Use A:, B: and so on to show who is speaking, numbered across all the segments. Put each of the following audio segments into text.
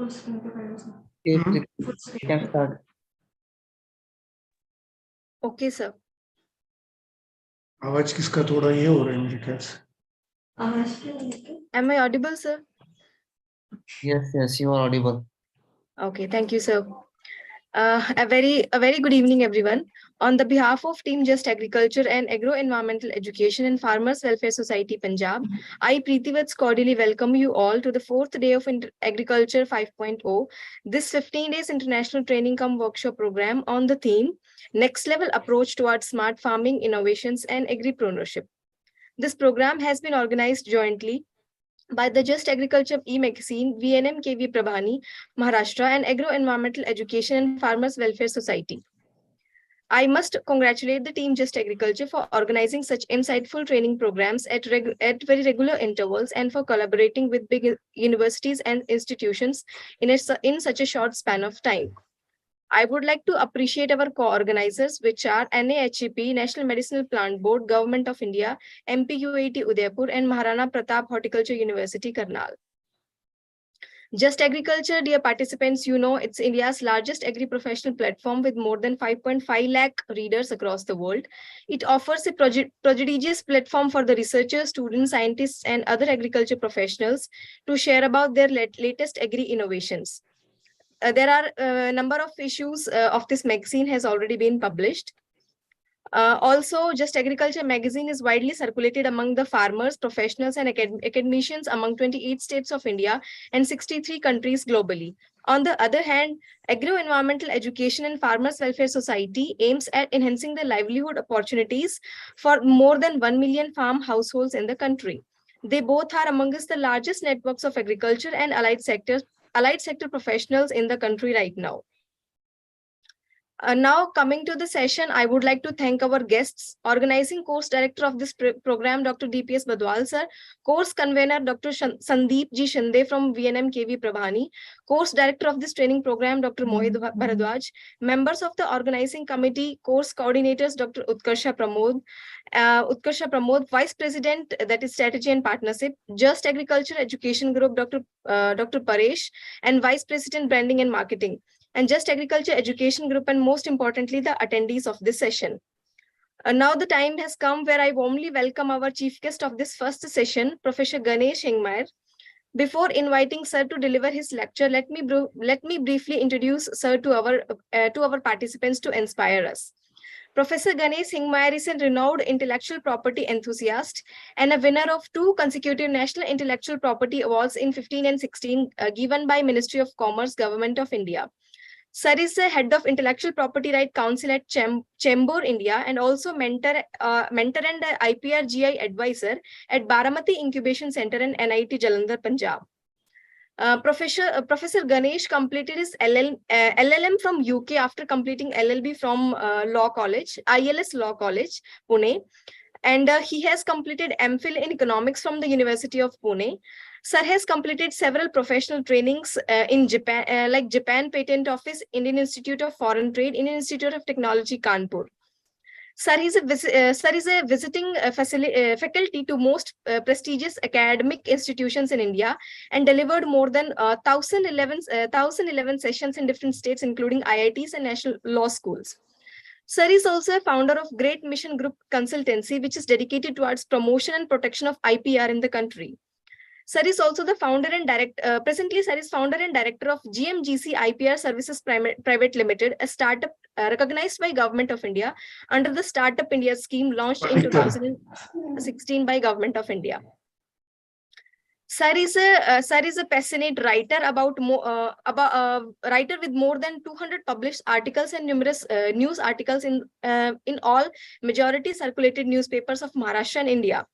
A: You can start.
B: Okay, sir.
C: आवाज किसका थोड़ा ये हो रहा है मेरे ख्याल से.
B: Am I audible, sir?
A: Yes, you are audible.
B: Okay, thank you, sir. A very good evening, everyone. On the behalf of Team Just Agriculture and Agro-Environmental Education and Farmers Welfare Society Punjab, I Preetivats cordially welcome you all to the fourth day of Agriculture 5.0, this 15 days international training cum workshop program on the theme Next Level Approach Towards Smart Farming Innovations and Agripreneurship. This program has been organized jointly by the Just Agriculture e-magazine, VNM KV Prabhani, Maharashtra, and Agro-Environmental Education and Farmers Welfare Society. I must congratulate the team Just Agriculture for organizing such insightful training programs at very regular intervals and for collaborating with big universities and institutions in such a short span of time. I would like to appreciate our co-organizers, which are NAHEP, National Medicinal Plant Board, Government of India, MPUIT Udaipur, and Maharana Pratap Horticulture University, Karnal. Just Agriculture, dear participants, you know it's India's largest agri-professional platform with more than 5.5 lakh readers across the world. It offers a prodigious platform for the researchers, students, scientists, and other agriculture professionals to share about their latest agri-innovations. There are a number of issues of this magazine has already been published. Also, Just Agriculture magazine is widely circulated among the farmers, professionals, and academicians among 28 states of India and 63 countries globally. On the other hand, Agro-Environmental Education and Farmers Welfare Society aims at enhancing the livelihood opportunities for more than 1 million farm households in the country. They both are amongst the largest networks of agriculture and allied sector professionals in the country right now. Now coming to the session, I would like to thank our guests, organizing course director of this program, Dr. DPS Badwal sir, course convener, Dr. Sandeep G. Shinde from VNM KV Prabhani, course director of this training program, Dr. Mohit Bharadwaj, members of the organizing committee, course coordinators, Dr. Utkarsha Pramod, Vice President, that is Strategy and Partnership, Just Agriculture Education Group, Dr. Paresh, and Vice President, Branding and Marketing, and Just Agriculture Education Group, and most importantly, the attendees of this session. Now the time has come where I warmly welcome our chief guest of this first session, Professor Ganesh Hingmayar. Before inviting sir to deliver his lecture, let me briefly introduce sir to our participants to inspire us. Professor Ganesh Hingmayar is a renowned intellectual property enthusiast and a winner of 2 consecutive National Intellectual Property Awards in 15 and 16 given by Ministry of Commerce, Government of India. Sir is the head of Intellectual Property Right Council at Chembur, India, and also mentor and IPR GI advisor at Baramati Incubation Center in NIT Jalandhar, Punjab. Professor Ganesh completed his LLM from UK after completing LLB from ILS Law College, Pune, and he has completed MPhil in Economics from the University of Pune. Sir has completed several professional trainings in Japan, like Japan Patent Office, Indian Institute of Foreign Trade, Indian Institute of Technology, Kanpur. Sir is a visiting faculty to most prestigious academic institutions in India and delivered more than 1,011 sessions in different states, including IITs and national law schools. Sir is also a founder of Great Mission Group Consultancy, which is dedicated towards promotion and protection of IPR in the country. Sir is also the founder and presently Sir is founder and director of GMGC IPR Services Private Limited, a startup recognized by Government of India under the Startup India scheme launched in 2016 by Government of India. Sir is a passionate writer writer with more than 200 published articles and numerous news articles in all majority circulated newspapers of Maharashtra and India.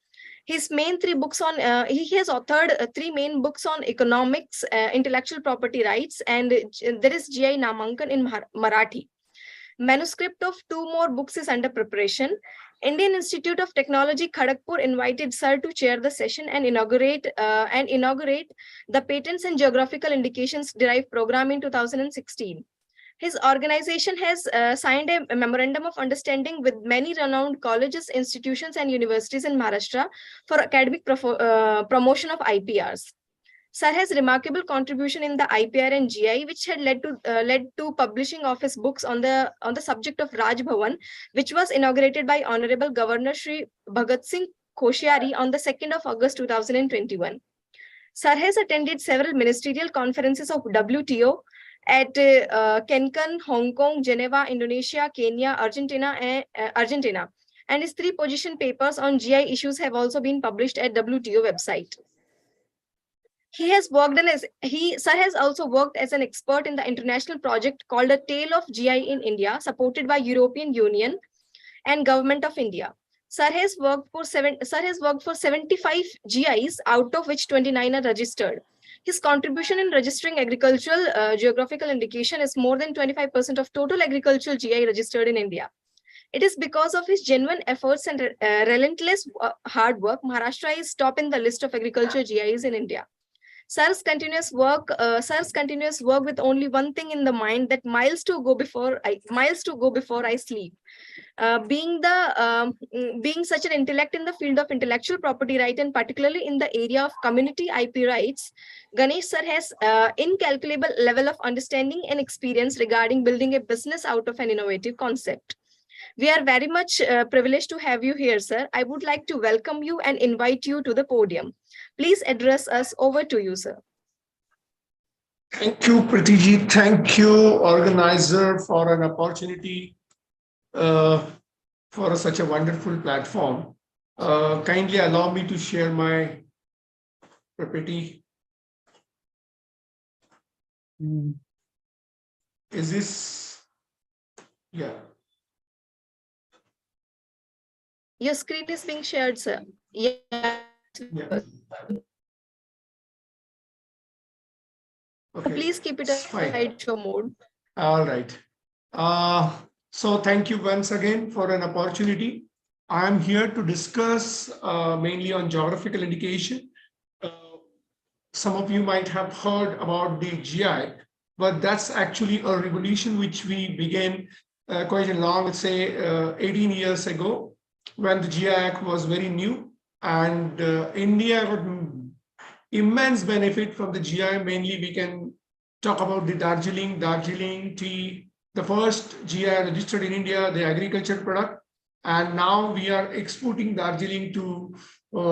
B: His main 3 books on, he has authored 3 main books on economics, intellectual property rights, and there is GI Namankan in Marathi. Manuscript of 2 more books is under preparation. Indian Institute of Technology, Kharagpur invited Sir to chair the session and inaugurate the Patents and Geographical Indications Derived program in 2016. His organization has signed a memorandum of understanding with many renowned colleges, institutions, and universities in Maharashtra for academic promotion of IPRs. Sir has remarkable contribution in the IPR and GI, which had led to publishing of his books on the subject of Raj Bhavan, which was inaugurated by Honorable Governor Shri Bhagat Singh Koshyari on the 2nd of August 2021. Sir has attended several ministerial conferences of WTO at Cancun, Hong Kong, Geneva, Indonesia, Kenya, Argentina, and his 3 position papers on GI issues have also been published at WTO website. Sir has also worked as an expert in the international project called A Tale of GI in India, supported by European Union and Government of India. Sir has worked for 75 GIs, out of which 29 are registered. His contribution in registering agricultural geographical indication is more than 25% of total agricultural GI registered in India. It is because of his genuine efforts and relentless hard work, Maharashtra is top in the list of agricultural GIs in India. Sir's continuous work with only one thing in the mind, that miles to go before I sleep. Being such an intellect in the field of intellectual property right, and particularly in the area of community IP rights, Ganesh sir has incalculable level of understanding and experience regarding building a business out of an innovative concept. We are very much privileged to have you here, sir. I would like to welcome you and invite you to the podium. Please address us. Over to you, sir.
C: Thank you, Pratiji. Thank you, organizer, for an opportunity for such a wonderful platform. Kindly allow me to share my PPT. Is this? Yeah.
B: Your screen is being shared, sir. Yeah.
C: Yeah. Okay.
B: Please keep it a slideshow mode.
C: All right. So thank you once again for an opportunity. I'm here to discuss mainly on geographical indication. Some of you might have heard about the GI, but that's actually a revolution which we began quite a long, let's say 18 years ago, when the GI Act was very new, and India got immense benefit from the GI. Mainly we can talk about the Darjeeling tea, the first GI registered in India, the agriculture product, and now we are exporting Darjeeling to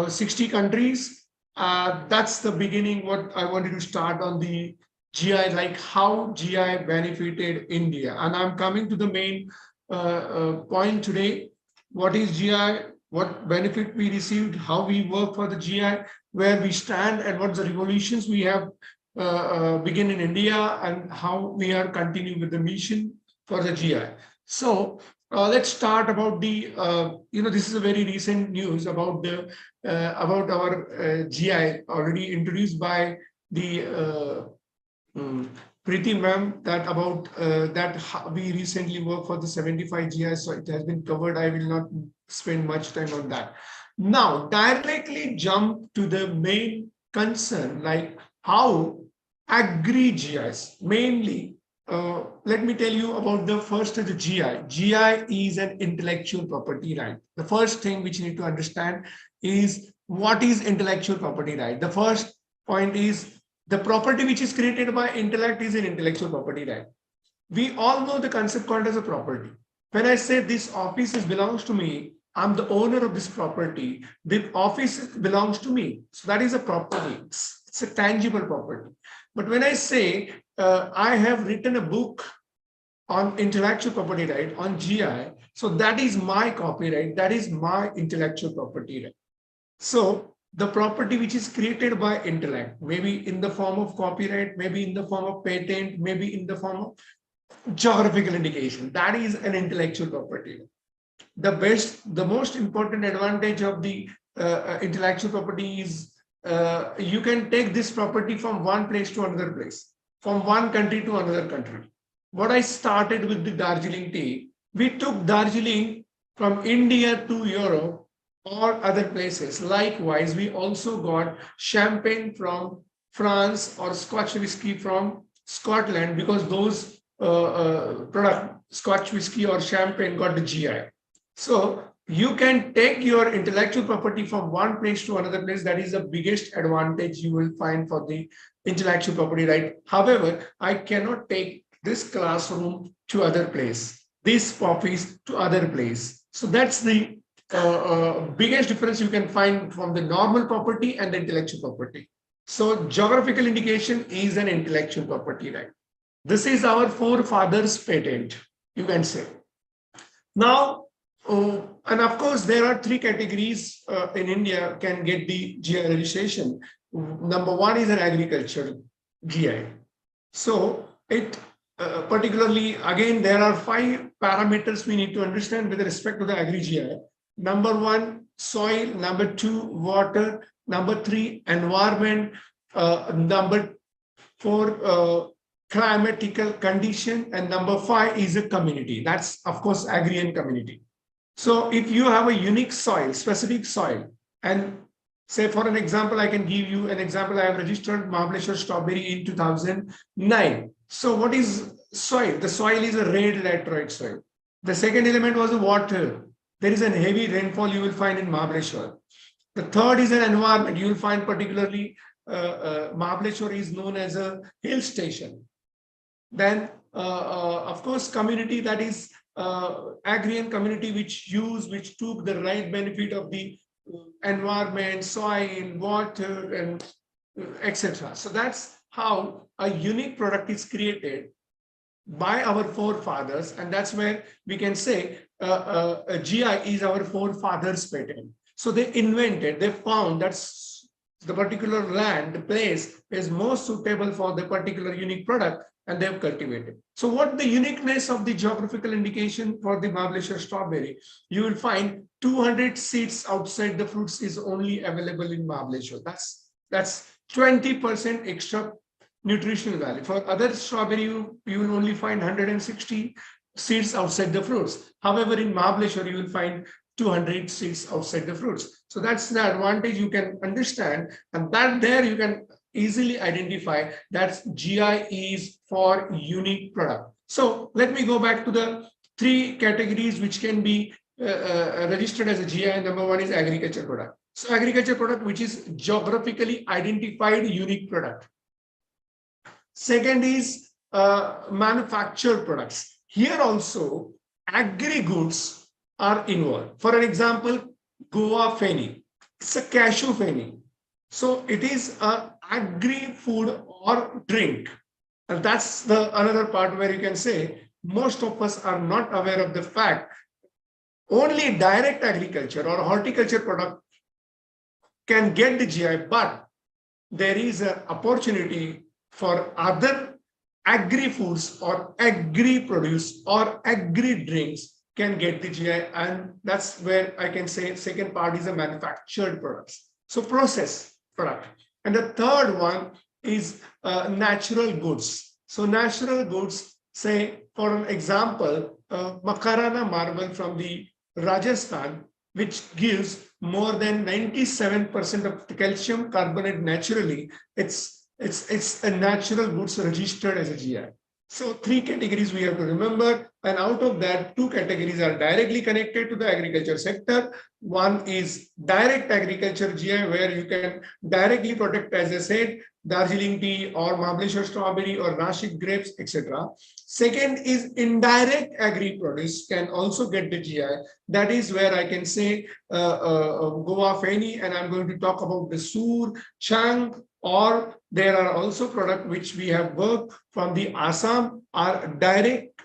C: 60 countries. That's the beginning. What I wanted to start on the GI, like how GI benefited India, and I'm coming to the main point today. What is GI? What benefit we received? How we work for the GI? Where we stand, and what the revolutions we have begin in India, and how we are continuing with the mission for the GI. So let's start about the this is a very recent news about the about our GI, already introduced by the Preeti ma'am, that about that we recently worked for the 75 GI, so it has been covered. I will not spend much time on that. Now directly jump to the main concern, like how agri-GIs, mainly let me tell you about the first, the GI. GI is an intellectual property right. The first thing which you need to understand is what is intellectual property right. The first point is the property which is created by intellect is an intellectual property right. We all know the concept called as a property. When I say this office belongs to me, I'm the owner of this property. The office belongs to me. So that is a property. It's a tangible property. But when I say I have written a book on intellectual property right, on GI, so that is my copyright. That is my intellectual property right. So the property which is created by intellect, maybe in the form of copyright, maybe in the form of patent, maybe in the form of geographical indication, that is an intellectual property. The most important advantage of the intellectual property is you can take this property from one place to another place, from one country to another country. What I started with the Darjeeling tea, we took Darjeeling from India to Europe or other places. Likewise, we also got champagne from France or Scotch whiskey from Scotland, because those product, Scotch whiskey or champagne, got the GI. So you can take your intellectual property from one place to another place. That is the biggest advantage you will find for the intellectual property right. However, I cannot take this classroom to other place, this office to other place. So that's the biggest difference you can find from the normal property and the intellectual property. So geographical indication is an intellectual property right. This is our forefathers patent, you can say. Now, and of course, there are three categories in India can get the GI registration. Number one is an agriculture GI. So it particularly, again, there are 5 parameters we need to understand with respect to the agri GI. Number one, soil. Number 2, water. Number 3, environment. Number 4, climatical condition, and number 5 is a community. That's of course agrarian community. So if you have a unique soil, specific soil, and say for an example, I can give you an example. I have registered Mahabaleshwar strawberry in 2009. So what is soil? The soil is a red laterite soil. The second element was the water. There is a heavy rainfall you will find in Mahabaleshwar. The third is an environment. You will find particularly Mahabaleshwar is known as a hill station. Then, of course, community, that is agrarian community, which took the right benefit of the environment, soil, water, and etc. So that's how a unique product is created by our forefathers, and that's where we can say a GI is our forefathers' patent. So they invented, they found that's the particular land, the place is most suitable for the particular unique product, and they have cultivated. So what the uniqueness of the geographical indication for the Mahabaleshwar strawberry, you will find 200 seeds outside the fruits is only available in Mahabaleshwar. That's 20% extra nutritional value. For other strawberry, you will only find 160 seeds outside the fruits. However, in Mahabaleshwar, you will find 200 seeds outside the fruits. So that's the advantage you can understand, and that there you can easily identify that GI is for unique product. So let me go back to the 3 categories which can be registered as a GI. Number 1 is agriculture product. So agriculture product, which is geographically identified unique product. Second is manufactured products. Here also agri goods are involved. For an example, Goa Feni. It's a cashew Feni. So it is a agri food or drink. And that's the another part where you can say most of us are not aware of the fact only direct agriculture or horticulture product can get the GI, but there is an opportunity for other agri foods or agri produce or agri drinks can get the GI, and that's where I can say second part is a manufactured products. So process product. And the third one is natural goods. So natural goods, say for an example, Makarana marble from the Rajasthan, which gives more than 97% of the calcium carbonate naturally. It's a natural goods registered as a GI. So 3 categories we have to remember, and out of that 2 categories are directly connected to the agriculture sector. One is direct agriculture GI, where you can directly protect, as I said, Darjeeling tea or Mahabaleshwar strawberry or Nashik grapes, etc. Second is indirect agri produce can also get the GI. That is where I can say Goa Feni, and I'm going to talk about the Sur, Chang, or there are also products which we have worked from the Assam are indirect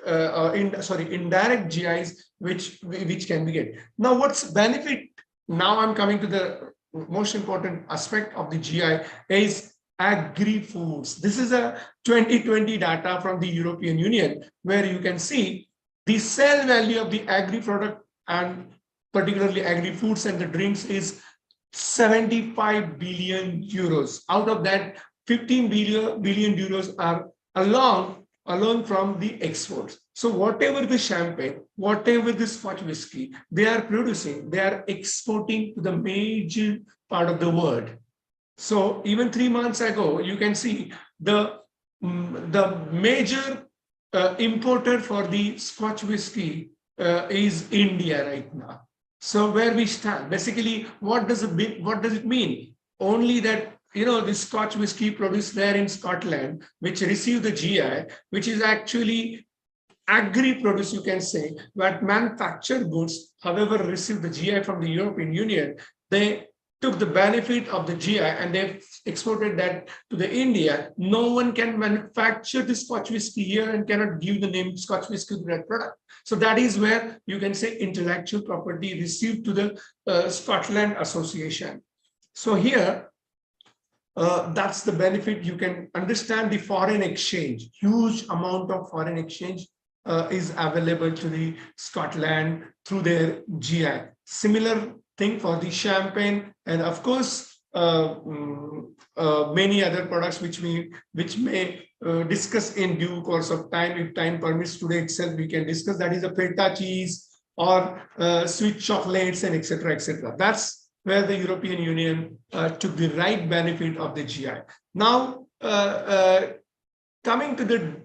C: GIs which can be get. Now, what's benefit? Now I'm coming to the most important aspect of the GI is agri foods. This is a 2020 data from the European Union where you can see the sale value of the agri product and particularly agri foods and the drinks is 75 billion euros. Out of that, 15 billion euros are alone from the exports. So whatever the champagne, whatever the Scotch whiskey they are producing, they are exporting to the major part of the world. So even 3 months ago, you can see the major importer for the Scotch whiskey is India right now. So where we stand, basically, what does it mean? Only that, this Scotch whiskey produced there in Scotland, which received the GI, which is actually agri-produce, you can say, but manufactured goods, however, received the GI from the European Union. They took the benefit of the GI and they exported that to the India. No one can manufacture the Scotch whiskey here and cannot give the name Scotch whiskey to that product. So that is where you can say intellectual property received to the Scotland Association. So here, that's the benefit. You can understand the foreign exchange, huge amount of foreign exchange is available to the Scotland through their GI. Similar thing for the champagne, and of course, many other products which may discuss in due course of time. If time permits, today itself we can discuss. That is a feta cheese or sweet chocolates and etc. etc. That's where the European Union took the right benefit of the GI. Now, coming to the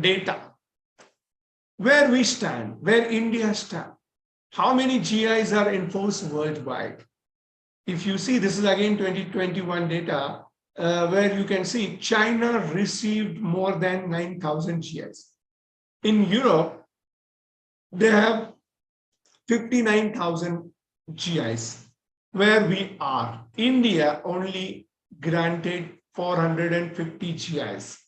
C: data, where we stand, where India stands, how many GIs are enforced worldwide? If you see, this is again 2021 data, where you can see China received more than 9,000 GIs. In Europe, they have 59,000 GIs. Where we are, India only granted 450 GIs.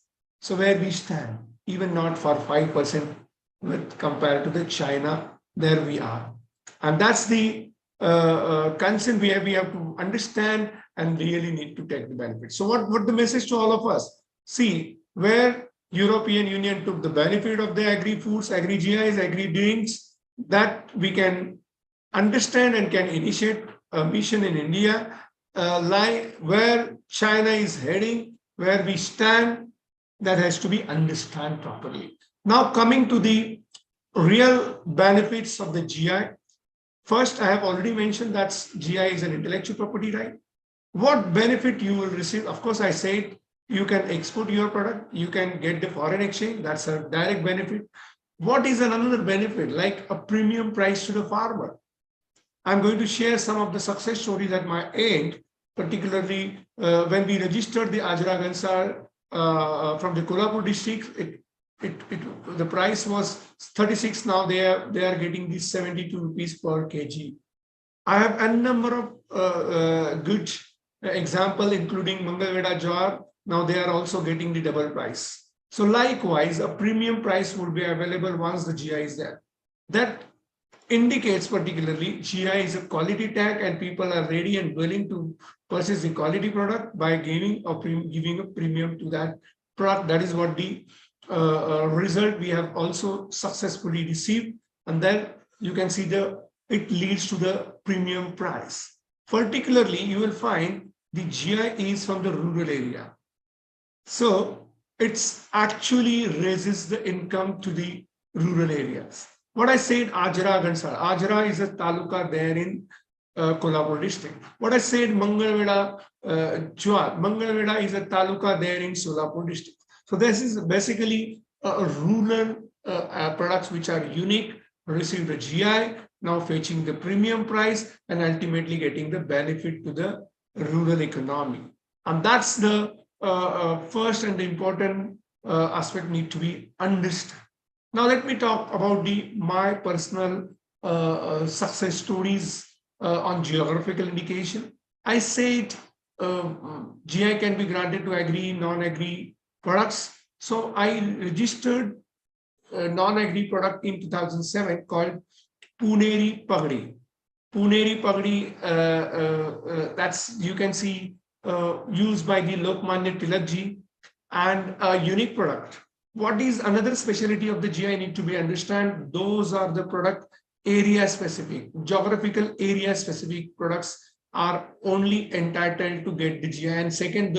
C: So where we stand, even not for 5% with compared to the China, there we are. And that's the concern we have to understand and really need to take the benefit. So what the message to all of us? See, where European Union took the benefit of the agri-foods, agri-GIs, agri-drinks, that we can understand and can initiate a mission in India, like where China is heading, where we stand, that has to be understood properly. Now coming to the real benefits of the GI. First, I have already mentioned that GI is an intellectual property right. What benefit you will receive? Of course, I said you can export your product, you can get the foreign exchange, that's a direct benefit. What is another benefit? Like a premium price to the farmer. I'm going to share some of the success stories at my end, particularly when we registered the Ajra Gansar from the Kolhapur district. The price was 36. Now they are getting these 72 rupees per kg. I have a number of good example, including Mangalveda Jawar. Now they are also getting the double price. So likewise, a premium price would be available once the GI is there. That indicates particularly GI is a quality tag and people are ready and willing to purchase the quality product by giving a premium to that product. That is what the result we have also successfully received. And then you can see it leads to the premium price. Particularly, you will find the GI is from the rural area. So it's actually raises the income to the rural areas. What I said, Ajra Gansar. Ajra is a taluka there in Kolhapur district. What I said, Mangalveda Jawar. Mangalveda is a taluka there in Solapur district. So this is basically rural products which are unique, receive the GI, now fetching the premium price and ultimately getting the benefit to the rural economy. And that's the first and the important aspect need to be understood. Now let me talk about my personal success stories on geographical indication. I said GI can be granted to agri, non-agri products. So I registered a non-agri product in 2007 called Puneri Pagdi. Puneri Pagdi, that's, you can see, used by the Lokmanya Tilakji, and a unique product. What is another specialty of the GI need to be understand? Those are the product area specific, geographical area specific products are only entitled to get the GI. And second,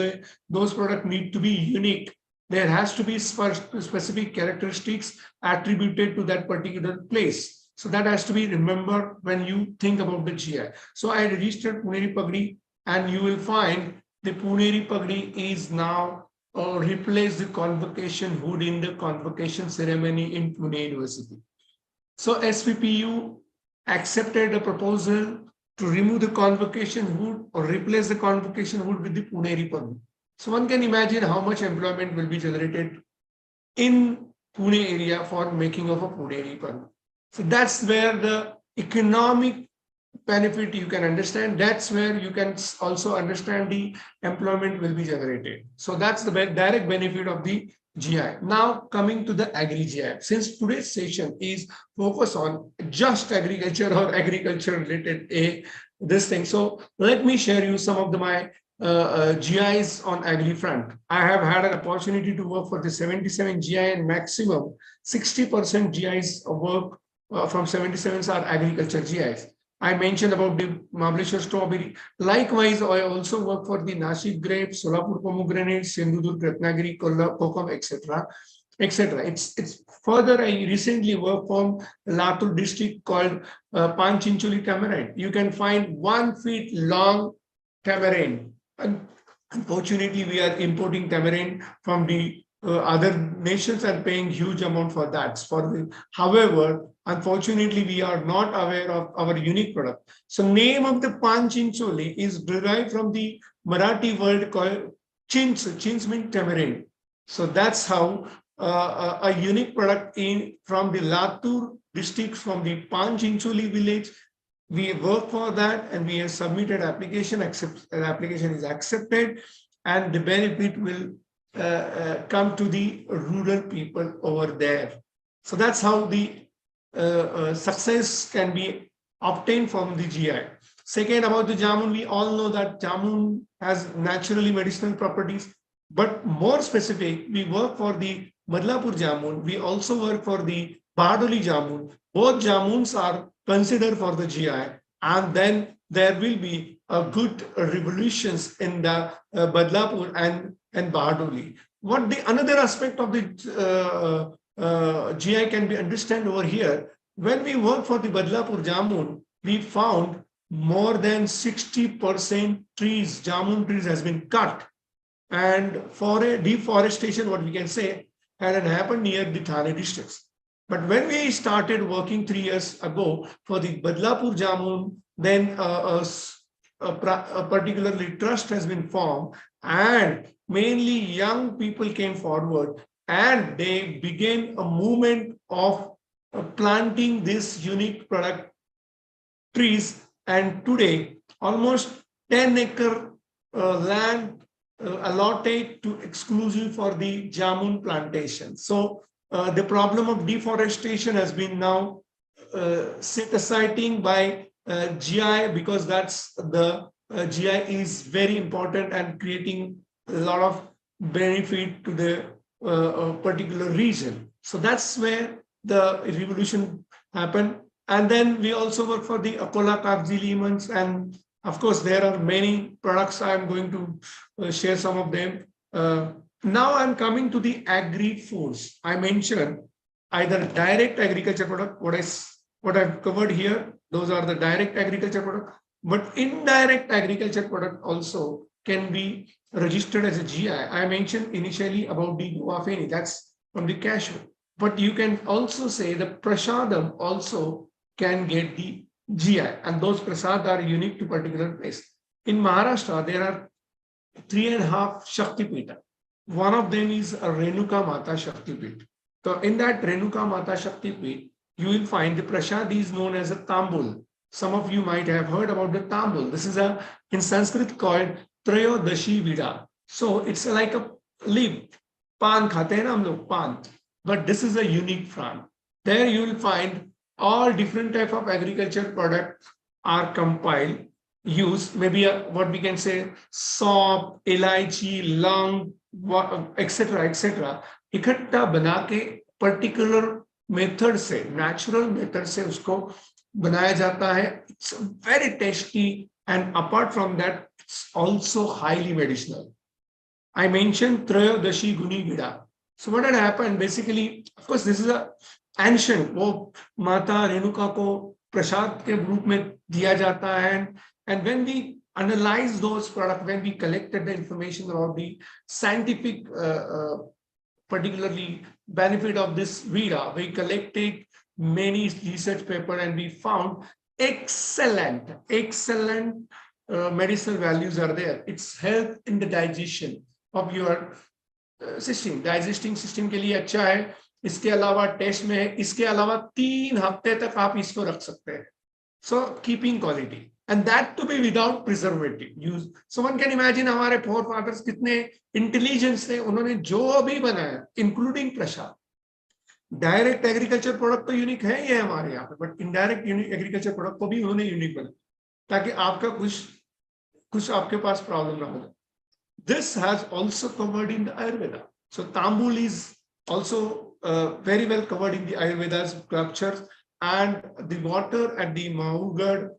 C: those products need to be unique. There has to be specific characteristics attributed to that particular place. So that has to be remembered when you think about the GI. So I registered Puneri Pagdi, and you will find the Puneri Pagdi is now replaced the convocation hood in the convocation ceremony in Pune University. So SVPU accepted a proposal to remove the convocation wood or replace the convocation wood with the Puneri permit. So one can imagine how much employment will be generated in Pune area for making of a Puneri permit. So that's where the economic benefit you can understand. That's where you can also understand the employment will be generated. So that's the direct benefit of the GI. Now coming to the agri GI, since today's session is focused on just agriculture or agriculture related this thing. So let me share you some of my GIs on agri front. I have had an opportunity to work for the 77 GI and maximum 60% GIs work from 77s are agriculture GIs. I mentioned about the Mahabaleshwar strawberry. Likewise, I also work for the Nashik grapes, Solapur pomegranate, Sindhudurg, Ratnagiri, Kokum, etc. etc. It's further. I recently worked from Latur district called Panchinchuli tamarind. You can find 1 feet long tamarind. And unfortunately, we are importing tamarind from the other nations and paying huge amount for that. However, unfortunately, we are not aware of our unique product. So name of the Panchincholi is derived from the Marathi word called chins. Chins means tamarind. So that's how a unique product from the Latur district, from the Panchincholi village. We work for that and we have submitted application, application is accepted, and the benefit will come to the rural people over there. So that's how the success can be obtained from the GI. Second, about the jamun, we all know that jamun has naturally medicinal properties, but more specific, we work for the Badlapur jamun. We also work for the Bahadoli jamun. Both jamuns are considered for the GI, and then there will be a good revolutions in the Badlapur and Bahadoli. What the another aspect of the GI can be understand over here. When we work for the Badlapur jamun, we found more than 60% trees, jamun trees has been cut, and for a deforestation, what we can say, had happened near the Thane districts. But when we started working 3 years ago for the Badlapur jamun, then a particularly trust has been formed, and mainly young people came forward and they began a movement of planting this unique product trees. And today, almost 10-acre land allotted to exclusive for the jamun plantation. So the problem of deforestation has been now set aside by GI, because that's the GI is very important and creating a lot of benefit to the particular region. So that's where the revolution happened. And then we also work for the Akola Kabzi lemons, and of course there are many products. I'm going to share some of them. Now I'm coming to the agri foods. I mentioned either direct agriculture product, what I've covered here, those are the direct agriculture product, but indirect agriculture product also can be registered as a GI. I mentioned initially about the guafeni, that's from the cashew, but you can also say the prasadam also can get the GI, and those prasad are unique to particular place. In Maharashtra, there are 3.5 Shakti Pita. One of them is a Renuka Mata Shakti Pit. So in that Renuka Mata Shakti Pit, you will find the prasad is known as a tambul. Some of you might have heard about the tambul. This is in Sanskrit called Trayodashi Vida. So it's like a leaf. Pan khate hain hum log, pan. But this is a unique plant. There you will find all different type of agriculture products are compiled, used, maybe what we can say, sop, elaichi, lung, etc. etc. इकट्ठा बना के particular method से, natural method से उसको बनाया जाता है. It's very tasty, and apart from that, it's also highly medicinal. I mentioned Trayodashi Guni Vida. So what had happened, basically, of course, this is a ancient, वो माता रेणुका को प्रसाद के रूप में दिया जाता है. And when we analyze those products, when we collected the information about the scientific particularly benefit of this Vida, we collected many research papers, and we found excellent medicinal values are there. It's help in the digestion of your system. Digesting system के लिए अच्छा है. इसके अलावा test में है. इसके अलावा 3 हफ्ते तक आप इसको रख सकते हैं. So keeping quality, and that to be without preservative use. So one can imagine हमारे forefathers कितने intelligence थे, उन्होंने जो भी बनाया, including प्रसाद. डायरेक्ट एग्रीकल्चर प्रोडक्ट तो यूनिक है ये हमारे यहाँ पे, बट इनडायरेक्ट एग्रीकल्चर प्रोडक्ट को भी उन्होंने यूनिक बनाया ताकि आपका कुछ आपके पास प्रॉब्लम ना हो. This has also covered in the Ayurveda. So Tambul is also very well covered in the Ayurveda's scriptures, and the water at the Mahugad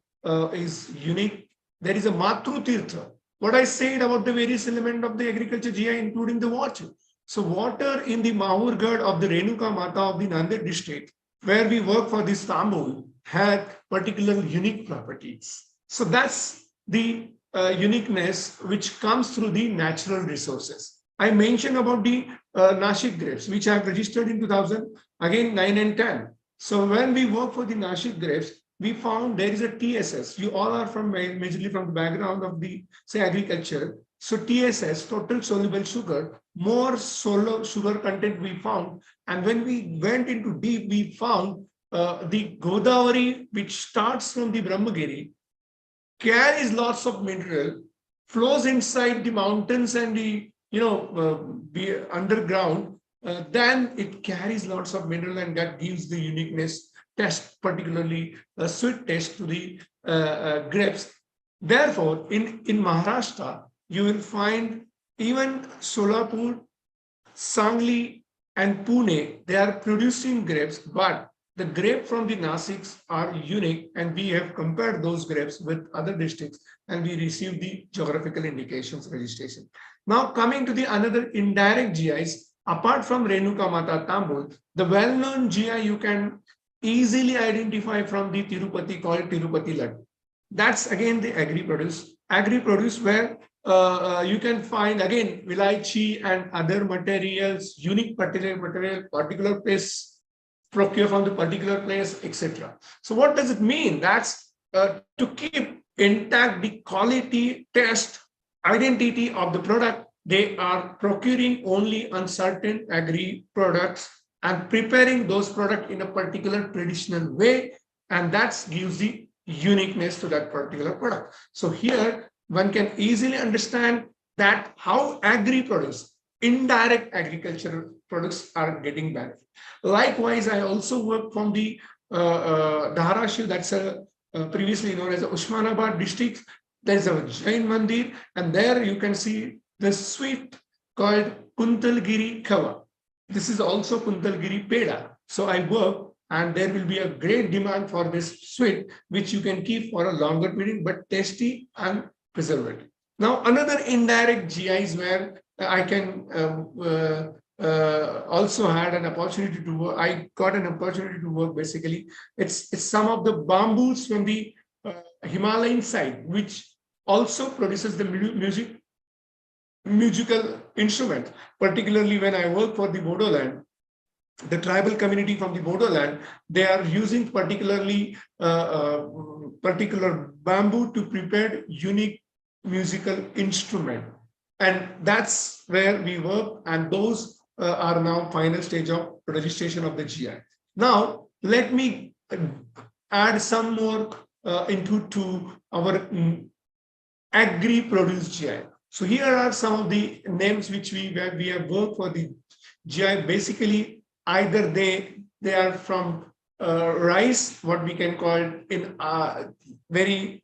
C: is unique. There is a Matru Tirtha. What I said about the various elements of the agriculture GI, including the water. So water in the Mahurgad of the Renuka Mata of the Nanded district, where we work for this Tambul, had particular unique properties. So that's the uniqueness which comes through the natural resources. I mentioned about the Nashik grapes, which I have registered in 2000, again 9 and 10. So when we work for the Nashik grapes, we found there is a TSS. You all are from majorly from the background of the, say, agriculture. So TSS, total soluble sugar, more sugar content we found. And when we went into deep, we found the Godavari, which starts from the Brahmagiri, carries lots of mineral, flows inside the mountains and the the underground. Then it carries lots of mineral, and that gives the uniqueness test, particularly a sweet taste to the grapes. Therefore, in Maharashtra, you will find even Solapur, Sangli, and Pune, they are producing grapes, but the grape from the Nasiks are unique, and we have compared those grapes with other districts, and we received the geographical indications registration. Now coming to the another indirect GIs, apart from Renuka Mata Tambul, the well-known GI you can easily identify from the Tirupati called Tirupati Laddu. That's again the agri-produce where you can find again Vilaichi and other materials, unique particular place, procure from the particular place, etc. So what does it mean? That's to keep intact the quality, taste, identity of the product. They are procuring only on certain agri products and preparing those products in a particular traditional way, and that gives the uniqueness to that particular product. So here one can easily understand that how agri-produce, indirect agricultural products are getting benefit. Likewise, I also work from the Dharamshi, that's previously known as the Usmanabad district. There's a Jain Mandir, and there you can see the sweet called Kuntalgiri Kava. This is also Kuntalgiri Peda. So I work, and there will be a great demand for this sweet, which you can keep for a longer period, but tasty and preservative. Now, another indirect GIs where I can also had an opportunity to work. I got an opportunity to work. Basically, it's some of the bamboos from the Himalayan side, which also produces the musical instrument. Particularly when I work for the Bodoland, the tribal community from the Bodoland, they are using particularly particular bamboo to prepare unique musical instrument, and that's where we work, and those are now final stage of registration of the GI. Now let me add some more input to our agri-produce GI. So here are some of the names which we have worked for the GI. Basically, either they are from rice, what we can call in very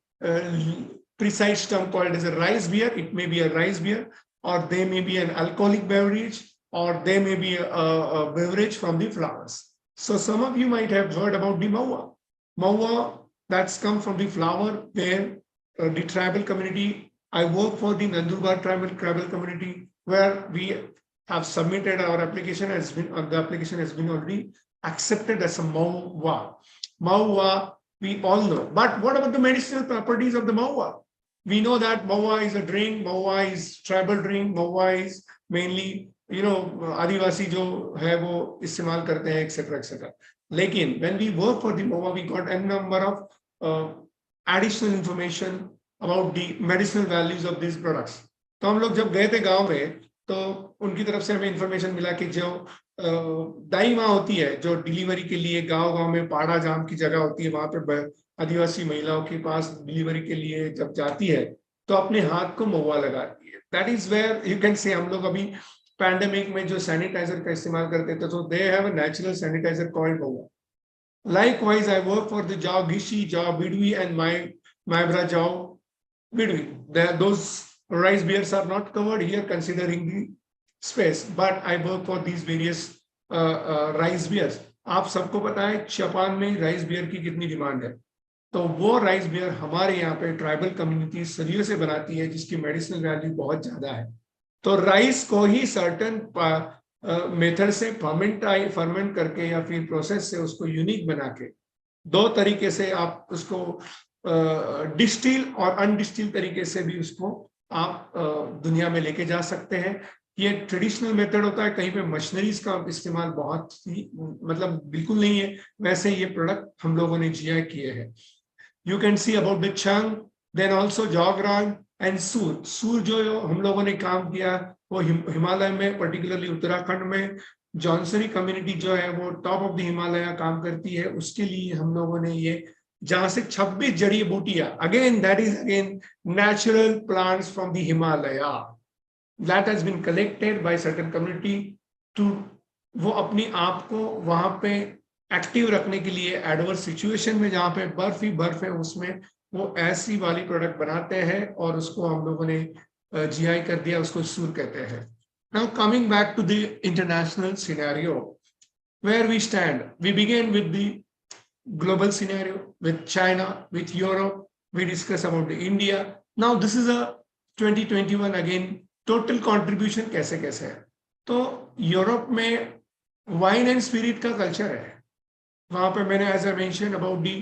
C: precise term called as a rice beer. It may be a rice beer, or they may be an alcoholic beverage, or they may be a beverage from the flowers. So some of you might have heard about the maua. Maua, that's come from the flower where the tribal community, I work for the Nandurbar tribal community, where we have submitted our application, the application has been already accepted as a maua. Maua, we all know. But what about the medicinal properties of the maua? We know that maua is a drink, maua is tribal drink, maua is mainly आदिवासी जो है वो इस्तेमाल करते हैं etcetera etcetera. लेकिन when we work for the मोवा we got an number of additional information about the medicinal values of this products. तो हम लोग जब गए थे गांव में तो उनकी तरफ से हमें इंफॉर्मेशन मिला कि जो दाई माँ होती है जो डिलीवरी के लिए गांव गांव में पाड़ा जाम की जगह होती है, वहां पे आदिवासी महिलाओं के पास डिलीवरी के लिए जब जाती है तो अपने हाथ को महुआ लगाती है। That is where you can say हम लोग अभी पैंडेमिक में जो सैनिटाइजर का इस्तेमाल करते थे, तो they have a natural sanitiser called mahua. Likewise, I work for the Jao Gishi, Jao Bidwi, and my Jao Bidwi. Those rice beers are not covered here considering the space, but I work for these various rice beers. आप सबको पता है Japan में rice beer की कितनी demand है, तो वो राइस बियर हमारे यहाँ पे ट्राइबल कम्युनिटी सदियों से बनाती है जिसकी मेडिसिनल वैल्यू बहुत ज्यादा है। तो राइस को ही सर्टन मेथड से फर्मेंट करके या फिर प्रोसेस से उसको यूनिक बना के दो तरीके से आप उसको डिस्टिल और अनडिस्टिल तरीके से भी उसको आप दुनिया में लेके जा सकते हैं। ये ट्रेडिशनल मेथड होता है, कहीं पे मशीनरीज का इस्तेमाल बहुत ही मतलब बिल्कुल नहीं है। वैसे ये प्रोडक्ट हम लोगों ने जीआई किए हैं। You can see about the चंग, देन ऑल्सो जॉगरान एंड सूर। सूर जो हम लोगों ने काम किया वो हिमालय में, पर्टिकुलरली उत्तराखंड में जॉनसरी कम्युनिटी जो है वो टॉप ऑफ द हिमालय काम करती है। उसके लिए हम लोगों ने ये जहां से 26 जड़ी बूटियां, again that is again natural plants from the Himalaya, that has been collected by certain community to, वो अपनी आप को वहां पे एक्टिव रखने के लिए एडवर्स सिचुएशन में जहां पे बर्फ ही बर्फ है उसमें वो ऐसी वाली प्रोडक्ट बनाते हैं और उसको हम लोगों ने जीआई कर दिया, उसको सूर कहते हैं। Now coming back to the international scenario where we stand, we begin with the global scenario with China, with Europe, we discuss about India. Now this is a 2021 again total contribution कैसे कैसे है। तो Europe में wine and spirit का culture है, वहां पे मैंने as I mention about the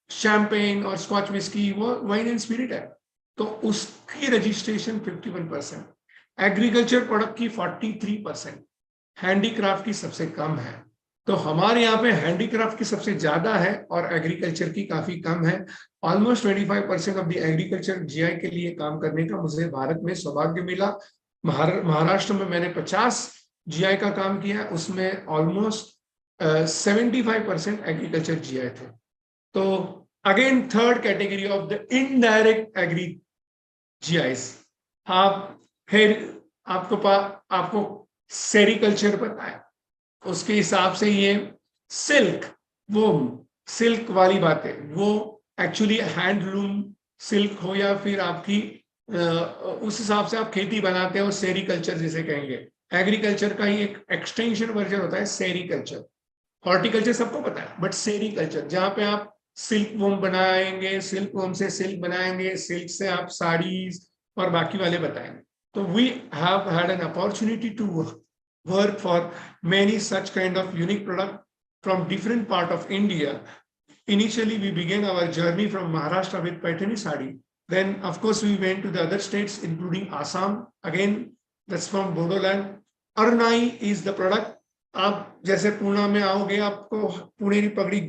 C: champagne और स्कॉच विस्की, वो वाइन एंड स्पिरिट है, तो उसकी रजिस्ट्रेशन 51%, एग्रीकल्चर प्रोडक्ट की 43%, हैंडीक्राफ्ट की सबसे कम है। तो हमारे यहाँ पे हैंडीक्राफ्ट की सबसे ज्यादा है और एग्रीकल्चर की काफी कम है। Almost 25% of the agriculture GI के लिए काम करने का मुझे भारत में सौभाग्य मिला। महाराष्ट्र में मैंने 50 जीआई का काम किया, उसमें ऑलमोस्ट 75% एग्रीकल्चर जीआई थे। तो again third category of the indirect agri GIs, आप फिर आपको सेरिकल्चर पता है, उसके हिसाब से ये सिल्क, वो सिल्क वाली बातें, वो एक्चुअली हैंडलूम सिल्क हो या फिर आपकी उस हिसाब से आप खेती बनाते हो, सेरिकल्चर जिसे कहेंगे। एग्रीकल्चर का ही एक एक्सटेंशन वर्जन होता है सेरिकल्चर। हॉर्टिकल्चर सबको पता है, बट सेरिकल्चर जहां पे आप सिल्क वोम बनाएंगे, सिल्क वोम से सिल्क बनाएंगे, सिल्क से आप साड़ीज और बाकी वाले बताएंगे। तो we have had an opportunity to work for many such kind of unique product from different part of India. Initially, we began our journey from Maharashtra with Paithani sari. Then, of course, we went to the other states, including Assam. Again, that's from Bodoland. Arnai is the product. आप जैसे पूना में आओगे, आपको पुणेरी पगड़ी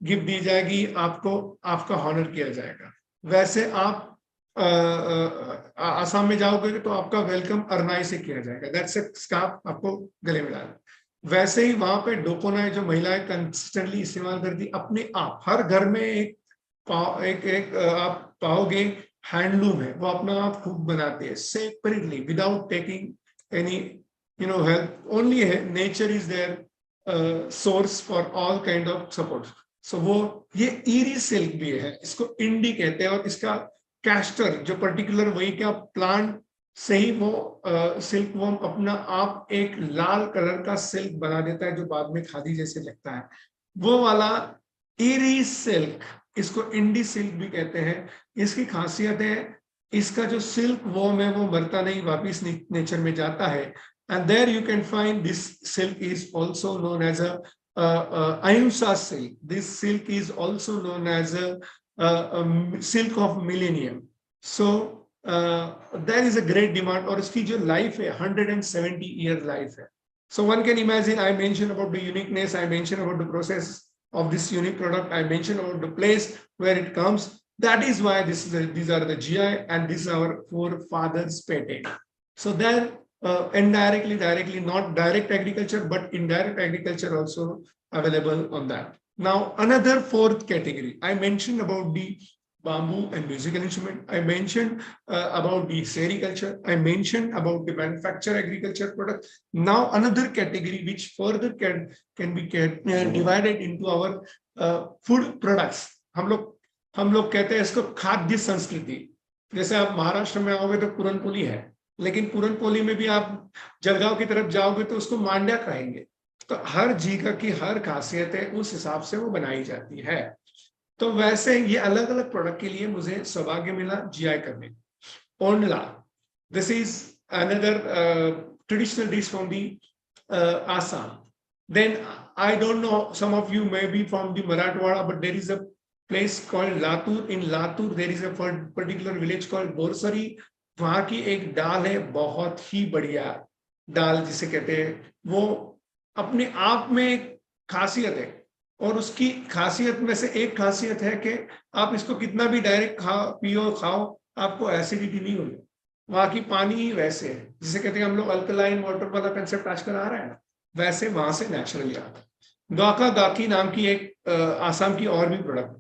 C: gift दी जाएगी, आपको आपका Honor किया जाएगा। वैसे आप आसाम में जाओगे तो आपका वेलकम अरनाई से किया जाएगा, दैट्स अ स्कार्फ आपको गले में डालना। वैसे ही वहां पे डोकोनाई जो महिलाएं कंसिस्टेंटली इस्तेमाल करती, अपने आप हर घर में एक आप पाओगे हैंडलूम है, वो अपना आप खुद बनाते हैं separately without taking any help, only है nature is there source for all kind of support. So वो ये ईरी सिल्क भी है, इसको इंडी कहते हैं, और इसका कैस्टर जो पर्टिकुलर वही का प्लांट से ही वो सिल्क वॉर्म अपना आप एक लाल कलर का सिल्क बना देता है जो बाद में खादी जैसे लगता है, वो वाला ईरी सिल्क, इसको इंडी सिल्क भी कहते हैं। इसकी खासियत है, इसका जो सिल्क वॉर्म है वो मरता नहीं, वापिस नेचर में जाता है। And there you can find this silk is also known as ahimsa silk. This silk is also known as silk of millennium. So there is a great demand, और इसकी जो life है 170-year life है. So one can imagine, I mentioned about the uniqueness, I mentioned about the process of this unique product, I mentioned about the place where it comes. That is why these are the GI, and this is our forefathers patent. So then indirectly, directly, not direct agriculture, but indirect agriculture also available on that. Now, another fourth category, I mentioned about the bamboo and musical instrument. I mentioned about the sericulture. I mentioned about the manufactured agriculture product. Now, another category which further can be divided into our food products. हम लोग कहते हैं इसको खाद्य संस्कृति. जैसे आप महाराष्ट्र में आओगे तो पुरनपोली है, लेकिन पुरनपोली में भी आप जलगांव की तरफ जाओगे तो उसको मांड्या कहेंगे. तो हर जगह की हर खासियत है, उस हिसाब से वो बनाई जाती है. तो वैसे ये अलग अलग प्रोडक्ट के लिए मुझे सौभाग्य मिला जीआई करने. Ondla, this is another traditional dish from the Assam. Then I don't know, some of you may be from the Marathwada, but there is a place called Latur. In Latur there is a particular village called Borsari. वहां की एक दाल है, बहुत ही बढ़िया दाल जिसे कहते हैं, वो अपने आप में एक खासियत है. और उसकी खासियत में से एक खासियत है कि आप इसको कितना भी डायरेक्ट पियो खाओ, आपको एसिडिटी नहीं होगी. वहां की पानी ही वैसे है, जिसे कहते हैं हम लोग अल्कलाइन वाटर वाला कंसेप्ट आजकल आ रहा है ना, वैसे वहां से नेचुरली आता है. द्वाका गाकी नाम की एक आसाम की और भी प्रोडक्ट,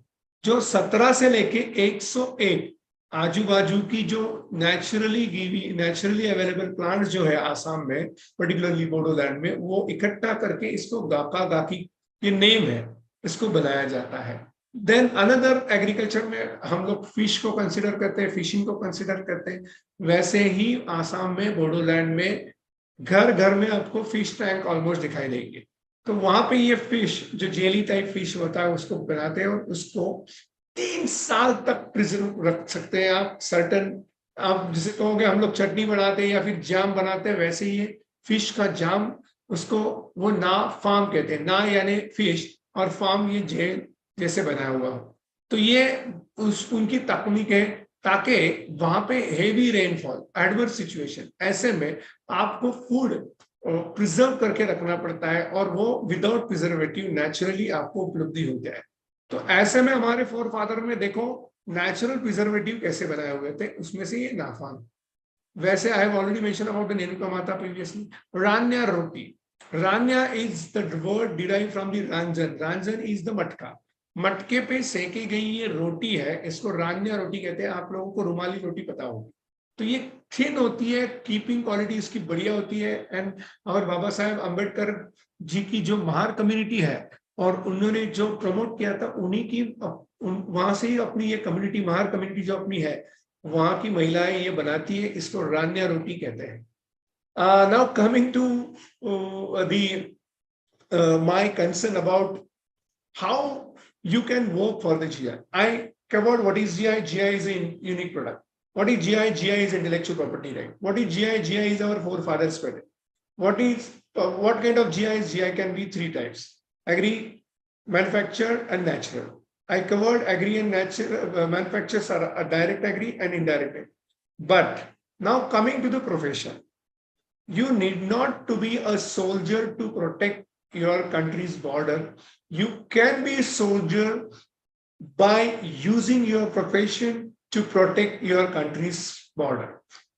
C: जो 17 से लेके 101 आजू बाजू की जो नेचुरली अवेलेबल प्लांट्स जो है आसाम में, पर्टिकुलरली बोडोलैंड में, वो इकट्ठा करके इसको गाका गाकी, ये नेम है, इसको बनाया जाता है. देन अनदर एग्रीकल्चर में हम लोग फिश को कंसिडर करते हैं, फिशिंग को कंसिडर करते हैं. वैसे ही आसाम में बोडोलैंड में घर घर में आपको फिश टैंक ऑलमोस्ट दिखाई देंगे. तो वहां पे ये फिश जो जेली टाइप फिश होता है उसको बनाते हैं, और उसको 3 साल तक प्रिजर्व रख सकते हैं आप. सर्टन, आप जिसे कहोगे हम लोग चटनी बनाते हैं या फिर जाम बनाते हैं, वैसे ही फिश का जाम, उसको वो ना फार्म कहते हैं. ना यानी फिश, और फार्म ये जेल जैसे बनाया हुआ हो. तो ये उनकी तकनीक है, ताकि वहां पे हेवी रेनफॉल, एडवर्स सिचुएशन, ऐसे में आपको फूड प्रिजर्व करके रखना पड़ता है, और वो विदाउट प्रिजर्वेटिव नेचुरली आपको उपलब्धि हो जाए. तो ऐसे में हमारे फोर फादर में देखो नेचुरल प्रिजर्वेटिव कैसे बनाए हुए थे, उसमें से ये नाफान. वैसे I have already mention about the Nenuka Mata previously. Ranya roti, Ranya is the word derive from the ranjan. Ranjan is the matka, मटके पे सेकी गई ये रोटी है, इसको रान्या रोटी कहते हैं. आप लोगों को रुमाली रोटी पता होगी. तो ये थिन होती है, कीपिंग क्वालिटी इसकी बढ़िया होती है. एंड और बाबा साहेब अम्बेडकर जी की जो महार कम्युनिटी है, और उन्होंने जो प्रमोट किया था, उन्हीं की वहां से ही अपनी ये कम्युनिटी, महार कम्युनिटी जो अपनी है, वहां की महिलाएं ये बनाती है, इसको रान्या रोटी कहते हैं. Now coming to my concern about how you can work for the GI. I covered what is GI. GI is a unique product. What is GI? GI is intellectual property right. What is GI? GI is our forefathers patent. What kind of GI is? GI can be 3 types: agri, manufactured, and natural. I covered agri and natural. Manufacturers are a direct agri and indirect agri. But now coming to the profession, you need not to be a soldier to protect your country's border. You can be a soldier by using your profession to protect your country's border.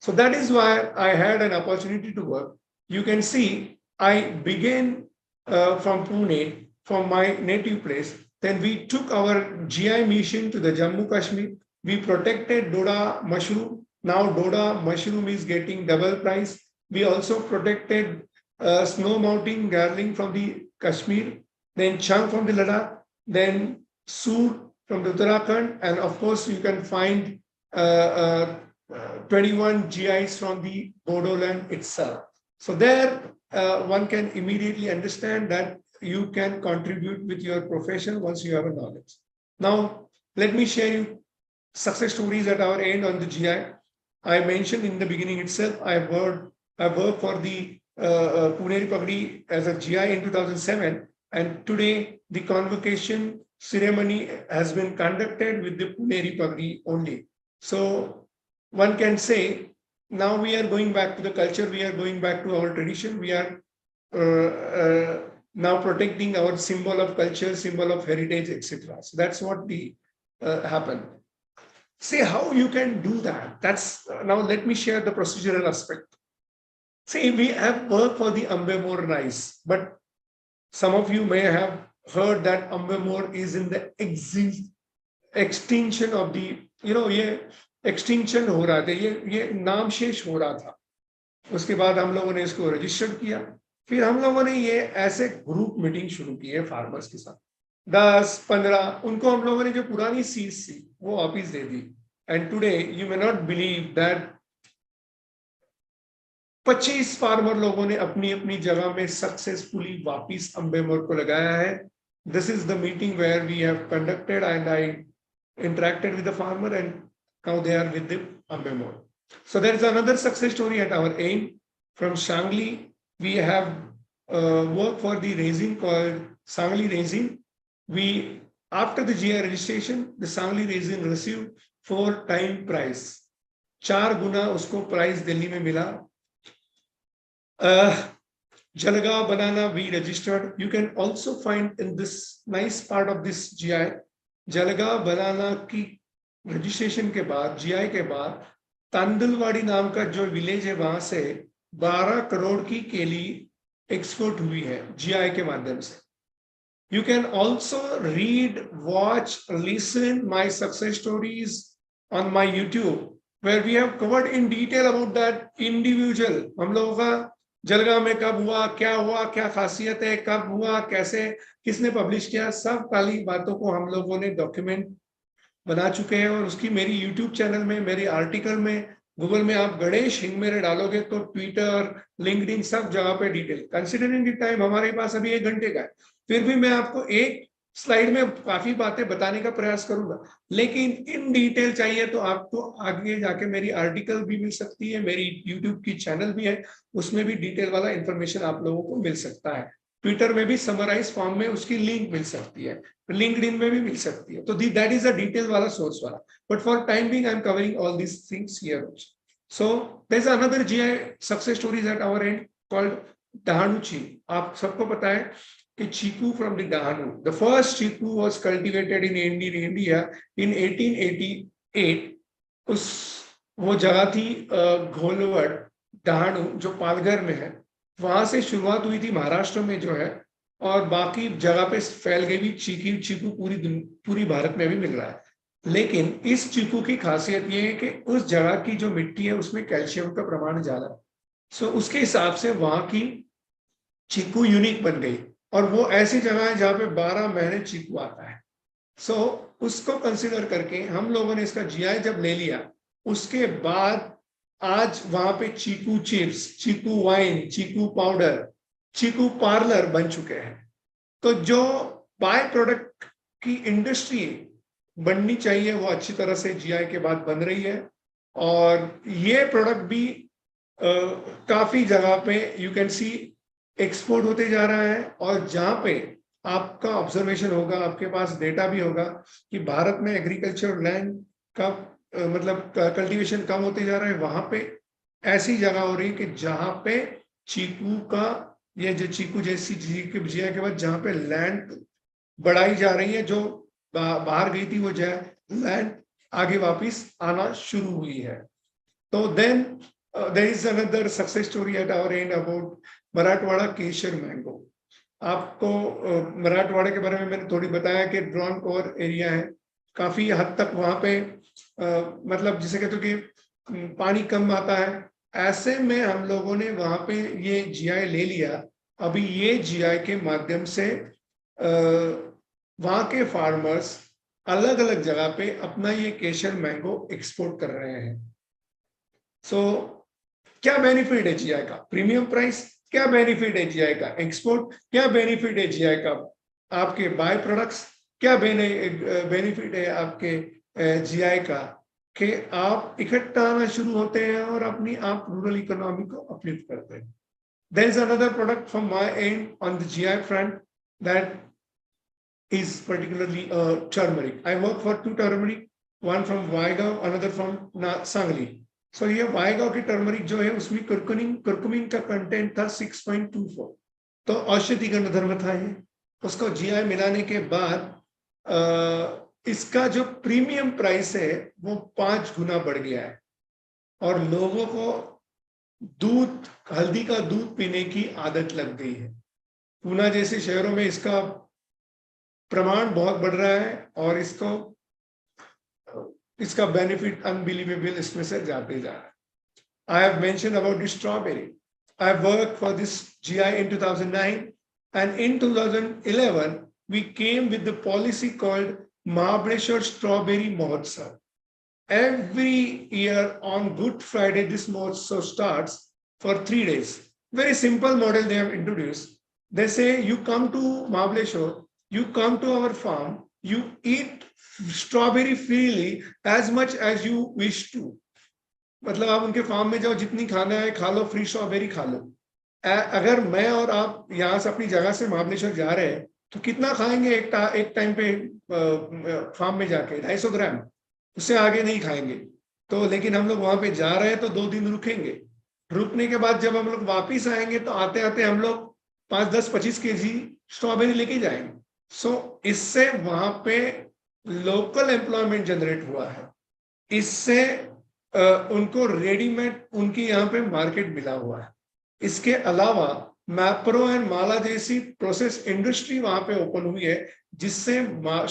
C: So that is why I had an opportunity to work. You can see I began from Pune, from my native place. Then we took our GI mission to the Jammu Kashmir. We protected Doda mushroom. Now Doda mushroom is getting double price. We also protected snow mountain garlic from the Kashmir, then chang from the Ladakh, then sur from the Uttarakhand, and of course you can find 21 GIs from the Bodoland itself. So there one can immediately understand that you can contribute with your profession once you have a knowledge. Now let me share you success stories at our end on the GI. I mentioned in the beginning itself, I worked for the Pune Republic as a GI in 2007, and today the convocation ceremony has been conducted with the Pune Republic only. So one can say, now we are going back to the culture, we are going back to our tradition, we are now protecting our symbol of culture, symbol of heritage, etc. So that's what the happened. Say how you can do that. That's now let me share the procedural aspect. See, we have worked for the Ambemore rice, but some of you may have heard that Ambemore is in the extinction of the, ये extinction हो रहा था, ये नाम शेष हो रहा था. उसके बाद हम लोगों ने इसको रजिस्टर्ड किया. फिर हम लोगों ने ये ऐसे ग्रुप मीटिंग शुरू की है फार्मर्स के साथ, 10-15 उनको हम लोगों ने जो पुरानी सीड्स थी वो वापिस दे दी. And today you may not believe that 25 farmer लोगों ने अपनी अपनी जगह में सक्सेसफुली वापिस अम्बेमोर को लगाया है. This is the meeting where we have conducted and I interacted with the farmer, and now they are with the Ambemore. So there is another success story at our aim from Shangli. We have worked for the resin called Sangli resin. We, after the GI registration, the Sangli resin received 4x price. 4 गुना उसको price Delhi में मिला. Jalgaon banana we registered. You can also find in this nice part of this GI, Jalgaon बनाना की registration के बाद, GI के बाद, तांदुलवाड़ी नाम का जो विलेज है वहां से 12 करोड़ की केली एक्सपोर्ट हुई है जीआई के माध्यम से. You can also read, watch, listen my success stories on my YouTube, where we have covered in detail about that individual. हम लोगों का जलगांव में कब हुआ, क्या खासियत है, कब हुआ, कैसे, किसने पब्लिश किया, सब काली बातों को हम लोगों ने डॉक्यूमेंट बना चुके हैं. और उसकी मेरी यूट्यूब चैनल में, मेरे आर्टिकल में, गूगल में आप गणेश हिंगमेरे डालोगे तो ट्विटर, लिंक्डइन, सब जगह पे डिटेल. कंसिडरिंग द टाइम हमारे पास अभी 1 घंटे का है, फिर भी मैं आपको एक स्लाइड में काफी बातें बताने का प्रयास करूंगा. लेकिन इन डिटेल चाहिए तो आपको आगे जाके मेरी आर्टिकल भी मिल सकती है, मेरी यूट्यूब की चैनल भी है, उसमें भी डिटेल वाला इंफॉर्मेशन आप लोगों को मिल सकता है. ट्विटर में भी समराइज फॉर्म में उसकी लिंक मिल सकती है, लिंक्डइन में भी मिल सकती है. तो दैट इज अ डिटेल वाला सोर्स वाला. But for time being I am covering all these things here also. So there is another GI success stories at our end called Dahanu. आप सबको पता है कि chiku from the Dahanu, the first chiku was cultivated in India इन 1888. उस वो जगह थी घोलवड, डहाणू, जो पालघर में है. वहां से शुरुआत हुई थी महाराष्ट्र में जो है, और बाकी जगह पे फैल गई भी. चीकू पूरी भारत में भी मिल रहा है. लेकिन इस चीकू की खासियत ये है कि उस जगह की जो मिट्टी है उसमें कैल्शियम का प्रमाण ज्यादा है. सो उसके हिसाब से वहां की चीकू यूनिक बन गई. और वो ऐसी जगह है जहाँ पे 12 महीने चीकू आता है. सो उसको कंसिडर करके हम लोगों ने इसका जीआई जब ले लिया, उसके बाद आज वहां पे चीकू चिप्स, चीकू वाइन, चीकू पाउडर, चीकू पार्लर बन चुके हैं. तो जो बाय प्रोडक्ट की इंडस्ट्री बननी चाहिए वो अच्छी तरह से जीआई के बाद बन रही है. और ये प्रोडक्ट भी काफी जगह पे यू कैन सी एक्सपोर्ट होते जा रहा है. और जहां पे आपका ऑब्जर्वेशन होगा, आपके पास डेटा भी होगा कि भारत में एग्रीकल्चर लैंड का मतलब कल्टीवेशन कम होते जा रहा है, वहां पे ऐसी जगह हो रही है कि जहां पे चीकू का, ये जो चीकू जैसी जीआई के बाद जहां पे लैंड बढ़ाई जा रही है, जो बाहर गई थी वो लैंड आगे वापिस आना शुरू हुई है. तो then there is another success story at our end about Marathwada Kesar mango. आपको मराठवाड़ा के बारे में मैंने थोड़ी बताया कि ड्रॉन कोर एरिया है, काफी हद तक वहां पे मतलब जिसे कहते हो कि पानी कम आता है. ऐसे में हम लोगों ने वहां पे ये जीआई ले लिया. अभी ये जीआई के माध्यम से वहां के फार्मर्स अलग अलग जगह पे अपना ये केशर मैंगो एक्सपोर्ट कर रहे हैं. सो क्या बेनिफिट है जीआई का? Premium price. क्या बेनिफिट है जीआई का? एक्सपोर्ट. क्या बेनिफिट है जीआई का? आपके बाय प्रोडक्ट्स. क्या बेनिफिट है आपके जीआई का? कि आप इकट्ठा आना शुरू होते हैं और अपनी आप रूरल इकोनॉमी को अपलिफ्ट करते हैं. There is another product from my end on the GI front that is particularly turmeric. I work for 2 turmeric, one from Vaigaon, another from Sangli. सो ये वायगांव की टर्मरिक जो है उसमें कुरकुमिन का कंटेंट था 6.24, तो औषधि गुणधर्म था ये। उसको जीआई मिलाने के बाद इसका जो प्रीमियम प्राइस है वो 5 गुना बढ़ गया है, और लोगों को दूध, हल्दी का दूध पीने की आदत लग गई है। पूना जैसे शहरों में इसका प्रमाण बहुत बढ़ रहा है, और इसका बेनिफिट अनबिलीवेबल इसमें से जाते जा रहा है। I have mentioned about the strawberry. I worked for this GI in 2009, and in 2011 we came with the policy called Mahabaleshwar Strawberry Mahotsav. Every year on Good Friday, this Mahotsav starts for 3 days. Very simple model they have introduced. They say you come to Mahabaleshwar, you come to our farm, you eat strawberry freely as much as you wish to. मतलब आप उनके farm में जाओ, जितनी खाना है खा लो, free strawberry खा लो। अगर मैं और आप यहाँ से अपनी जगह से महाबलेश्वर जा रहे हैं तो कितना खाएंगे एक टाइम पे फार्म में जाके? 250 ग्राम, उससे आगे नहीं खाएंगे। तो लेकिन हम लोग वहां पे जा रहे हैं तो 2 दिन रुकेंगे। रुकने के बाद जब हम लोग वापिस आएंगे तो आते आते हम लोग 5, 10, 25 केजी स्ट्रॉबेरी लेके जाएंगे। सो इससे वहां पे लोकल एम्प्लॉयमेंट जनरेट हुआ है, इससे उनको रेडीमेड उनकी यहाँ पे मार्केट मिला हुआ है। इसके अलावा मैप्रो एंड माला जैसी प्रोसेस इंडस्ट्री वहां पे ओपन हुई है, जिससे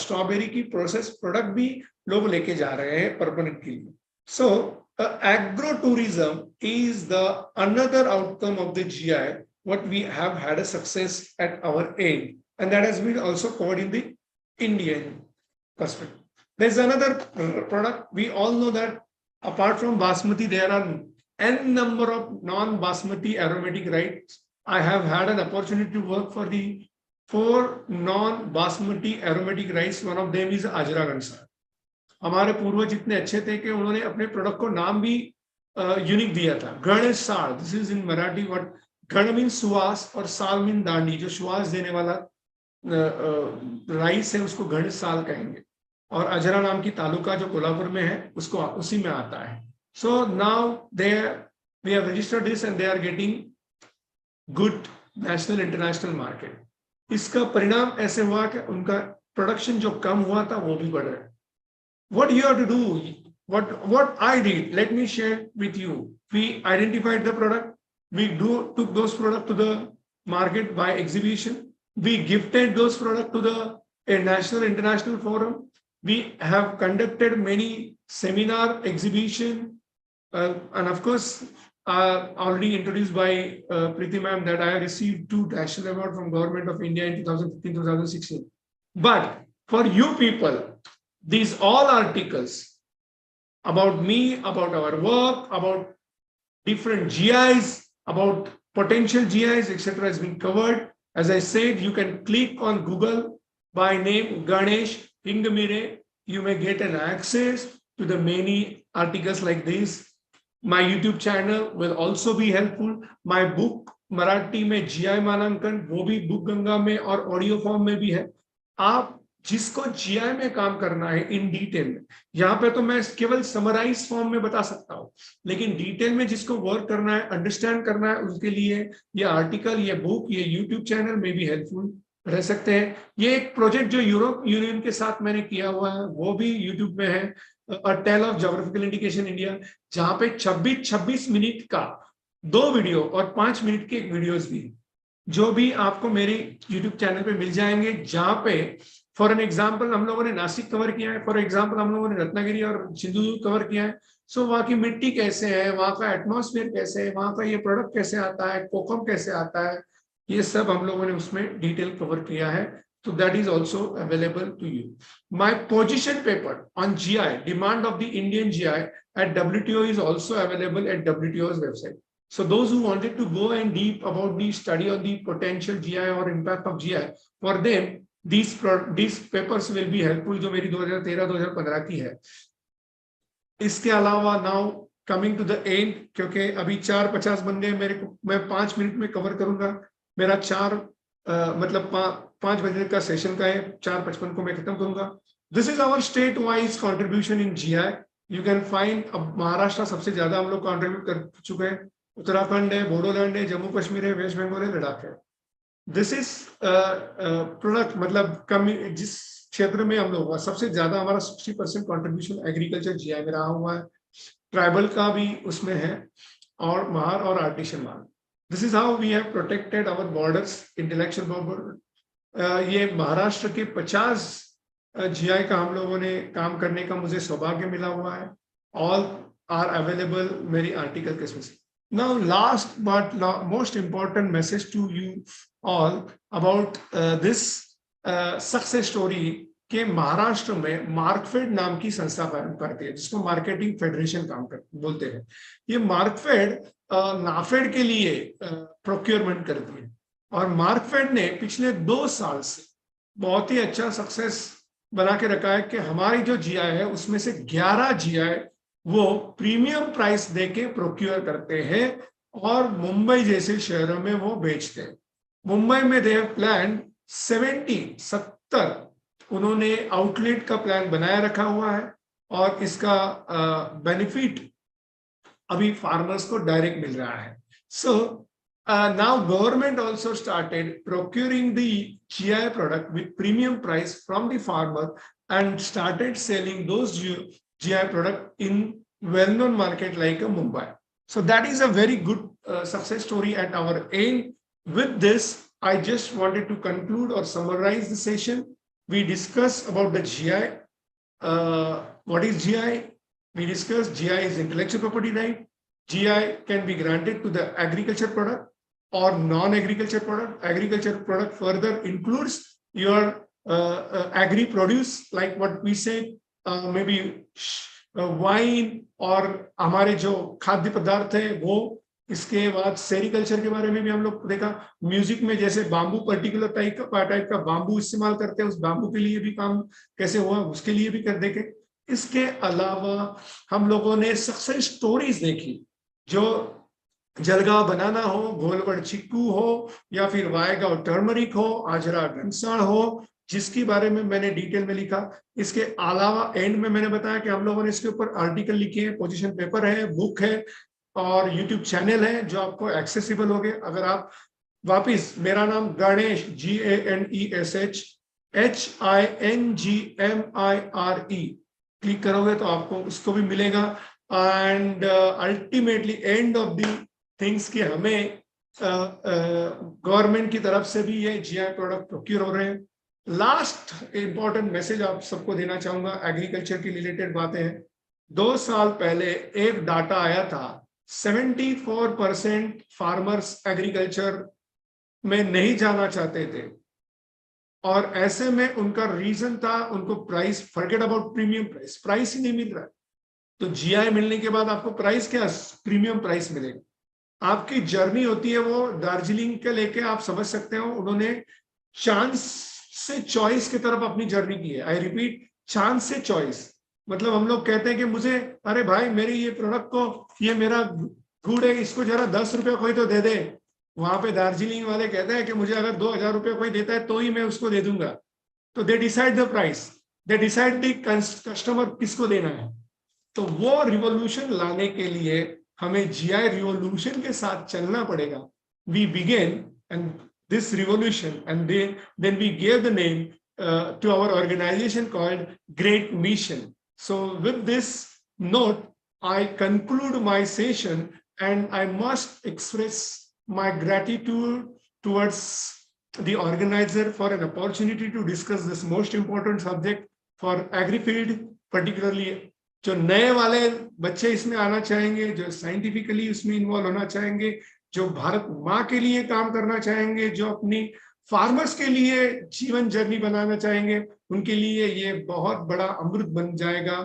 C: स्ट्रॉबेरी की प्रोसेस प्रोडक्ट भी लोग लेके जा रहे हैं परमानेंट के लिए। So agro tourism is the another outcome of the GI what we have had a success at our end, and that has been also covered in the Indian perspective. There's another product. We all know that apart from basmati, there are n number of non-basmati aromatic rice. I have had an opportunity to work for the 4 non-basmati aromatic rice. One of them is Ajra Gansa. हमारे पूर्वज इतने अच्छे थे कि उन्होंने अपने product को नाम भी यूनिक दिया था, गणेश साल। This is in Marathi what गण मीन सुहास और साल मीन दांडी। जो सुहास देने वाला राइस है उसको गणेश साल कहेंगे, और अजरा नाम की तालुका जो कोल्हापुर में है उसको उसी में आता है। So now they we have registered this and they are getting good national international market. इसका परिणाम ऐसे हुआ कि उनका प्रोडक्शन जो कम हुआ था वो भी बढ़ रहा है। What you have to do, what I did, let me share with you. We identified the product, we took those products to the market by exhibition, we gifted those products to a national international forum, we have conducted many seminar exhibition, and of course already introduced by Preeti ma'am that I received 2 national awards from Government of India in 2015-2016. But for you people, these all articles about me, about our work, about different GIs, about potential GIs, etc. has been covered. As I said, you can click on Google by name Ganesh Ingamire. You may get an access to the many articles like this. My YouTube channel will also be helpful. My book Marathi में GI मानांकन वो भी book Ganga में और audio form में भी है। आप जिसको जीआई में काम करना है इन डिटेल में, यहाँ पे तो मैं केवल समराइज फॉर्म में बता सकता हूँ, लेकिन डिटेल में जिसको वर्क करना है, अंडरस्टैंड करना है, उसके लिए ये आर्टिकल, ये बुक, ये यूट्यूब चैनल में भी हेल्पफुल रह सकते हैं। ये एक प्रोजेक्ट जो यूरोप यूनियन के साथ मैंने किया हुआ है वो भी यूट्यूब में है, a tale of geographical indication India, जहाँ पे 26 मिनट का 2 वीडियो और 5 मिनट के एक वीडियोज भी, जो भी आपको मेरे यूट्यूब चैनल पे मिल जाएंगे। जहाँ पे फॉर एन एग्जाम्पल हम लोगों ने नासिक कवर किया है, फॉर एग्जाम्पल हम लोगों ने रत्नागिरी और सिंधुदुर्ग कवर किया है। सो वहाँ की मिट्टी कैसे है, वहाँ का एटमॉस्फेयर कैसे है, वहाँ का ये प्रोडक्ट कैसे आता है, कोकम कैसे आता है, ये सब हम लोगों ने उसमें डिटेल कवर किया है। तो that is also available to you. My position paper on GI, demand of the Indian GI at WTO is also available at WTO's website. So those who wanted to go and deep about the study of the potential GI or impact of GI, for them these papers will be helpful, जो मेरी 2013-2015 की है। इसके अलावा now coming to the end, क्योंकि अभी 4:50 बंदे मेरे को, मैं 5 मिनट में कवर करूंगा। मेरा 5 बजे का सेशन का है, 4:55 को मैं खत्म करूंगा। This is our state wise contribution in GI। You can find, अब महाराष्ट्र सबसे ज्यादा हम लोग कॉन्ट्रीब्यूट कर चुके हैं, उत्तराखंड है, बोडोलैंड है, जम्मू कश्मीर है, वेस्ट बंगाल है, लद्दाख है। दिस इज प्रोडक्ट, मतलब कम जिस क्षेत्र में हम लोग सबसे ज्यादा हमारा 60% कॉन्ट्रीब्यूशन एग्रीकल्चर जीआई में रहा हुआ है, ट्राइबल का भी उसमें है, और महार और artisan mark. This is how we have protected our borders, intellectual border. ये महाराष्ट्र के 50 जीआई का हम लोगों ने काम करने का मुझे सौभाग्य मिला हुआ है। ऑल आर अवेलेबल मेरी आर्टिकल के इसमें से। Now last but most important message to you all about this success story के महाराष्ट्र में मार्कफेड नाम की संस्था काम करती है, जिसको मार्केटिंग फेडरेशन काम कर बोलते हैं। ये मार्कफेड नाफेड के लिए प्रोक्योरमेंट करती है, और मार्कफेड ने पिछले 2 साल से बहुत ही अच्छा सक्सेस बना के रखा है कि हमारी जो जीआई है उसमें से 11 जीआई वो प्रीमियम प्राइस देके प्रोक्योर करते हैं और मुंबई जैसे शहरों में वो बेचते हैं। मुंबई में दे हैव प्लान 70 उन्होंने आउटलेट का प्लान बनाया रखा हुआ है, और इसका बेनिफिट अभी फार्मर्स को डायरेक्ट मिल रहा है। सो now government also started procuring the GI product with premium price from the farmer and started selling those GI product in well-known market like Mumbai. So that is a very good success story at our end. With this, I just wanted to conclude or summarize the session. We discussed about the GI. What is GI? We discussed GI is intellectual property right. GI can be granted to the agriculture product or non-agriculture product. Agriculture product further includes your agri produce, like what we say, maybe wine, और हमारे जो खाद्य पदार्थ है वो। इसके बाद sericulture के बारे में भी हम लोग देखा। म्यूजिक में जैसे बाम्बू, पर्टिकुलर टाइप का बाम्बू इस्तेमाल करते हैं, उस बाम्बू के लिए भी काम कैसे हुआ उसके लिए भी कर देखे। इसके अलावा हम लोगों ने सक्सेस स्टोरीज देखी, जो जलगांव बनाना हो, घोलवड़ चिक्कू हो, या फिर वायगांव टर्मरिक हो, आजरा घनसाड़ हो, जिसके बारे में मैंने डिटेल में लिखा। इसके अलावा एंड में मैंने बताया कि हम लोगों ने इसके ऊपर आर्टिकल लिखे हैं, पोजीशन पेपर है, बुक है, और यूट्यूब चैनल है जो आपको एक्सेसिबल हो गए। अगर आप वापिस, मेरा नाम गणेश, GANESH क्लिक करोगे तो आपको उसको भी मिलेगा। And ultimately end of the things कि हमें गवर्नमेंट की तरफ से भी ये जीआई प्रोडक्ट प्रोक्योर हो रहे हैं। लास्ट इंपॉर्टेंट मैसेज आप सबको देना चाहूंगा, एग्रीकल्चर की रिलेटेड बातें हैं। 2 साल पहले एक डाटा आया था, 74% फार्मर्स एग्रीकल्चर में नहीं जाना चाहते थे, और ऐसे में उनका रीजन था उनको price, forget about premium price, price ही नहीं मिल रहा है। तो जीआई मिलने के बाद आपको प्राइस क्या, प्रीमियम प्राइस मिलेगा। आपकी जर्नी होती है वो दार्जिलिंग के लेके, आप समझ सकते हो उन्होंने चांस से चॉइस की तरफ अपनी जर्नी की है। आई रिपीट, चांस से चॉइस। मतलब हम लोग कहते हैं कि मुझे, अरे भाई मेरी ये प्रोडक्ट को, ये मेरा गुड़ है, इसको जरा 10 रुपया कोई तो दे दे। वहां पे दार्जिलिंग वाले कहते हैं कि मुझे अगर 2000 रुपया कोई देता है तो ही मैं उसको दे दूंगा। तो they decide the price, they decide the customer किसको देना है। तो वो रिवॉल्यूशन लाने के लिए हमें जीआई रिवॉल्यूशन के साथ चलना पड़ेगा। We begin and this revolution and then we give the name to our organization called Great Mission. So with this note, I conclude my session, and I must express my gratitude towards the organizer for an opportunity to discuss this most important subject for agri-field, particularly जो नए वाले बच्चे इसमें आना चाहेंगे, जो scientifically उसमें involve होना चाहेंगे, जो भारत माँ के लिए काम करना चाहेंगे, जो अपनी फार्मर्स के लिए जीवन जर्नी बनाना चाहेंगे, उनके लिए ये बहुत बड़ा अमृत बन जाएगा।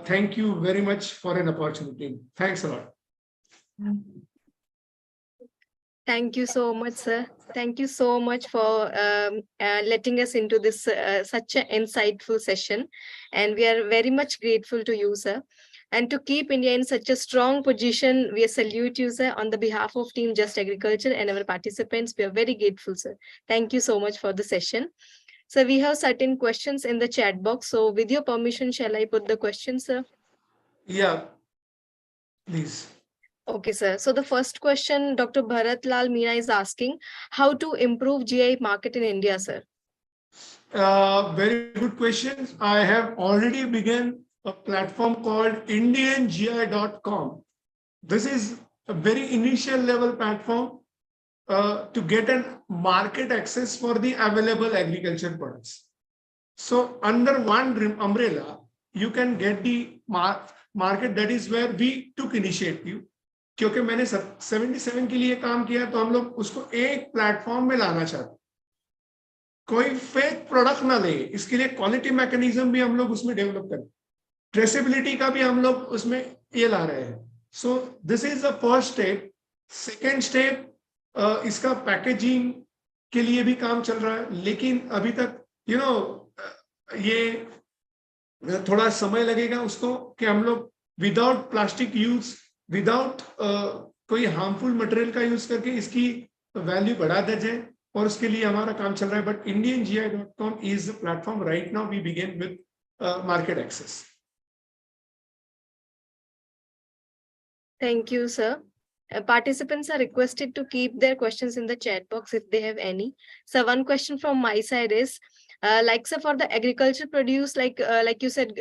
C: Thank you very much for an opportunity. Thanks a lot.
B: Thank you so much, sir. Thank you so much for letting us into this such an insightful session. And we are very much grateful to you, sir. And to keep India in such a strong position, we salute you, sir, on the behalf of Team Just Agriculture and our participants. We are very grateful, sir. Thank you so much for the session. So we have certain questions in the chat box. So with your permission, shall I put the questions, sir?
C: Yeah, please.
B: Okay, sir. So the first question, Dr. Bharat Lal Meena is asking, how to improve GI market in India, sir?
C: Very good question. I have already begun a platform called indiangi.com. This is a very initial level platform to get a market access for the available agriculture products. So under one umbrella, you can get the market. That is where we took initiative. क्योंकि मैंने 77 के लिए काम किया तो हम लोग उसको एक प्लेटफॉर्म में लाना चाहते, कोई फेक प्रोडक्ट ना ले, इसके लिए क्वालिटी मैकेनिज्म भी हम लोग उसमें डेवलप करें, ट्रेसेबिलिटी का भी हम लोग उसमें ये ला रहे हैं. So this is the first step. Second step, इसका पैकेजिंग के लिए भी काम चल रहा है, लेकिन अभी तक ये थोड़ा समय लगेगा उसको कि हम लोग विदाउट प्लास्टिक यूज, विदाउट कोई हार्मफुल मटेरियल का यूज करके इसकी वैल्यू बढ़ा दे जाए, और उसके लिए हमारा काम चल रहा है. But indiangi.com is the platform. Right now we begin with market access.
B: Thank you, sir. Participants are requested to keep their questions in the chat box if they have any. So one question from my side is, like sir, for the agriculture produce, like you said,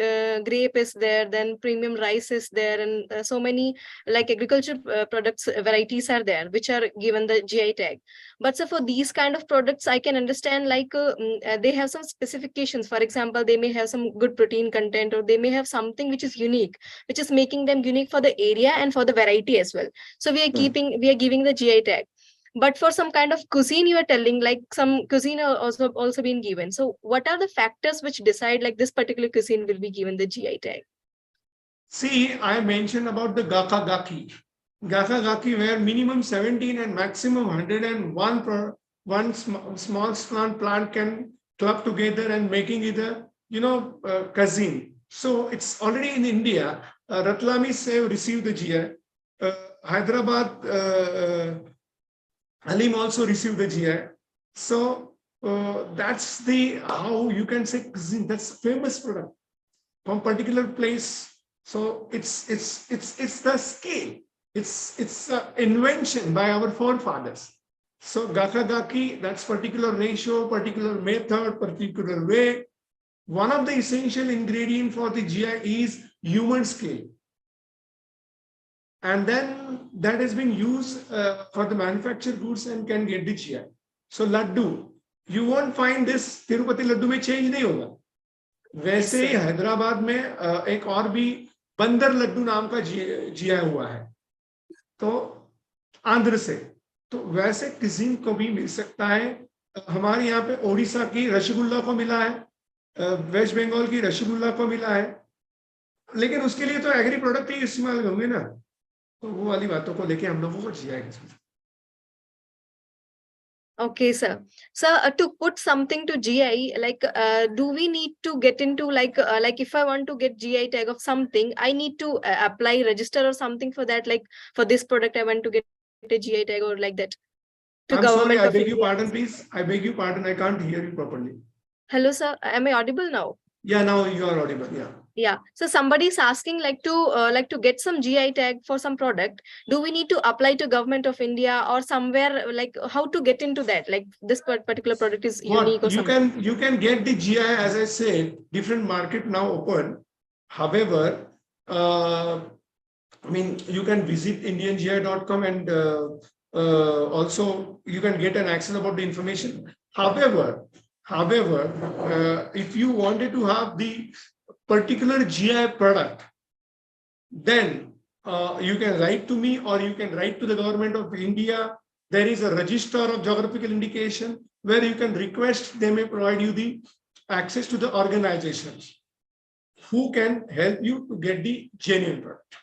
B: grape is there, then premium rice is there, and so many like agriculture products varieties are there which are given the GI tag. But so for these kind of products, I can understand like they have some specifications. For example, they may have some good protein content, or they may have something which is unique, which is making them unique for the area and for the variety as well. So we are giving the GI tag. But for some kind of cuisine, you are telling like some cuisine are also been given. So what are the factors which decide like this particular cuisine will be given the GI tag?
C: See, I mentioned about the gaka gaki. Gaka gaki, where minimum 17 and maximum 101 one small plant can club together and making it a cuisine. So it's already in India. Ratlamis have received the GI. Hyderabad Halim also received the GI. So that's the how you can say cuisine. That's famous product from particular place. So it's the scale. It's invention by our forefathers. So gaka gaki, that's particular ratio, particular method, particular way. One of the essential ingredient for the GI is human scale. And then that has been used for the manufactured goods and can get the GI. So laddu, you won't find this Tirupati laddu में change नहीं होगा. वैसे ही हैदराबाद में एक और भी बंदर लड्डू नाम का GI हुआ है, तो आंध्र से. तो वैसे किसी को भी मिल सकता है. हमारे यहाँ पे ओडिशा की रसगुल्ला को मिला है, वेस्ट बंगाल की रसगुल्ला को मिला है, लेकिन उसके लिए तो एग्री प्रोडक्ट ही इस्तेमाल होंगे ना. तो वो वाली बातों को लेके हम लोगों को GI.
B: Okay, sir. So to put something to GI, like do we need to get into like if I want to get GI tag of something, I need to apply, register or something for that, like for this product I want to get a GI tag or like that.
C: I'm sorry, I beg your pardon, please. I beg your pardon, I can't hear you properly.
B: Hello, sir. Am I audible now?
C: Yeah, now you are audible. Yeah.
B: Yeah. So somebody is asking like to get some GI tag for some product. Do we need to apply to Government of India or somewhere, like how to get into that? Like this particular product is unique or something.
C: You can get the GI, as I said, different market now open. However, I mean, you can visit indiangi.com and also you can get an access about the information. However, if you wanted to have the particular GI product, then you can write to me or you can write to the Government of India. There is a register of geographical indication where you can request, they may provide you the access to the organizations who can help you to get the genuine product.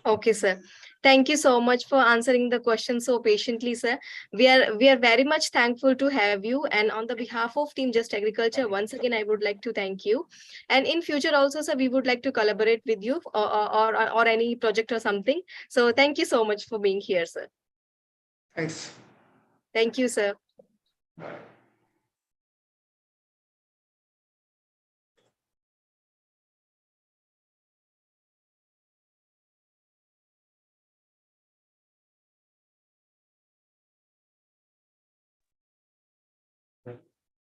B: Okay, sir. Thank you so much for answering the question so patiently, sir. We are very much thankful to have you. And on the behalf of Team Just Agriculture, once again, I would like to thank you. And in future also, sir, we would like to collaborate with you or any project or something. So thank you so much for being here, sir.
C: Thanks.
B: Thank you, sir.
C: Bye.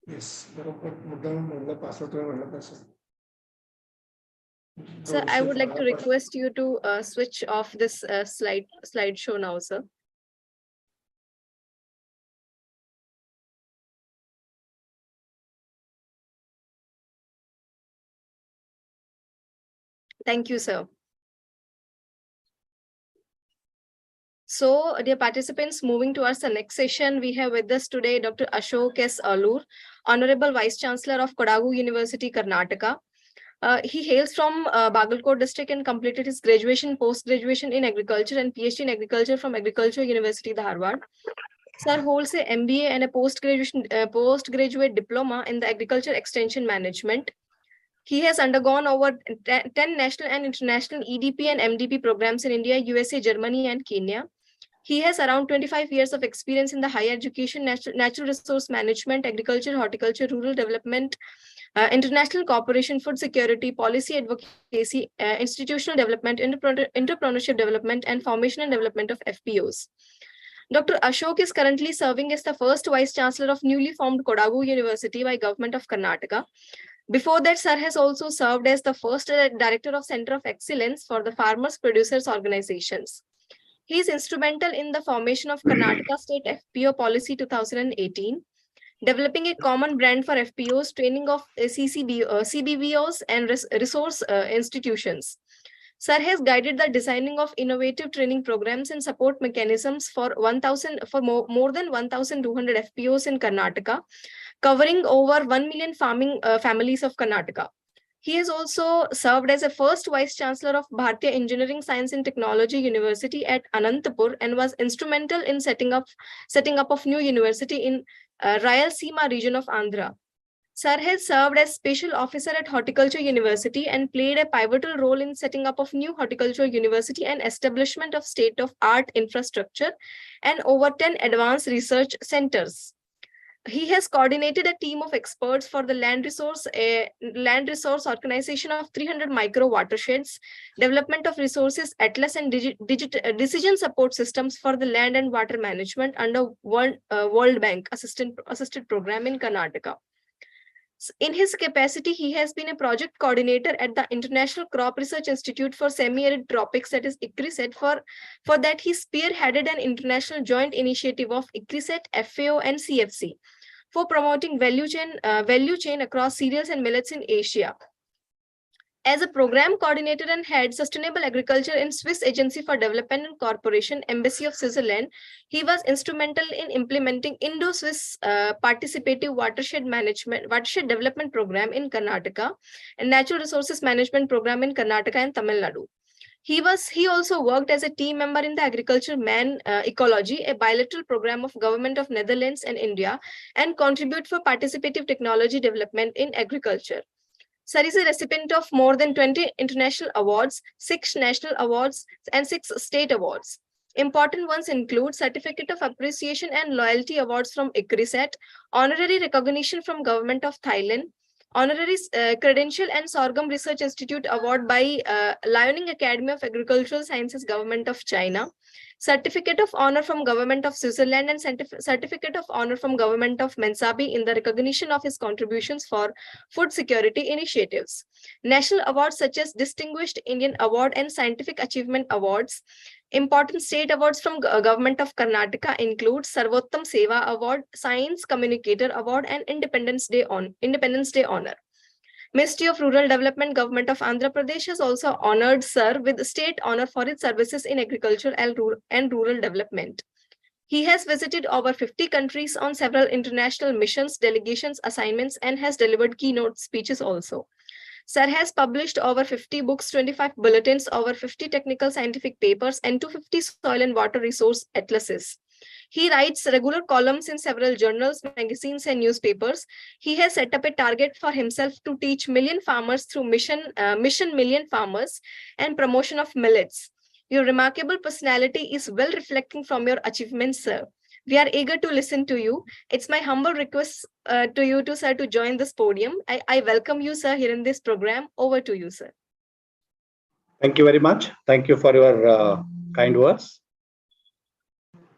C: Yes, बरोबर मुद्दाम म्हणलं password म्हणलं तसं.
B: Sir, I would like to request you to switch off this slideshow now, sir. Thank you, sir. So, dear participants, moving towards the next session, we have with us today Dr. Ashok S. Alur, Honorable Vice Chancellor of Kodagu University, Karnataka. He hails from Bagalkot district and completed his graduation, post-graduation in agriculture and PhD in agriculture from Agricultural University, Dharwad. Sir holds a MBA and a postgraduate diploma in the agriculture extension management. He has undergone over 10 national and international EDP and MDP programs in India, USA, Germany, and Kenya. He has around 25 years of experience in the higher education, natural resource management, agriculture, horticulture, rural development, international cooperation, food security, policy advocacy, institutional development, entrepreneurship development, and formation and development of FPOs. Dr. Ashok is currently serving as the first Vice Chancellor of newly formed Kodagu University by Government of Karnataka. Before that, Sir has also served as the first Director of Center of Excellence for the Farmers Producers Organizations. He is instrumental in the formation of Karnataka State FPO Policy 2018, developing a common brand for FPOs, training of CBVOs, and resource institutions. Sir has guided the designing of innovative training programs and support mechanisms for more than 1,200 FPOs in Karnataka, covering over 1 million farming families of Karnataka. He has also served as a first Vice Chancellor of Bharatiya Engineering, Science and Technology University at Anantapur and was instrumental in setting up of new university in Rayalaseema region of Andhra. Sir has served as Special Officer at Horticulture University and played a pivotal role in setting up of new horticulture university and establishment of state-of-art infrastructure and over 10 advanced research centers. He has coordinated a team of experts for the land resource organization of 300 micro watersheds, development of resources atlas and decision support systems for the land and water management under World Bank assisted program in Karnataka. In his capacity, he has been a project coordinator at the International Crop Research Institute for Semi-Arid Tropics, that is ICRISAT. For that, he spearheaded an international joint initiative of ICRISAT, FAO, and CFC for promoting value chain across cereals and millets in Asia. As a program coordinator and head sustainable agriculture in Swiss Agency for Development and Corporation, Embassy of Switzerland, he was instrumental in implementing Indo-Swiss participative watershed development program in Karnataka and natural resources management program in Karnataka and Tamil Nadu. He also worked as a team member in the Agriculture Man Ecology, a bilateral program of Government of Netherlands and India, and contribute for participative technology development in agriculture. Sir is a recipient of more than 20 international awards, 6 national awards, and 6 state awards. Important ones include Certificate of Appreciation and Loyalty Awards from ICRISAT, Honorary Recognition from Government of Thailand, Honorary Credential and Sorghum Research Institute Award by Liaoning Academy of Agricultural Sciences, Government of China, Certificate of Honor from Government of Switzerland, and Certificate of Honor from Government of Mensabi in the recognition of his contributions for food security initiatives. National awards such as Distinguished Indian Award and Scientific Achievement Awards. Important state awards from Government of Karnataka include Sarvottam Seva Award, Science Communicator Award, and Independence Day Honor. Ministry of Rural Development, Government of Andhra Pradesh has also honored Sir with state honor for its services in agriculture and rural development. He has visited over 50 countries on several international missions, delegations, assignments, and has delivered keynote speeches also. Sir has published over 50 books, 25 bulletins, over 50 technical scientific papers, and 250 soil and water resource atlases. He writes regular columns in several journals, magazines, and newspapers. He has set up a target for himself to teach million farmers through Mission Million Farmers and promotion of millets. Your remarkable personality is well reflecting from your achievements, sir. We are eager to listen to you. It's my humble request to you, sir, to join this podium. I welcome you, sir, here in this program. Over to you, sir.
D: Thank you very much. Thank you for your kind words.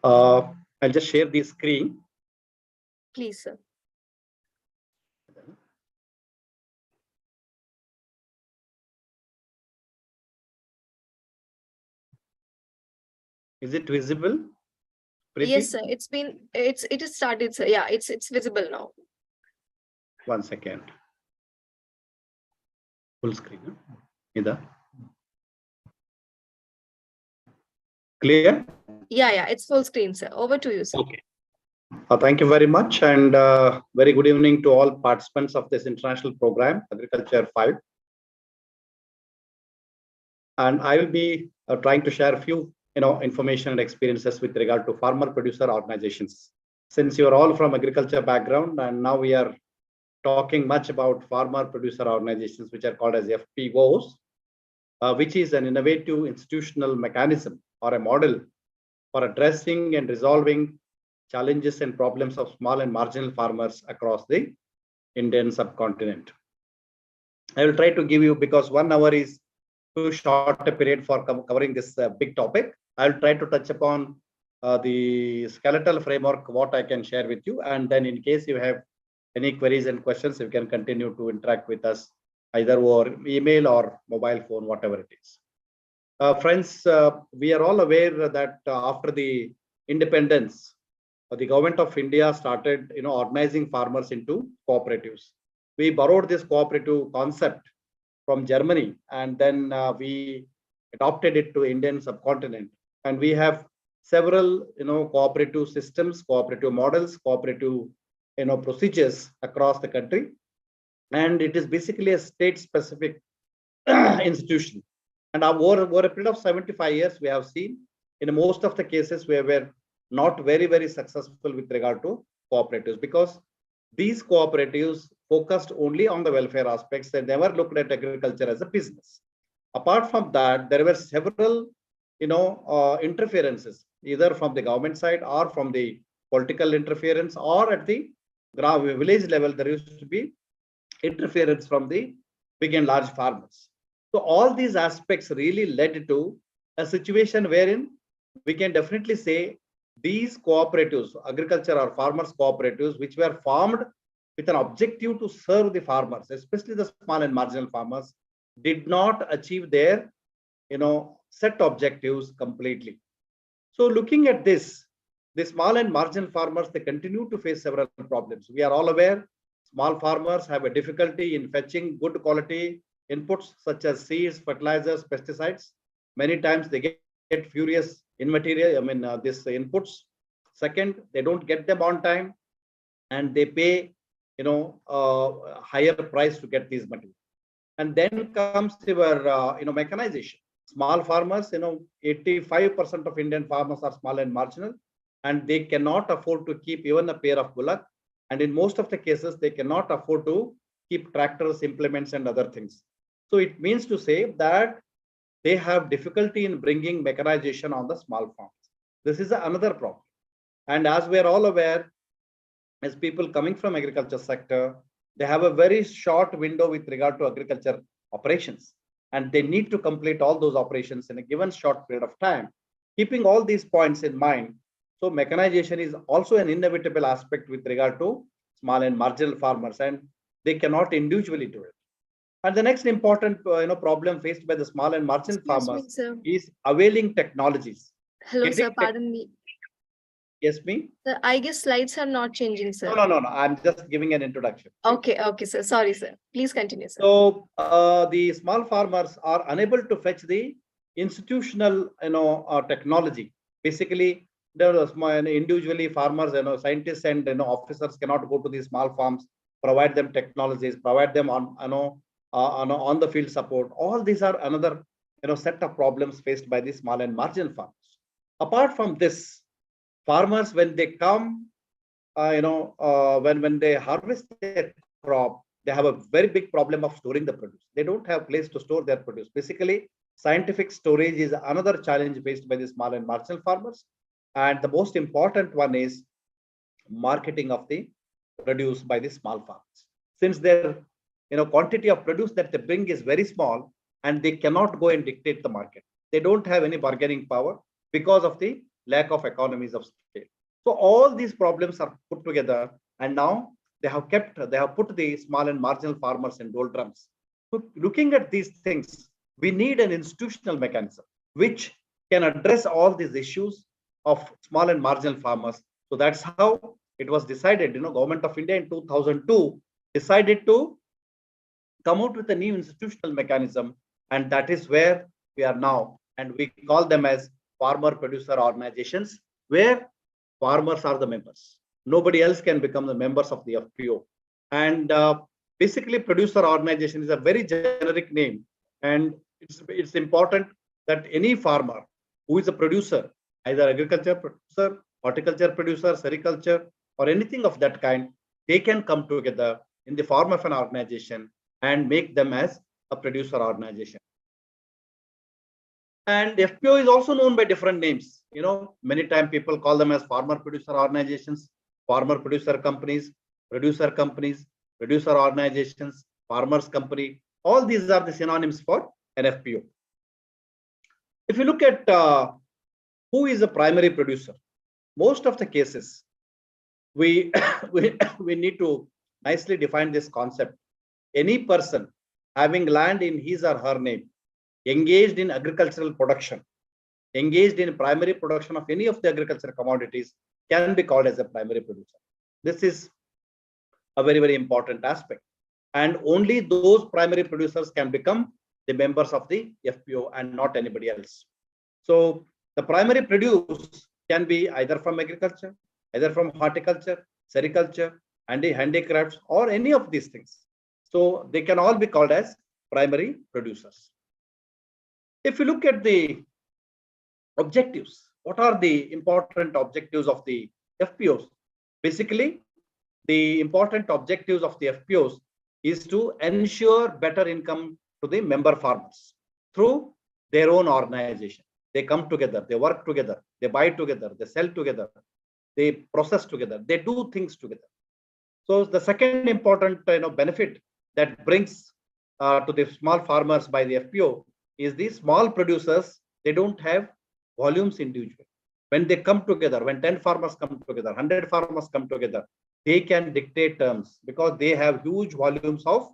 D: I'll just share the screen.
B: Please, sir.
D: Is it visible? Preeti?
B: Yes, sir. It is started, sir. Yeah, it's visible now.
D: 1 second. Full screen. Ida. Clear?
B: Yeah, it's full screen, sir. Over to you, sir.
D: Okay. Thank you very much, and very good evening to all participants of this international program, Agriculture 5. And I will be trying to share a few information and experiences with regard to farmer producer organizations. Since you are all from agriculture background, and now we are talking much about farmer producer organizations, which are called as FPOs, which is an innovative institutional mechanism or a model for addressing and resolving challenges and problems of small and marginal farmers across the Indian subcontinent. I will try to give you, because 1 hour is too short a period for covering this big topic. I will try to touch upon the skeletal framework, what I can share with you. And then in case you have any queries and questions, you can continue to interact with us either over email or mobile phone, whatever it is. Friends, we are all aware that after the independence, the government of India started organizing farmers into cooperatives. We borrowed this cooperative concept from Germany, and then we adopted it to Indian subcontinent. And we have several cooperative systems, cooperative models, cooperative procedures across the country. And it is basically a state-specific institution. And over a period of 75 years, we have seen in most of the cases we were not very, very successful with regard to cooperatives, because these cooperatives focused only on the welfare aspects. They never looked at agriculture as a business. Apart from that, there were several interferences, either from the government side or from the political interference, or at the village level, there used to be interference from the big and large farmers. So all these aspects really led to a situation wherein we can definitely say these cooperatives, agriculture or farmers cooperatives, which were formed with an objective to serve the farmers, especially the small and marginal farmers, did not achieve their set objectives completely. So looking at this, the small and marginal farmers, they continue to face several problems. We are all aware small farmers have a difficulty in fetching good quality inputs such as seeds, fertilizers, pesticides. Many times they get furious in material, these inputs. Second, they don't get them on time, and they pay higher price to get these materials. And then comes your mechanization. Small farmers, 85% of Indian farmers are small and marginal, and they cannot afford to keep even a pair of bullock. And in most of the cases, they cannot afford to keep tractors, implements, and other things. So it means to say that they have difficulty in bringing mechanization on the small farms. This is another problem. And as we are all aware, as people coming from agriculture sector, they have a very short window with regard to agriculture operations, and they need to complete all those operations in a given short period of time. Keeping all these points in mind, so mechanization is also an inevitable aspect with regard to small and marginal farmers, and they cannot individually do it. And the next important problem faced by the small and marginal farmers is availing technologies.
B: Hello, sir. Pardon me.
D: Yes, me?
B: Sir, I guess slides are not changing, sir.
D: No. I'm just giving an introduction.
B: Okay, sir. Sorry, sir. Please continue, sir.
D: So the small farmers are unable to fetch the institutional, technology. Basically, individually farmers, scientists and officers cannot go to these small farms, provide them technologies, provide them on the field support. All these are another set of problems faced by the small and marginal farmers. Apart from this, farmers, when they come, when they harvest their crop, they have a very big problem of storing the produce. They don't have place to store their produce. Basically, scientific storage is another challenge faced by the small and marginal farmers. And the most important one is marketing of the produce by the small farmers. Since their quantity of produce that they bring is very small, and they cannot go and dictate the market. They don't have any bargaining power because of the lack of economies of scale. So all these problems are put together, and now they have put the small and marginal farmers in doldrums. So looking at these things, we need an institutional mechanism which can address all these issues of small and marginal farmers. So that's how it was decided. Government of India in 2002 decided to come out with a new institutional mechanism, and that is where we are now. And we call them as farmer producer organizations, where farmers are the members. Nobody else can become the members of the FPO. And basically, producer organization is a very generic name, and it's important that any farmer who is a producer, either agriculture producer, horticulture producer, sericulture, or anything of that kind, they can come together in the form of an organization and make them as a producer organization. And FPO is also known by different names. Many times people call them as farmer producer organizations, farmer producer companies, producer organizations, farmers company. All these are the synonyms for an FPO. If you look at who is a primary producer, most of the cases, we need to nicely define this concept. Any person having land in his or her name, engaged in agricultural production, engaged in primary production of any of the agricultural commodities, can be called as a primary producer. This is a very, very important aspect. And only those primary producers can become the members of the FPO and not anybody else. So the primary produce can be either from agriculture, either from horticulture, sericulture, and the handicrafts, or any of these things. So they can all be called as primary producers. If you look at the objectives, what are the important objectives of the FPOs? Basically, the important objectives of the FPOs is to ensure better income to the member farmers through their own organization. They come together, they work together, they buy together, they sell together, they process together, they do things together. So the second important benefit that brings to the small farmers by the FPO is the small producers, they don't have volumes individually. When they come together, when 10 farmers come together, 100 farmers come together, they can dictate terms because they have huge volumes of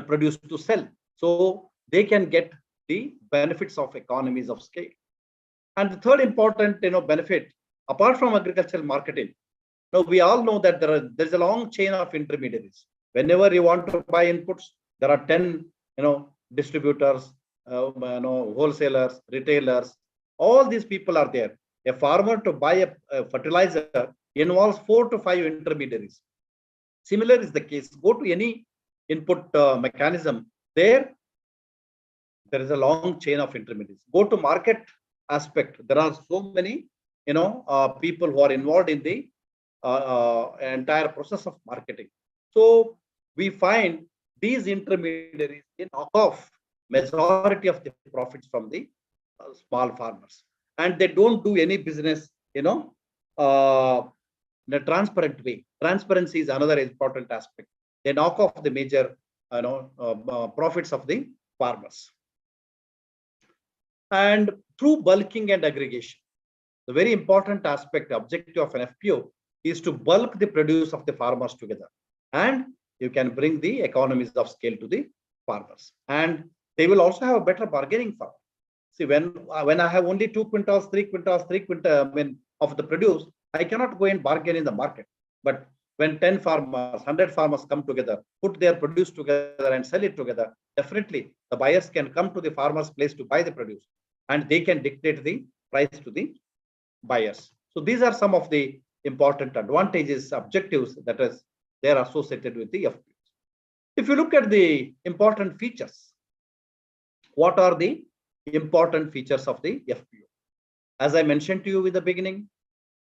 D: produce to sell. So they can get the benefits of economies of scale. And the third important benefit, apart from agricultural marketing, we all know that there's a long chain of intermediaries. Whenever you want to buy inputs, there are 10 distributors, wholesalers, retailers. All these people are there. A farmer to buy a fertilizer involves 4 to 5 intermediaries. Similar is the case. Go to any input mechanism. There is a long chain of intermediaries. Go to market aspect. There are so many people who are involved in the entire process of marketing. So we find these intermediaries knock off majority of the profits from the small farmers, and they don't do any business in a transparent way. Transparency is another important aspect. They knock off the major profits of the farmers. And through bulking and aggregation, the very important aspect, objective of an FPO is to bulk the produce of the farmers together, and you can bring the economies of scale to the farmers, and they will also have a better bargaining power. See, when I have only 2 quintals, 3 quintals, 3 quintals of the produce, I cannot go and bargain in the market. But when 10 farmers, 100 farmers come together, put their produce together and sell it together, definitely the buyers can come to the farmer's place to buy the produce, and they can dictate the price to the buyers. So these are some of the important advantages, objectives that is they are associated with the FPOs. If you look at the important features, what are the important features of the FPO? As I mentioned to you in the beginning,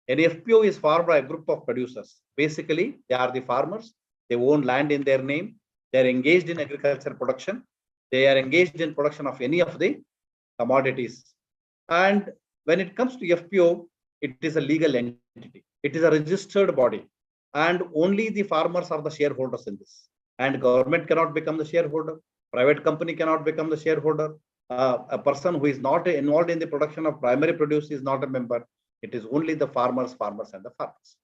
D: an FPO is formed by a group of producers. Basically, they are the farmers. They own land in their name. They are engaged in agricultural production. They are engaged in production of any of the commodities. And when it comes to FPO, it is a legal entity. It is a registered body, and only the farmers are the shareholders in this. And government cannot become the shareholder. Private company cannot become the shareholder. A person who is not involved in the production of primary produce is not a member. It is only the farmers and the farmers.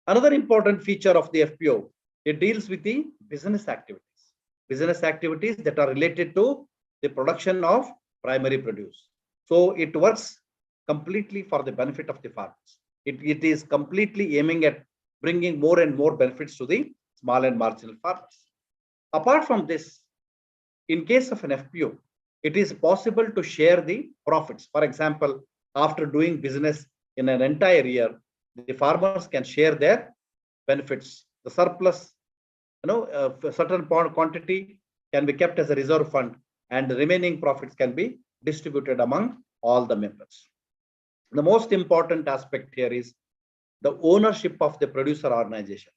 D: Another important feature of the FPO, it deals with the business activities. Business activities that are related to the production of primary produce. So it works completely for the benefit of the farmers. It is completely aiming at bringing more and more benefits to the small and marginal farmers. Apart from this, in case of an FPO, it is possible to share the profits. For example, after doing business in an entire year, the farmers can share their benefits. The surplus, a certain quantity can be kept as a reserve fund, and the remaining profits can be distributed among all the members. The most important aspect here is the ownership of the producer organization.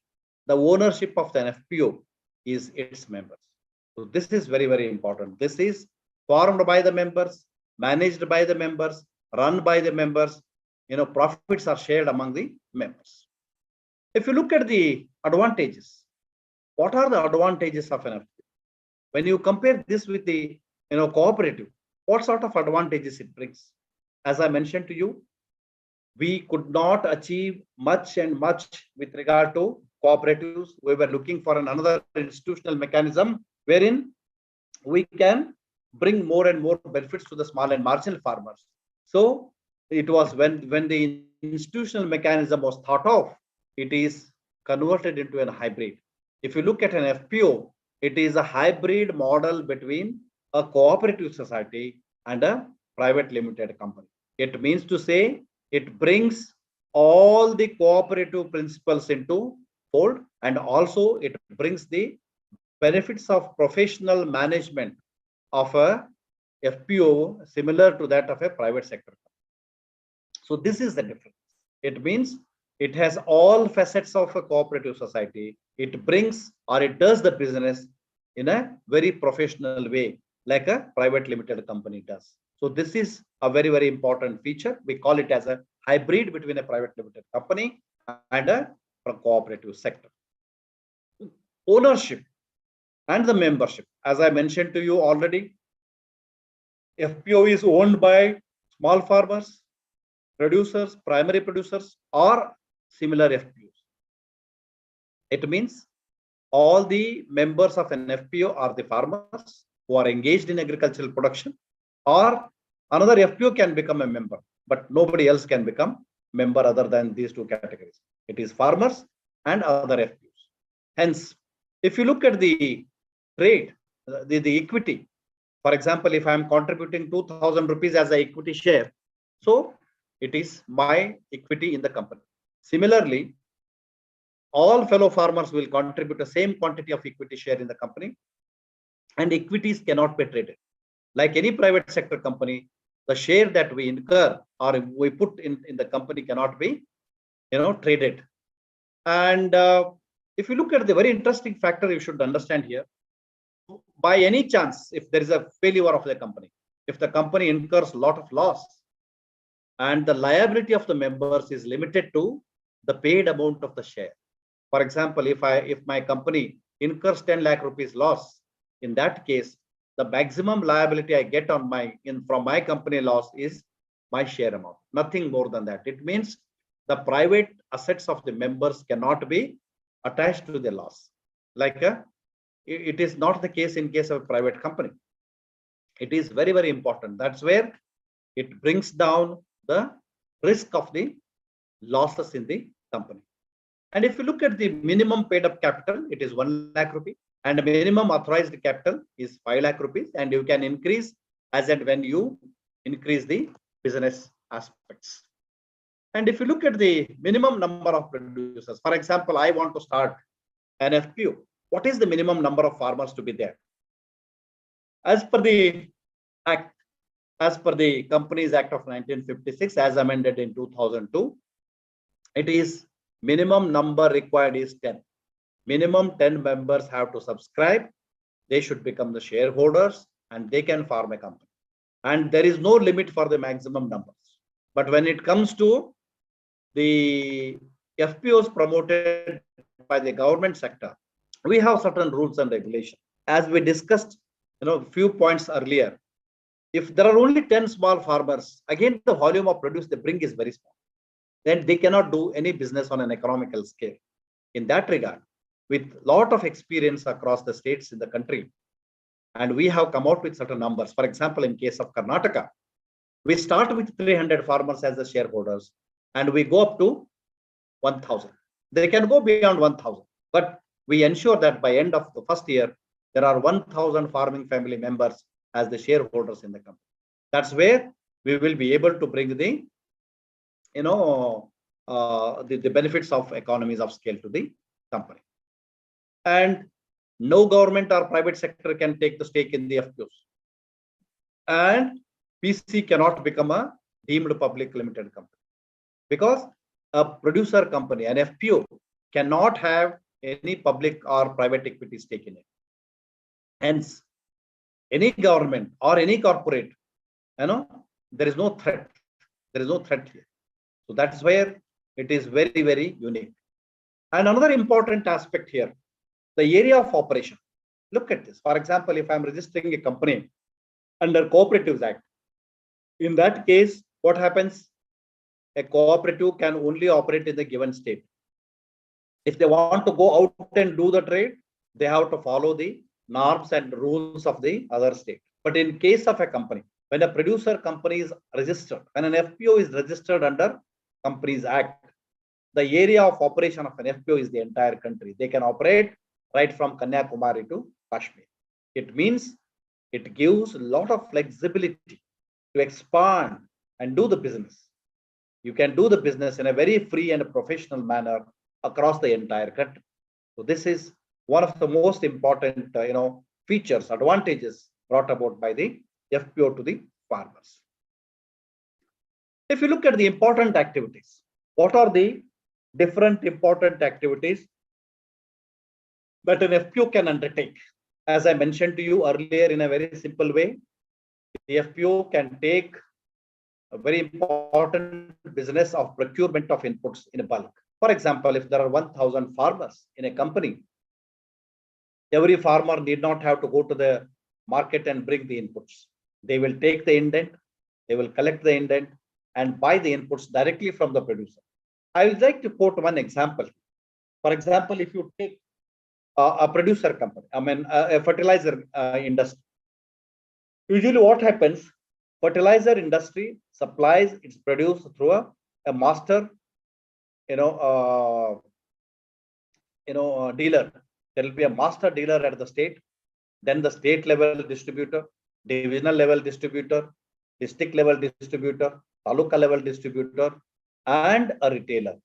D: The ownership of the FPO is its members. So this is very, very important. This is formed by the members, managed by the members, run by the members. Profits are shared among the members. If you look at the advantages, what are the advantages of an FPO? When you compare this with the cooperative, what sort of advantages it brings? As I mentioned to you, we could not achieve much with regard to cooperatives. We were looking for another institutional mechanism wherein we can bring more and more benefits to the small and marginal farmers. So it was when the institutional mechanism was thought of, it is converted into a hybrid. If you look at an FPO, it is a hybrid model between a cooperative society and a private limited company. It means to say it brings all the cooperative principles into fold, and also it brings the benefits of professional management of a FPO similar to that of a private sector. So this is the difference. It means it has all facets of a cooperative society. It brings or it does the business in a very professional way, like a private limited company does. So this is a very, very important feature. We call it as a hybrid between a private limited company and a cooperative sector. Ownership and the membership. As I mentioned to you already, FPO is owned by small farmers, producers, primary producers, or similar FPOs. It means all the members of an FPO are the farmers who are engaged in agricultural production, or another FPO can become a member, but nobody else can become member other than these two categories. It is farmers and other FPOs. Hence, if you look at the trade, the equity, for example, if I am contributing 2,000 rupees as an equity share, so it is my equity in the company. Similarly, all fellow farmers will contribute the same quantity of equity share in the company, and equities cannot be traded. Like any private sector company, the share that we incur or we put in the company cannot be traded. And if you look at the very interesting factor you should understand here, by any chance, if there is a failure of the company, if the company incurs a lot of loss, and the liability of the members is limited to the paid amount of the share. For example, if my company incurs 10 lakh rupees loss, in that case, the maximum liability I get from my company loss is my share amount, nothing more than that. It means the private assets of the members cannot be attached to the loss. It is not the case in case of a private company. It is very, very important. That's where it brings down the risk of the losses in the company. And if you look at the minimum paid up capital, it is 1 lakh rupee, and the minimum authorized capital is 5 lakh rupees, and you can increase as and when you increase the business aspects. And if you look at the minimum number of producers, for example, I want to start an FPO. What is the minimum number of farmers to be there? As per the Act, as per the Companies Act of 1956, as amended in 2002, it is minimum number required is 10. Minimum 10 members have to subscribe. They should become the shareholders and they can form a company. And there is no limit for the maximum numbers. But when it comes to the FPOs promoted by the government sector, we have certain rules and regulations. As we discussed, a few points earlier, if there are only 10 small farmers, again, the volume of produce they bring is very small. Then they cannot do any business on an economical scale. In that regard, with a lot of experience across the states in the country, And we have come out with certain numbers. For example, in case of Karnataka, we start with 300 farmers as the shareholders, and we go up to 1,000. They can go beyond 1,000, but we ensure that by end of the first year, there are 1,000 farming family members as the shareholders in the company. That's where we will be able to bring the, the benefits of economies of scale to the company. And no government or private sector can take the stake in the FPOs. And PC cannot become a deemed public limited company, because a producer company, an FPO, cannot have any public or private equity stake in it. Hence, any government or any corporate, there is no threat. There is no threat here. So that's where it is very, very unique. And another important aspect here, the area of operation. Look at this. For example, if I'm registering a company under Cooperatives Act, in that case, what happens? A cooperative can only operate in the given state. If they want to go out and do the trade, they have to follow the norms and rules of the other state. But in case of a company, when a producer company is registered, when an FPO is registered under Companies Act, the area of operation of an FPO is the entire country. They can operate right from Kanyakumari to Kashmir. It means it gives a lot of flexibility to expand and do the business. You can do the business in a very free and professional manner across the entire country. So this is one of the most important, features, advantages brought about by the FPO to the farmers. If you look at the important activities, what are the different important activities that an FPO can undertake? As I mentioned to you earlier in a very simple way, the FPO can take a very important business of procurement of inputs in bulk. For example, if there are 1,000 farmers in a company, every farmer need not have to go to the market and bring the inputs. They will take the indent, they will collect the indent and buy the inputs directly from the producer. I would like to quote one example. For example, if you take a producer company, a fertilizer industry, usually what happens, fertilizer industry supplies its produce through a master, dealer. There will be a master dealer at the state, then the state level distributor, divisional level distributor, district level distributor, taluka level distributor, and a retailer.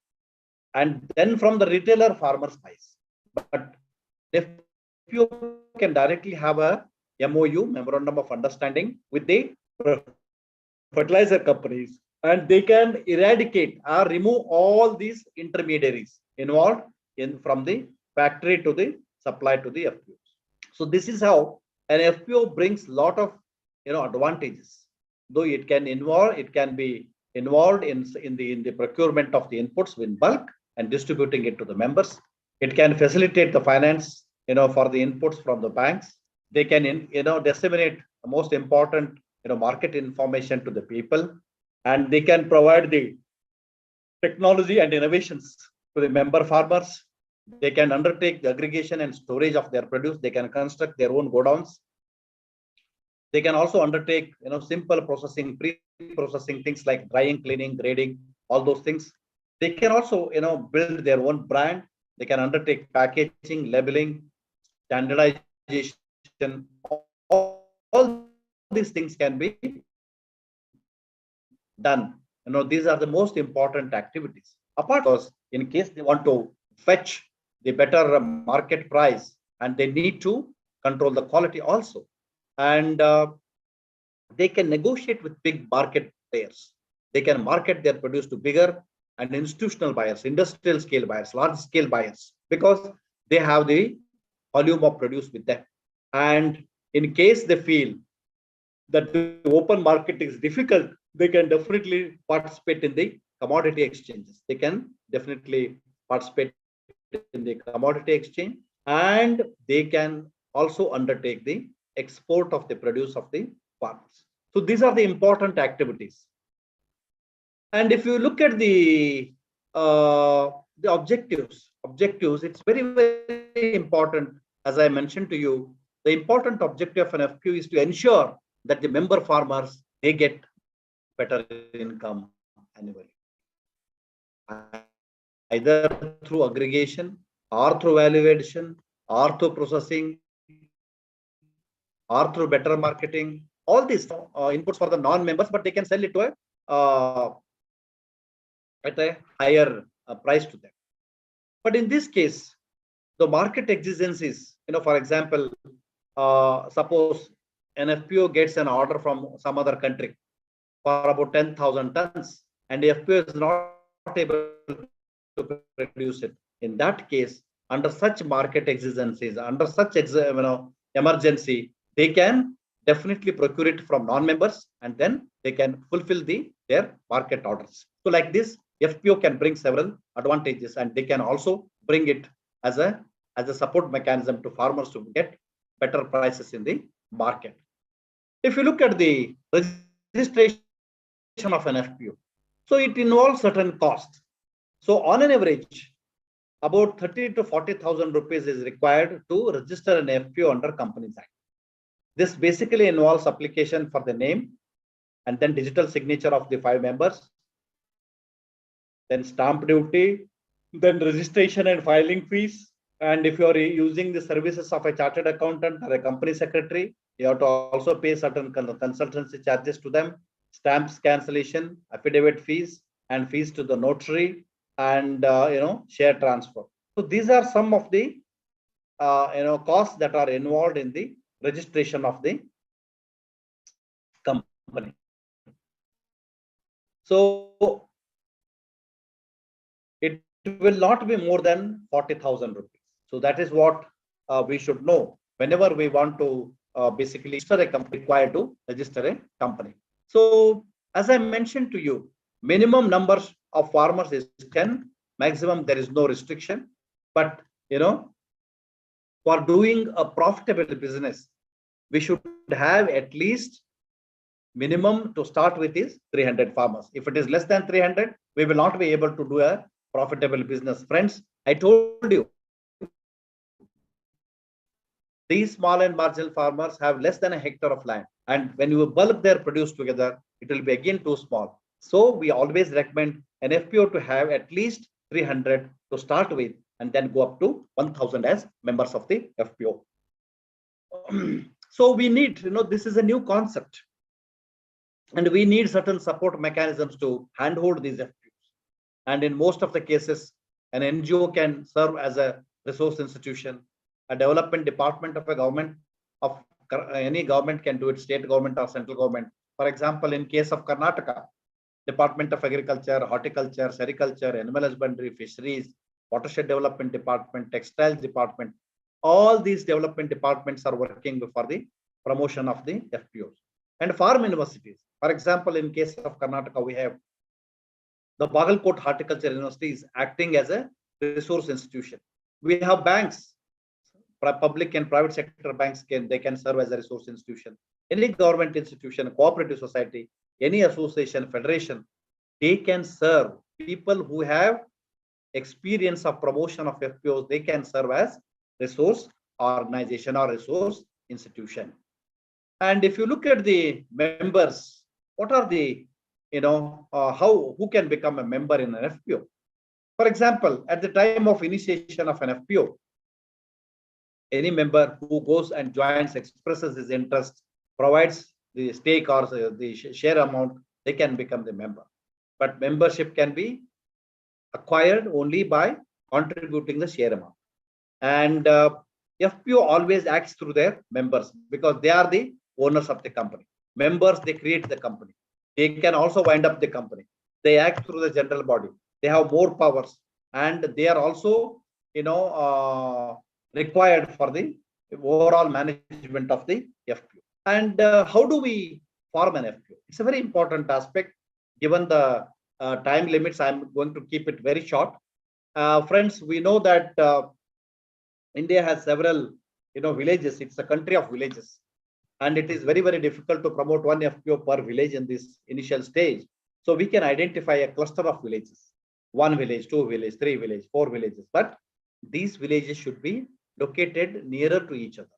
D: And then from the retailer, farmers buys. But if you can directly have a MOU, memorandum of understanding, with the fertilizer companies, and they can eradicate or remove all these intermediaries involved in from the factory to the supply to the FPOs. So this is how an FPO brings a lot of advantages. Though it can be involved in the procurement of the inputs in bulk and distributing it to the members. It can facilitate the finance for the inputs from the banks. They can disseminate the most important market information to the people, and they can provide the technology and innovations to the member farmers. They can undertake the aggregation and storage of their produce. They can construct their own godowns. They can also undertake simple processing, pre-processing things like drying, cleaning, grading, all those things. They can also build their own brand. They can undertake packaging, labeling, standardization. All these things can be done. These are the most important activities. Apart from those, in case they want to fetch the better market price, and they need to control the quality also. And they can negotiate with big market players. They can market their produce to bigger and institutional buyers, industrial scale buyers, large scale buyers, because they have the volume of produce with them. And in case they feel that the open market is difficult, they can definitely participate in the commodity exchanges. They can definitely participate in the commodity exchange, and they can also undertake the export of the produce of the farmers. So these are the important activities. And if you look at the objectives, it's very, very important. As I mentioned to you, the important objective of an FPO is to ensure that the member farmers, they get better income annually, either through aggregation or through value addition or through processing or through better marketing. All these inputs for the non-members, but they can sell it to at a higher price to them. But in this case, the market exigencies, for example, suppose an FPO gets an order from some other country for about 10,000 tons, and the FPO is not able to produce it. In that case, under such market exigencies, under such emergency, they can definitely procure it from non-members, and then they can fulfill their market orders. So like this, FPO can bring several advantages, and they can also bring it as a support mechanism to farmers to get better prices in the market. If you look at the registration of an FPO, so it involves certain costs. So on an average, about 30 to 40,000 rupees is required to register an FPO under Companies Act. This basically involves application for the name and then digital signature of the 5 members, then stamp duty, then registration and filing fees. And if you are using the services of a chartered accountant or a company secretary, you have to also pay certain consultancy charges to them, stamps cancellation, affidavit fees, and fees to the notary, and share transfer. So these are some of the costs that are involved in the registration of the company. So it will not be more than 40,000 rupees. So that is what we should know whenever we want to basically register a company, required to register a company. So as I mentioned to you, minimum numbers of farmers is 10, maximum there is no restriction. But for doing a profitable business, we should have at least minimum to start with is 300 farmers. If it is less than 300, we will not be able to do a profitable business. Friends, I told you, these small and marginal farmers have less than a hectare of land. And when you bulk their produce together, it will be again too small. So we always recommend an FPO to have at least 300 to start with, and then go up to 1,000 as members of the FPO. So we need, this is a new concept, and we need certain support mechanisms to handhold these FPOs. And in most of the cases, an NGO can serve as a resource institution. A development department of a government, of any government, can do it, state government or central government. For example, in case of Karnataka, Department of Agriculture, Horticulture, Sericulture, Animal Husbandry, Fisheries, Watershed Development Department, Textiles Department, all these development departments are working for the promotion of the FPOs. And farm universities, for example, in case of Karnataka, we have the Bagalkot Horticulture University is acting as a resource institution. We have banks, public and private sector banks can serve as a resource institution. Any government institution, cooperative society, any association, federation, they can serve people who have experience of promotion of FPOs. They can serve as resource organization or resource institution. And if you look at the members, what are the, who can become a member in an FPO? For example, at the time of initiation of an FPO, any member who goes and joins, expresses his interest, provides the stake or the share amount, they can become the member. But membership can be acquired only by contributing the share amount. And FPO always acts through their members, because they are the owners of the company. Members, they create the company. They can also wind up the company. They act through the general body. They have more powers, and they are also, required for the overall management of the FPO. And how do we form an FPO? It's a very important aspect. Given the time limits, I'm going to keep it very short. Friends, we know that India has several, villages. It's a country of villages, and it is very, very difficult to promote one FPO per village in this initial stage. So we can identify a cluster of villages: 1 village, 2 villages, 3 villages, 4 villages. But these villages should be located nearer to each other.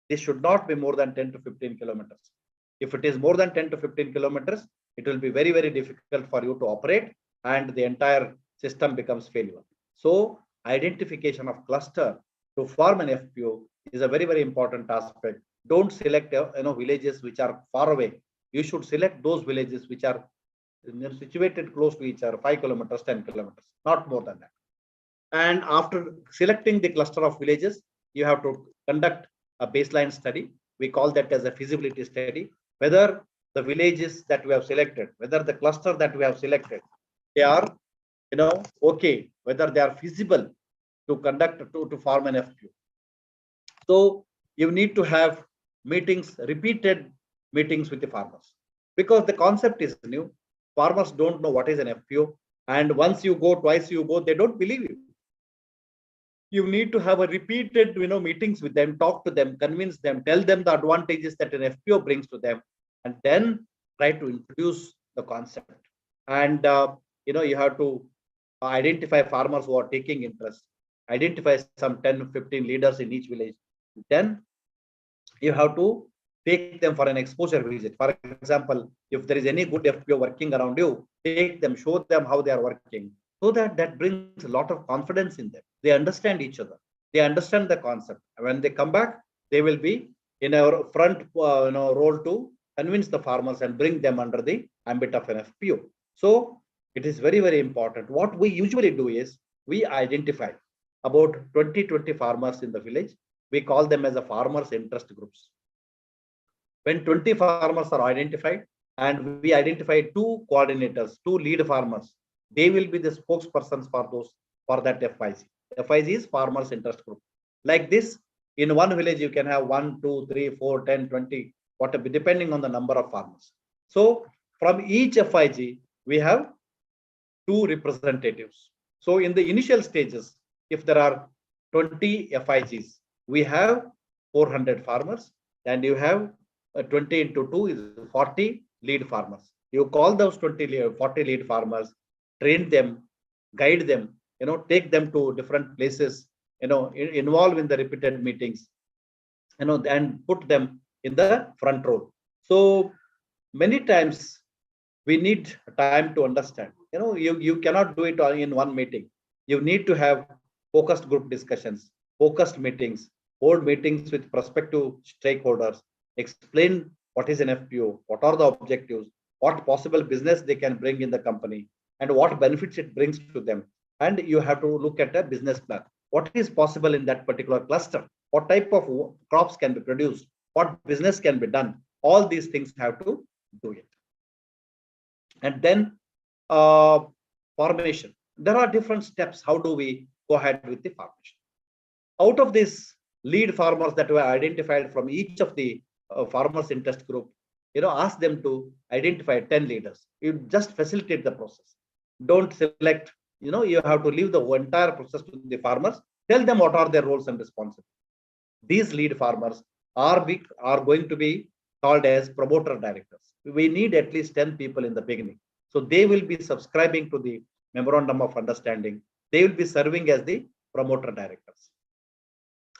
D: This should not be more than 10 to 15 kilometers. If it is more than 10 to 15 kilometers, it will be very, very difficult for you to operate and the entire system becomes failure. So identification of cluster to form an FPO is a very, very important aspect. Don't select villages which are far away. You should select those villages which are situated close to each other, 5 kilometers, 10 kilometers, not more than that. And after selecting the cluster of villages, you have to conduct a baseline study. We call that as a feasibility study, whether the villages that we have selected, whether the cluster that we have selected, they are, okay, whether they are feasible to conduct to form an FPO. So you need to have meetings, repeated meetings with the farmers, because the concept is new. Farmers don't know what is an FPO, and once you go, twice you go, they don't believe you. You need to have a repeated, meetings with them, talk to them, convince them, tell them the advantages that an FPO brings to them, and then try to introduce the concept. And you have to identify farmers who are taking interest, identify some 10, 15 leaders in each village. Then you have to take them for an exposure visit. For example, if there is any good FPO working around you, take them, show them how they are working, so that brings a lot of confidence in them. They understand each other. They understand the concept. When they come back, they will be in our front role to convince the farmers and bring them under the ambit of an FPO. So it is very, very important. What we usually do is we identify about 20 farmers in the village. We call them as a farmers interest groups. When 20 farmers are identified, and we identify 2 coordinators, 2 lead farmers, they will be the spokespersons for that FIG. FIG is farmers interest group. Like this, in one village, you can have 1, 2, 3, 4, 10, 20, whatever, depending on the number of farmers. So from each FIG, we have 2 representatives. So in the initial stages, if there are 20 FIGs, we have 400 farmers, and you have 20 into 2 is 40 lead farmers. You call those 40 lead farmers, train them, guide them, take them to different places, involve in the repeated meetings, and put them in the front row. So many times we need time to understand. You cannot do it in one meeting. You need to have focused group discussions, focused meetings, hold meetings with prospective stakeholders, explain what is an FPO, what are the objectives, what possible business they can bring in the company, and what benefits it brings to them. And you have to look at a business plan. What is possible in that particular cluster? What type of crops can be produced? What business can be done? All these things have to do it. And then formation. There are different steps. How do we go ahead with the formation? Out of these lead farmers that were identified from each of the farmers interest group, ask them to identify 10 leaders. You just facilitate the process. Don't select, you have to leave the entire process to the farmers. Tell them what are their roles and responsibilities. These lead farmers are going to be called as promoter directors. We need at least 10 people in the beginning. So they will be subscribing to the memorandum of understanding. They will be serving as the promoter directors.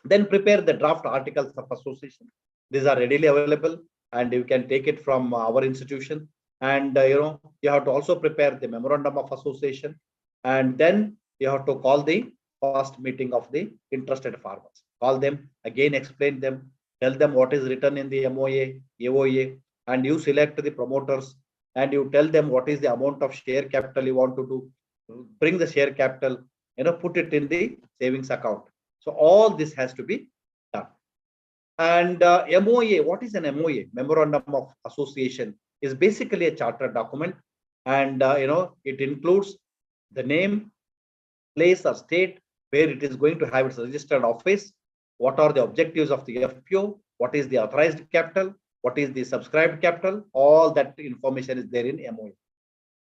D: Then prepare the draft articles of association. These are readily available, and you can take it from our institution. And you have to also prepare the memorandum of association, and then you have to call the first meeting of the interested farmers. Call them again, explain them, tell them what is written in the MOA, AOA, and you select the promoters, and you tell them what is the amount of share capital you want to do. Bring the share capital, put it in the savings account. So all this has to be done. And MOA, what is an MOA? Memorandum of Association is basically a charter document, and it includes the name, place or state where it is going to have its registered office, what are the objectives of the FPO, what is the authorized capital, what is the subscribed capital. All that information is there in MOA.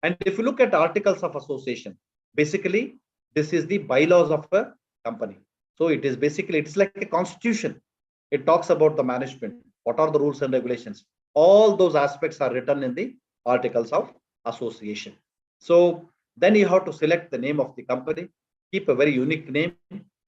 D: And if you look at articles of association, basically this is the bylaws of a company. So it is basically, it's like a constitution. It talks about the management, what are the rules and regulations. All those aspects are written in the articles of association. So then you have to select the name of the company, keep a very unique name,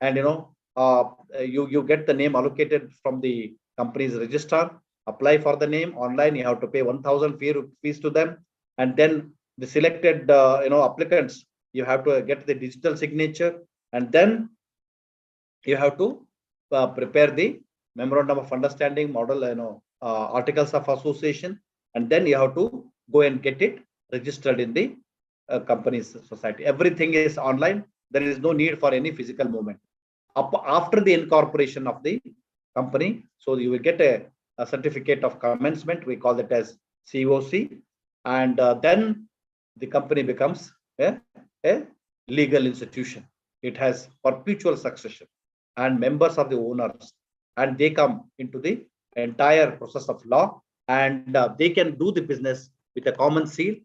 D: and you get the name allocated from the company is registered, apply for the name online. You have to pay 1,000 fees to them, and then the selected applicants, you have to get the digital signature, and then you have to prepare the memorandum of understanding, model, articles of association, and then you have to go and get it registered in the company's society. Everything is online. There is no need for any physical movement. After the incorporation of the company, so you will get a certificate of commencement. We call it as COC, and then the company becomes a legal institution. It has perpetual succession and members of the owners, and they come into the entire process of law, and they can do the business with a common seal,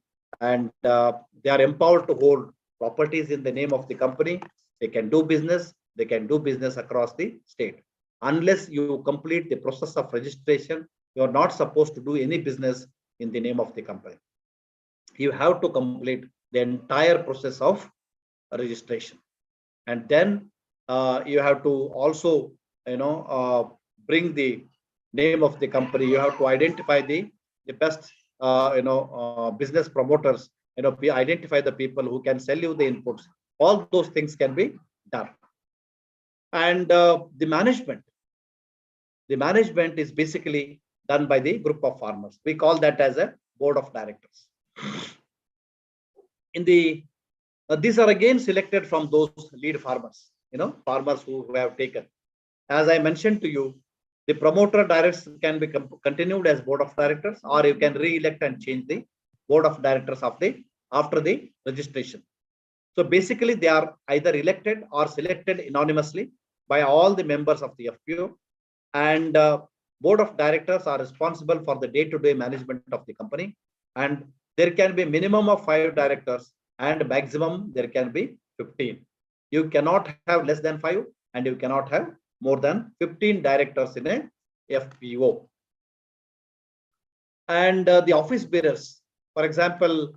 D: and they are empowered to hold properties in the name of the company. They can do business. They can do business across the state. Unless you complete the process of registration, you are not supposed to do any business in the name of the company. You have to complete the entire process of registration, and then you have to also bring the name of the company. You have to identify the best business promoters, identify the people who can sell you the inputs. All those things can be done. And the management is basically done by the group of farmers. We call that as a board of directors. In the these are again selected from those lead farmers, farmers who have taken. As I mentioned to you, the promoter directors can be continued as board of directors, or you can re-elect and change the board of directors after the registration. So basically, they are either elected or selected anonymously by all the members of the FPO, and board of directors are responsible for the day-to-day management of the company, and there can be minimum of 5 directors and maximum there can be 15. You cannot have less than 5, and you cannot have more than 15 directors in a FPO. And the office bearers, for example,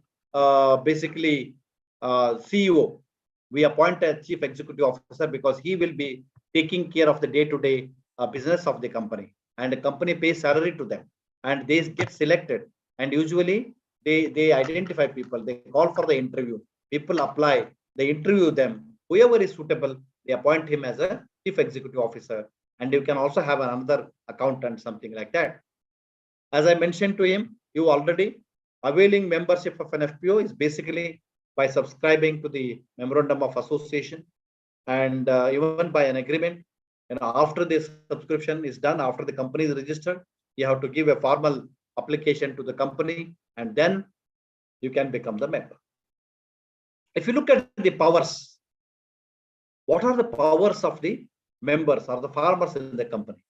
D: basically CEO, we appoint a chief executive officer because he will be taking care of the day-to-day business of the company, and the company pays salary to them, and they get selected, and usually they identify people, they call for the interview, people apply, they interview them, whoever is suitable, they appoint him as a chief executive officer, and you can also have another accountant, something like that. As I mentioned to him, you already availing membership of an FPO is basically by subscribing to the memorandum of association, and even by an agreement. And after this subscription is done, after the company is registered, you have to give a formal application to the company, and then you can become the member. If you look at the powers, what are the powers of the members or the farmers in the company?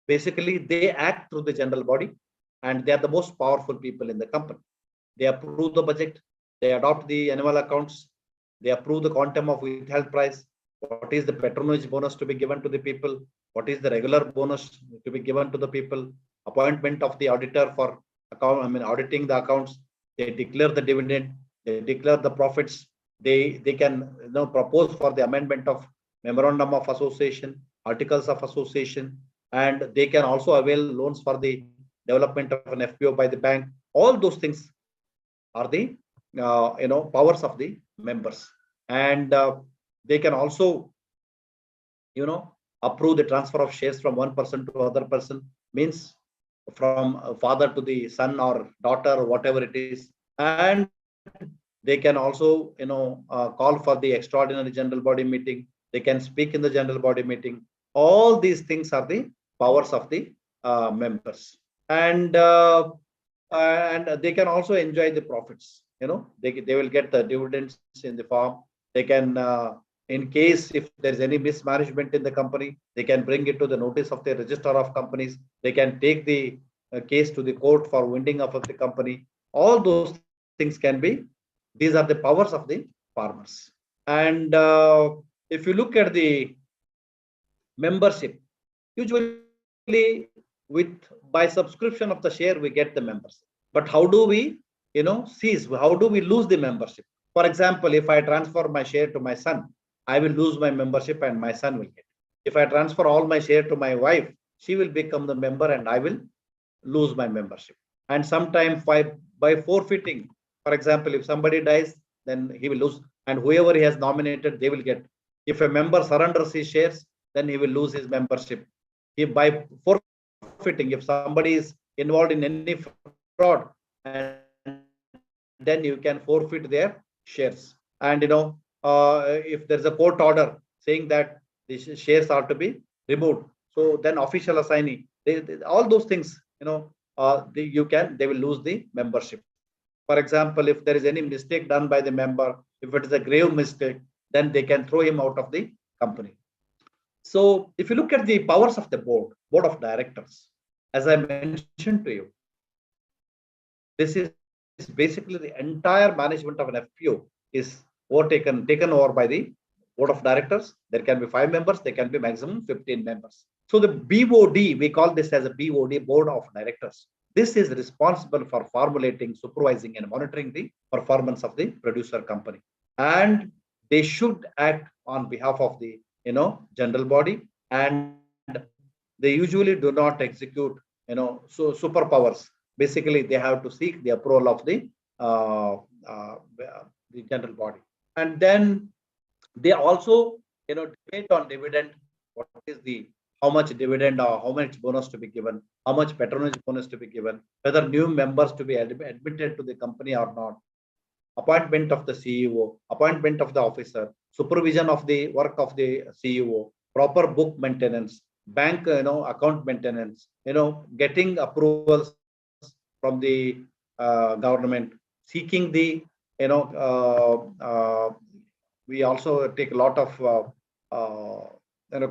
D: Basically, they act through the general body, and they are the most powerful people in the company. They approve the budget, they adopt the annual accounts, they approve the quantum of withheld price, what is the patronage bonus to be given to the people, what is the regular bonus to be given to the people, appointment of the auditor for auditing the accounts, they declare the dividend, they declare the profits, they can propose for the amendment of memorandum of association, articles of association, and they can also avail loans for the development of an FPO by the bank. All those things are the powers of the members, and they can also approve the transfer of shares from one person to other person, means from father to the son or daughter or whatever it is, and they can also call for the extraordinary general body meeting, they can speak in the general body meeting. All these things are the powers of the members, and they can also enjoy the profits. They will get the dividends in the form. They can in case if there is any mismanagement in the company, they can bring it to the notice of the registrar of companies. They can take the case to the court for winding up of the company. All those things can be. These are the powers of the farmers. And if you look at the membership, usually by subscription of the share we get the membership. But how do we cease? How do we lose the membership? For example, if I transfer my share to my son, I will lose my membership and my son will get. If I transfer all my share to my wife, she will become the member and I will lose my membership. And sometimes by forfeiting, for example, if somebody dies, then he will lose, and whoever he has nominated, they will get. If a member surrenders his shares, then he will lose his membership. If by forfeiting, if somebody is involved in any fraud, and then you can forfeit their shares. And if there's a court order saying that the shares are to be removed, so then official assignee, all those things, they will lose the membership. For example, if there is any mistake done by the member, if it is a grave mistake, then they can throw him out of the company. So if you look at the powers of the board of directors, as I mentioned to you, this is basically the entire management of an FPO is taken over by the board of directors. There can be 5 members, there can be maximum 15 members. So the BOD, we call this as a BOD, board of directors. This is responsible for formulating, supervising, and monitoring the performance of the producer company. And they should act on behalf of the general body, and they usually do not execute superpowers. Basically, they have to seek the approval of the general body, and then they also debate on dividend. What is how much dividend or how much bonus to be given, how much patronage bonus to be given, whether new members to be admitted to the company or not, appointment of the CEO, appointment of the officer, supervision of the work of the CEO, proper book maintenance, bank account maintenance, getting approvals from the government, seeking the we also take a lot of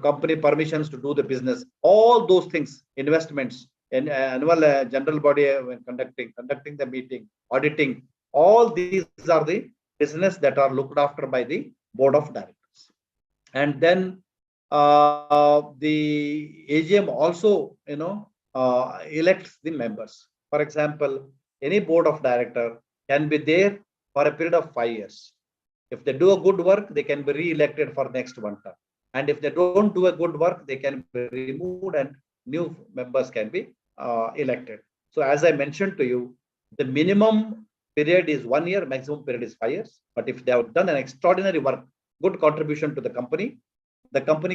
D: company permissions to do the business. All those things, investments, and annual general body conducting the meeting, auditing. All these are the business that are looked after by the board of directors. And then the AGM also elects the members. For example, any board of director can be there for a period of 5 years. If they do a good work, they can be re-elected for next 1 term. And if they don't do a good work, they can be removed and new members can be elected. So as I mentioned to you, the minimum period is 1 year, maximum period is 5 years. But if they have done an extraordinary work, good contribution to the company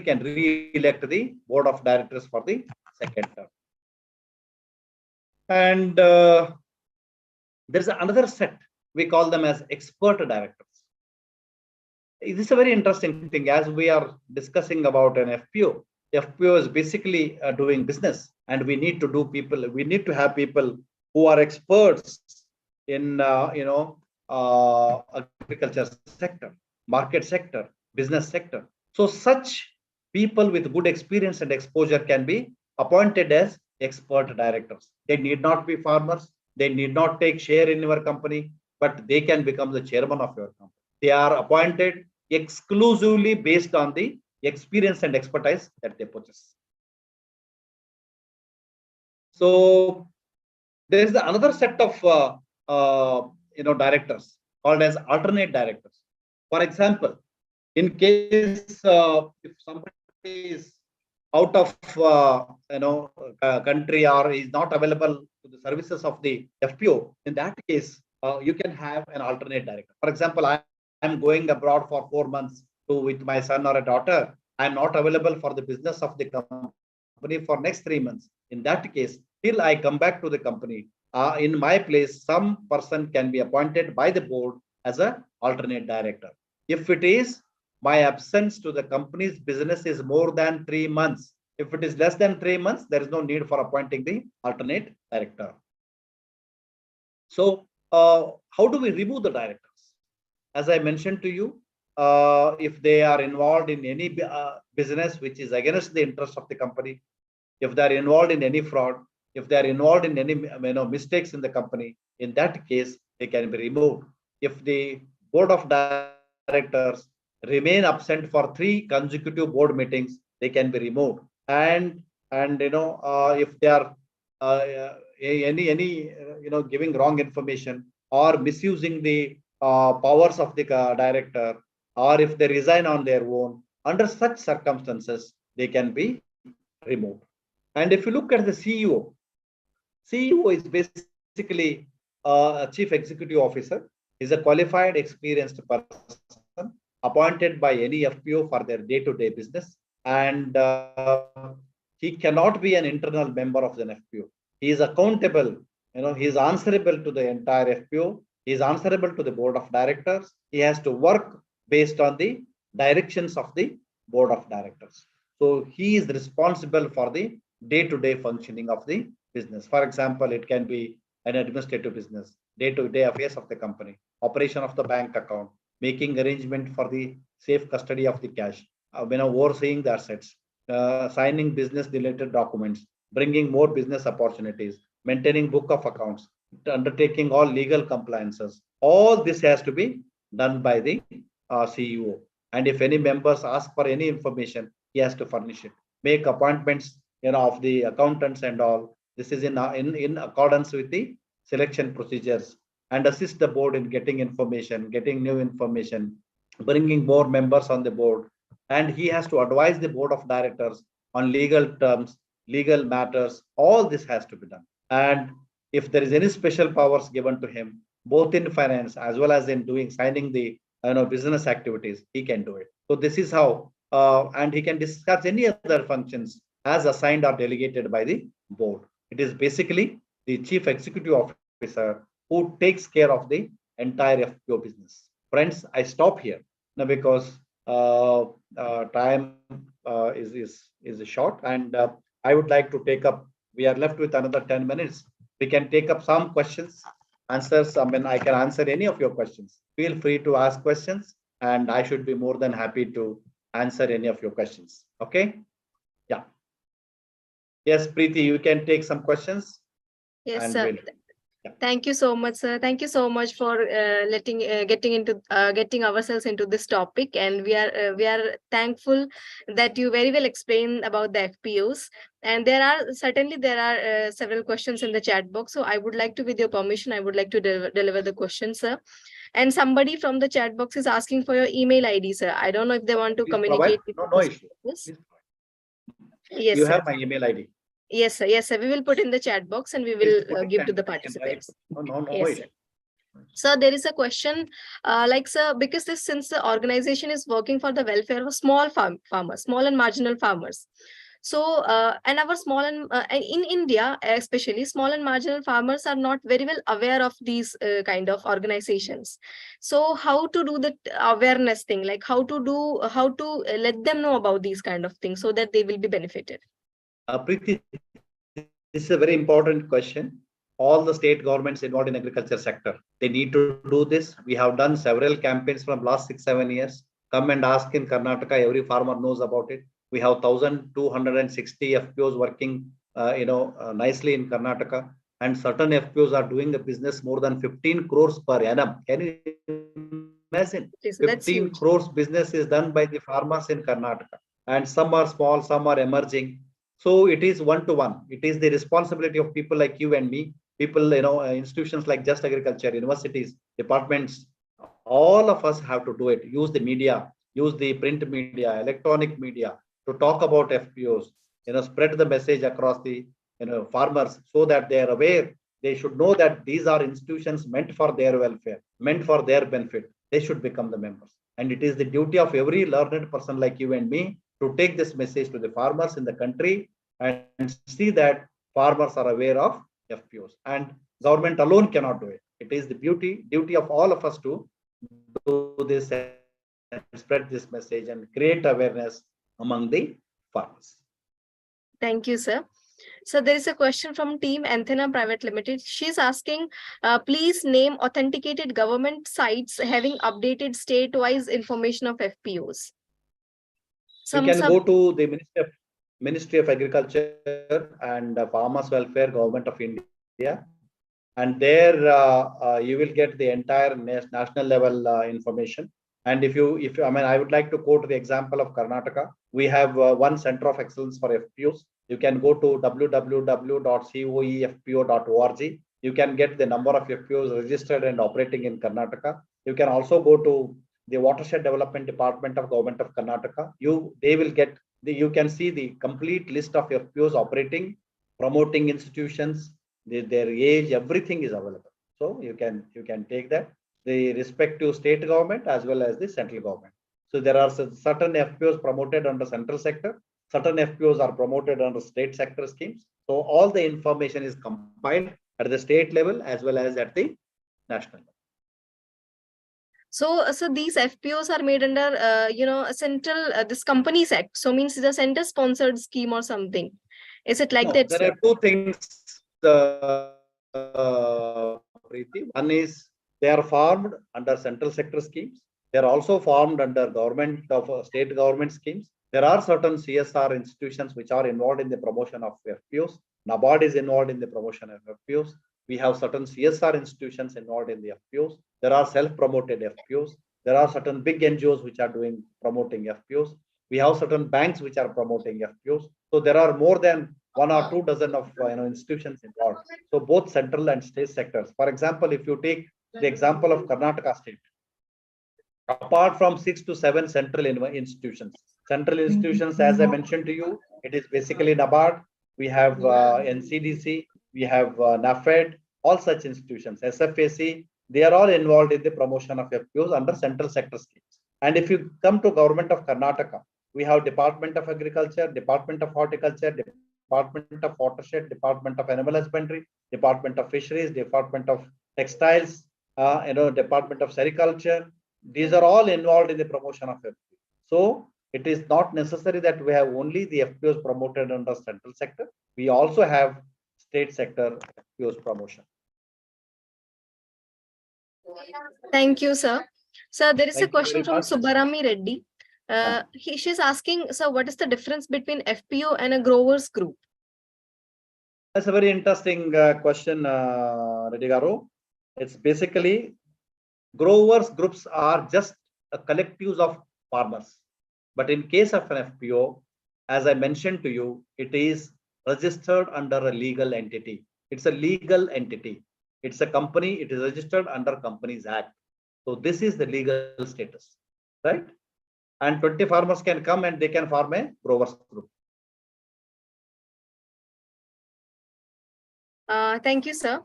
D: can re-elect the board of directors for the 2nd term. And there's another set, we call them as expert directors. This is a very interesting thing. As we are discussing about an FPO, FPO is basically doing business, and we need to have people who are experts in agriculture sector, market sector, business sector. So such people with good experience and exposure can be appointed as expert directors. They need not be farmers, they need not take share in your company, but they can become the chairman of your company. They are appointed exclusively based on the experience and expertise that they possess. So there is another set of directors called as alternate directors. For example, in case if somebody is out of country or is not available to the services of the FPO, in that case you can have an alternate director. For example, I'm going abroad for 4 months with my son or a daughter. I'm not available for the business of the company for next 3 months. In that case, till I come back to the company, in my place, some person can be appointed by the board as an alternate director. If it is my absence to the company's business is more than 3 months, if it is less than 3 months, there is no need for appointing the alternate director. So how do we remove the directors? As I mentioned to you, if they are involved in any business which is against the interest of the company, if they are involved in any fraud, if they are involved in any mistakes in the company, in that case, they can be removed. If the board of directors remain absent for 3 consecutive board meetings, they can be removed. And if they are giving wrong information or misusing the powers of the director, or if they resign on their own, under such circumstances, they can be removed. And if you look at the CEO, CEO is basically a chief executive officer. He's a qualified, experienced person appointed by any FPO for their day-to-day business. And he cannot be an internal member of an FPO. He is accountable. He is answerable to the entire FPO. He is answerable to the board of directors. He has to work based on the directions of the board of directors. So he is responsible for the day-to-day functioning of the business. For example, it can be an administrative business, day-to-day affairs of the company, operation of the bank account, making arrangement for the safe custody of the cash, overseeing the assets, signing business-related documents, bringing more business opportunities, maintaining book of accounts, undertaking all legal compliances. All this has to be done by the CEO. And if any members ask for any information, he has to furnish it. Make appointments, of the accountants and all. This is in accordance with the selection procedures, and assist the board in getting information, getting new information, bringing more members on the board. And he has to advise the board of directors on legal terms, legal matters. All this has to be done. And if there is any special powers given to him, both in finance as well as in signing the business activities, he can do it. So this is how, and he can discuss any other functions as assigned or delegated by the board. It is basically the chief executive officer who takes care of the entire FPO business. Friends, I stop here now because time is short, and I would like to take up. We are left with another 10 minutes. We can take up some questions, answers. I can answer any of your questions. Feel free to ask questions, and I should be more than happy to answer any of your questions. Okay? Yeah. Yes, Preeti, you can take some questions.
B: Yes, sir. Thank you so much, sir. Thank you so much for getting ourselves into this topic, and we are thankful that you very well explained about the FPOs. And there are several questions in the chat box. So I would like to, with your permission, I would like to deliver the questions, sir. And somebody from the chat box is asking for your email ID, sir. I don't know if they want to communicate with
D: no issue.
B: Yes,
D: you
B: sir.
D: have my email ID.
B: Yes, sir. Yes, sir. We will put in the chat box and we will give to the participants.
D: No
B: yes,
D: issue.
B: So there is a question, sir, because since the organization is working for the welfare of small farmers, small and marginal farmers. So, and our small and in India, especially small and marginal farmers are not very well aware of these kind of organizations. So how to do the awareness thing, like how to let them know about these kind of things so that they will be benefited?
D: Preeti, this is a very important question. All the state governments involved in agriculture sector, they need to do this. We have done several campaigns from last 6-7 years. Come and ask in Karnataka, every farmer knows about it. We have 1,260 FPOs working, nicely in Karnataka, and certain FPOs are doing a business more than 15 crores per annum. Can you imagine? 15 crores business is done by the farmers in Karnataka, and some are small, some are emerging. So it is one-to-one. It is the responsibility of people like you and me, people, institutions like Just Agriculture, universities, departments. All of us have to do it. Use the media, use the print media, electronic media to talk about FPOs. Spread the message across the farmers so that they are aware. They should know that these are institutions meant for their welfare, meant for their benefit. They should become the members. And it is the duty of every learned person like you and me to take this message to the farmers in the country and see that farmers are aware of FPOs. And government alone cannot do it. It is the duty of all of us to do this and spread this message and create awareness among the farmers.
B: Thank you, sir. So there is a question from Team Antenna Private Limited. She's asking, please name authenticated government sites having updated state-wise information of FPOs.
D: You can go to the Ministry of Agriculture and Farmers Welfare, Government of India, and there you will get the entire national level information. And if I would like to quote the example of Karnataka. We have one center of excellence for FPOs. You can go to www.coefpo.org. You can get the number of FPOs registered and operating in Karnataka. You can also go to the Watershed Development Department of Government of Karnataka. They will get you can see the complete list of FPOs operating, promoting institutions, their age, everything is available. So you can take that, the respective state government as well as the central government. So there are certain FPOs promoted under central sector, certain FPOs are promoted under state sector schemes. So all the information is compiled at the state level as well as at the national level.
B: So these FPOs are made under, a central, this Companies Act. So means the center sponsored scheme or something. Is it like
D: No,
B: that?
D: there
B: Sir?
D: are two things, Preeti. One is they are formed under central sector schemes. They are also formed under government of state government schemes. There are certain CSR institutions which are involved in the promotion of FPOs. NABARD is involved in the promotion of FPOs. We have certain CSR institutions involved in the FPOs. There are self-promoted FPOs. There are certain big NGOs which are promoting FPOs. We have certain banks which are promoting FPOs. So there are more than 1 or 2 dozen of institutions involved. So both central and state sectors. For example, if you take the example of Karnataka state, apart from 6 to 7 central institutions, as I mentioned to you, it is basically NABARD. We have NCDC, we have NAFED, all such institutions, SFAC, they are all involved in the promotion of FPOs under central sector schemes. And if you come to government of Karnataka, we have Department of Agriculture, Department of Horticulture, Department of Watershed, Department of Animal Husbandry, Department of Fisheries, Department of Textiles, Department of Sericulture. These are all involved in the promotion of FPO. So it is not necessary that we have only the FPOs promoted under central sector. We also have state sector FPOs promotion.
B: Thank you, sir. Sir, there is
D: Thank
B: a question
D: you
B: from
D: very much.
B: Subbarami Reddy. She's asking, sir, what is the difference between FPO and a growers group?
D: That's a very interesting question, Reddy Garu. It's basically growers groups are just a collectives of farmers. But in case of an FPO, as I mentioned to you, it is registered under a legal entity. It's a legal entity. It's a company. It is registered under Companies Act. So this is the legal status, right? And 20 farmers can come and they can form a growers group.
B: Thank you, sir.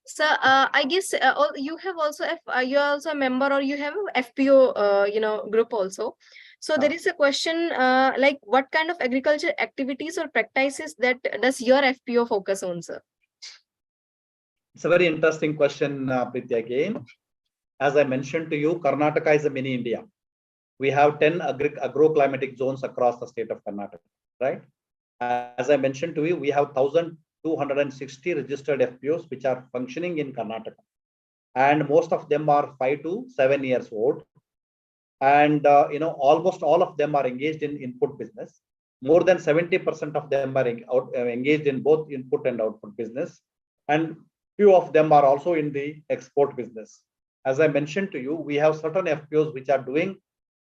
B: Sir, I guess you have also you are also a member, or you have a FPO group also. So there is a question like, what kind of agriculture activities or practices that does your FPO focus on, sir?
D: It's a very interesting question, Preeti, again. As I mentioned to you, Karnataka is a mini India. We have 10 agroclimatic zones across the state of Karnataka, right? As I mentioned to you, we have 1,260 registered FPOs which are functioning in Karnataka. And most of them are 5 to 7 years old. And, almost all of them are engaged in input business. More than 70% of them are engaged in both input and output business. And few of them are also in the export business. As I mentioned to you, we have certain FPOs which are doing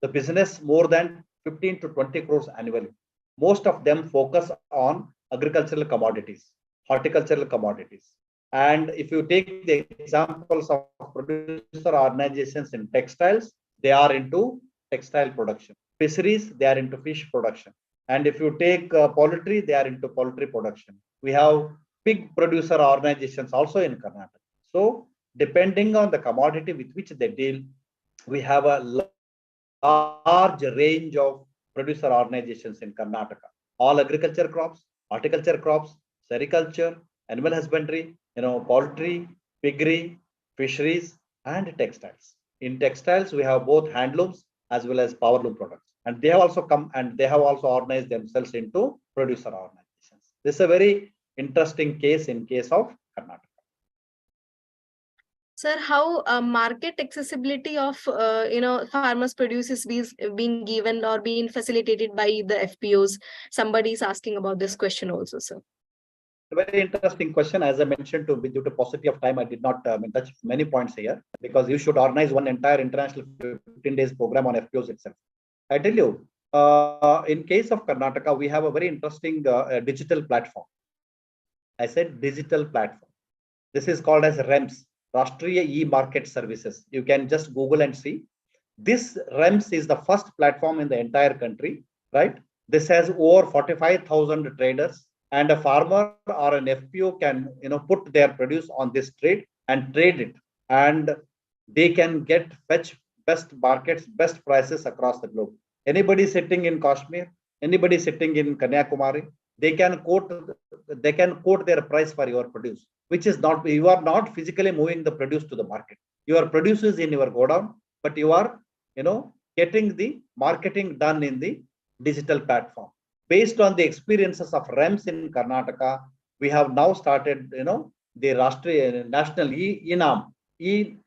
D: the business more than 15 to 20 crores annually. Most of them focus on agricultural commodities, horticultural commodities. And if you take the examples of producer organizations in textiles, they are into textile production. Fisheries, they are into fish production. And if you take poultry, they are into poultry production. We have pig producer organizations also in Karnataka. So depending on the commodity with which they deal, we have a large range of producer organizations in Karnataka. All agriculture crops, horticulture crops, sericulture, animal husbandry, poultry, piggery, fisheries, and textiles. In textiles, we have both handlooms as well as powerloom products. And they have also come and they have also organized themselves into producer organizations. This is a very interesting case in case of Karnataka.
B: Sir, how market accessibility of farmers' produce is being given or being facilitated by the FPOs? Somebody is asking about this question also, sir.
D: A very interesting question. As I mentioned, due to paucity of time, I did not touch many points here, because you should organize one entire international 15 days program on FPOs itself. I tell you, in case of Karnataka, we have a very interesting digital platform. I said digital platform. This is called as REMS, Rashtriya E-Market Services. You can just Google and see. This REMS is the first platform in the entire country, right, This has over 45,000 traders, and a farmer or an FPO can put their produce on this trade and trade it, and they can fetch best markets, best prices across the globe. Anybody sitting in Kashmir, anybody sitting in Kanyakumari, they can quote their price for your produce, which is not, you are not physically moving the produce to the market. Your produce is in your godown, but you are getting the marketing done in the digital platform. Based on the experiences of REMS in Karnataka, we have now started the national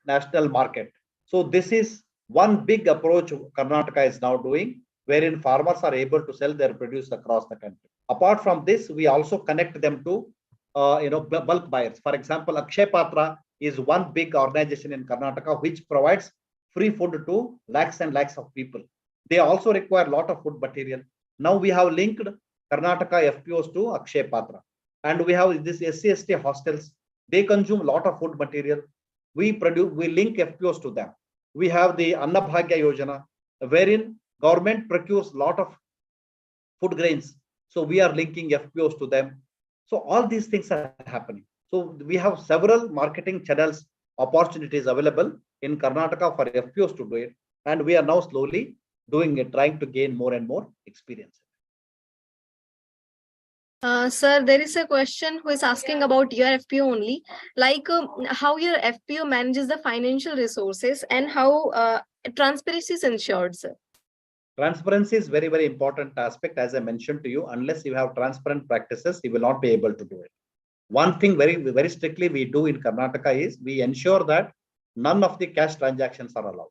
D: national market. So this is one big approach Karnataka is now doing, wherein farmers are able to sell their produce across the country. Apart from this, we also connect them to bulk buyers. For example, Akshay Patra is one big organization in Karnataka which provides free food to lakhs and lakhs of people. They also require a lot of food material. Now we have linked Karnataka FPOs to Akshay Patra, and we have this SC/ST hostels. They consume a lot of food material. We link FPOs to them. We have the Annabhagya Yojana, wherein government procures a lot of food grains. So we are linking FPOs to them. So all these things are happening. So we have several marketing channels, opportunities available in Karnataka for FPOs to do it. And we are now slowly doing it, trying to gain more and more experience.
B: Sir, there is a question who is asking about your FPO only, like how your FPO manages the financial resources and how transparency is ensured, sir.
D: Transparency is very, very important aspect. As I mentioned to you, unless you have transparent practices, you will not be able to do it. One thing very, very strictly we do in Karnataka is we ensure that none of the cash transactions are allowed.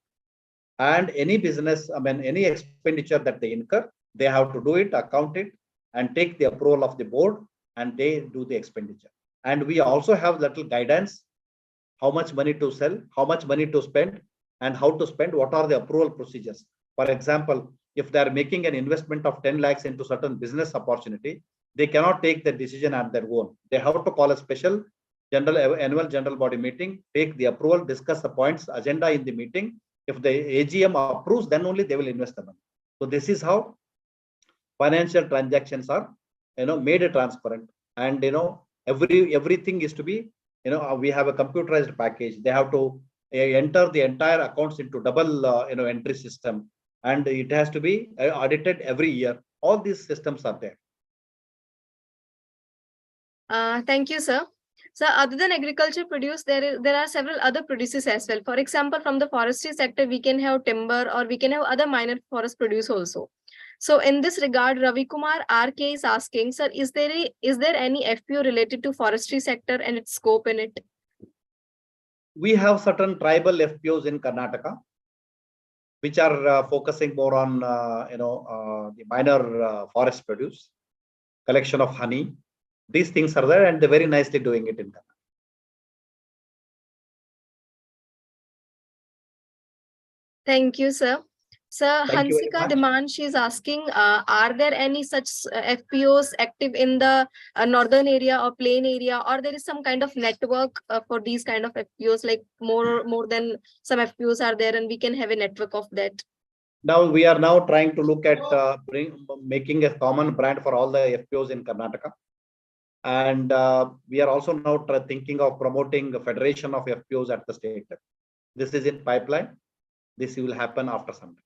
D: And any business, any expenditure that they incur, they have to do it, account it, and take the approval of the board, and they do the expenditure. And we also have little guidance, how much money to sell, how much money to spend, and how to spend, what are the approval procedures. For example, if they are making an investment of 10 lakhs into certain business opportunity, they cannot take the decision at their own. They have to call a special annual general body meeting, take the approval, discuss the points, agenda in the meeting. If the AGM approves, then only they will invest the money. So this is how financial transactions are made transparent, and everything is to be we have a computerized package. They have to enter the entire accounts into double entry system, and it has to be audited every year. All these systems are there.
B: Thank you, sir. So other than agriculture produce, there are several other produces as well. For example, from the forestry sector, we can have timber, or we can have other minor forest produce also. So in this regard, Ravi Kumar RK is asking, sir, is there any FPO related to forestry sector and its scope in it?
D: We have certain tribal FPOs in Karnataka, which are focusing more on the minor forest produce, collection of honey. These things are there, and they're very nicely doing it in Karnataka.
B: Thank you, sir. Sir,
D: Thank you very
B: Hansika
D: much.
B: Demand, she is asking, are there any such FPOs active in the northern area or plain area, or there is some kind of network for these kind of FPOs, like more than some FPOs are there, and we can have a network of that?
D: Now we are now trying to look at making a common brand for all the FPOs in Karnataka. And we are also now thinking of promoting a federation of FPOs at the state level. This is in pipeline. This will happen after some time.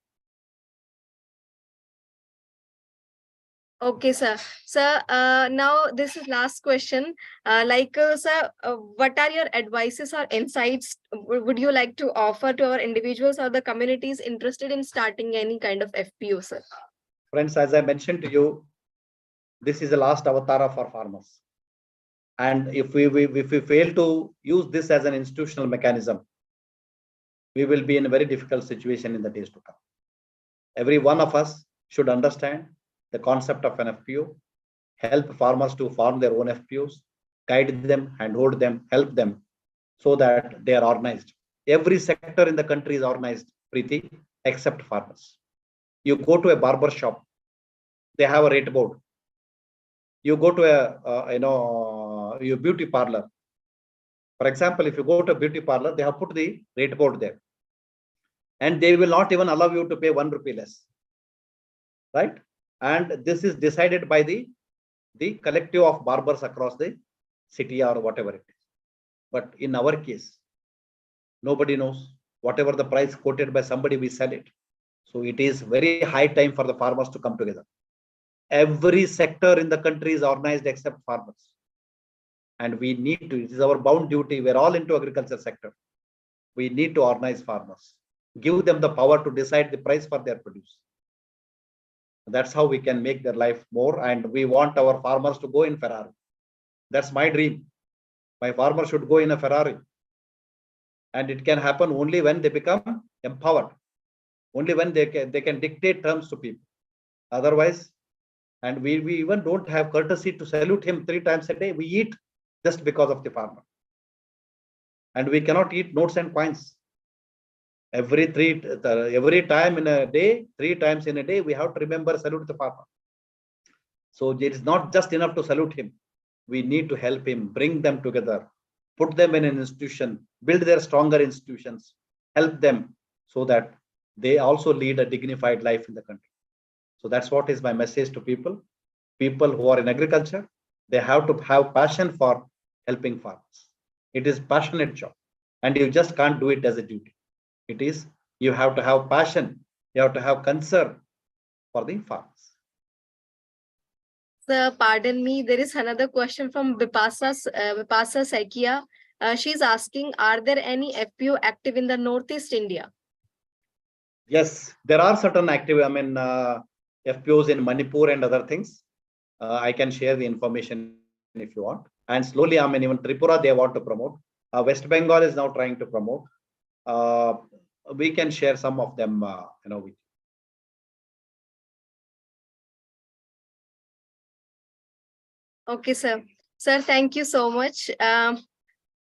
B: Okay, sir. Sir, now this is last question. Sir, what are your advices or insights would you like to offer to our individuals or the communities interested in starting any kind of FPO, sir?
D: Friends, as I mentioned to you, this is the last avatar for farmers. And if we fail to use this as an institutional mechanism, we will be in a very difficult situation in the days to come. Every one of us should understand the concept of an FPO, help farmers to form their own FPOs, guide them, handhold them, help them, so that they are organized. Every sector in the country is organized, Preeti, except farmers. You go to a barber shop, they have a rate board. You go to a your beauty parlor. For example, if you go to a beauty parlor, they have put the rate board there, and they will not even allow you to pay 1 rupee less, right? and this is decided by the collective of barbers across the city or whatever it is. But in our case, nobody knows. Whatever the price quoted by somebody, we sell it. So it is very high time for the farmers to come together. Every sector in the country is organized except farmers. And we need to, it is our bound duty. We're all into agriculture sector. We need to organize farmers, give them the power to decide the price for their produce. That's how we can make their life more. And we want our farmers to go in Ferrari. That's my dream. My farmer should go in a Ferrari. And it can happen only when they become empowered. Only when they can dictate terms to people. Otherwise, and we even don't have courtesy to salute him 3 times a day. We eat just because of the farmer. And we cannot eat notes and coins. Every time in a day, 3 times in a day, we have to remember salute the farmer. So it is not just enough to salute him. We need to help him, bring them together, put them in an institution, build their stronger institutions, help them so that they also lead a dignified life in the country. So that's what is my message to people. People who are in agriculture, they have to have passion for helping farmers. It is passionate job, and you just can't do it as a duty. It is, you have to have passion, you have to have concern for the farmers.
B: Sir, pardon me, there is another question from Vipasa Saikia. She's asking, are there any FPO active in the Northeast India?
D: Yes, there are certain active, FPOs in Manipur and other things. I can share the information if you want. And slowly, even Tripura, they want to promote. West Bengal is now trying to promote. We can share some of them, with you.
B: Okay, sir. Sir, thank you so much.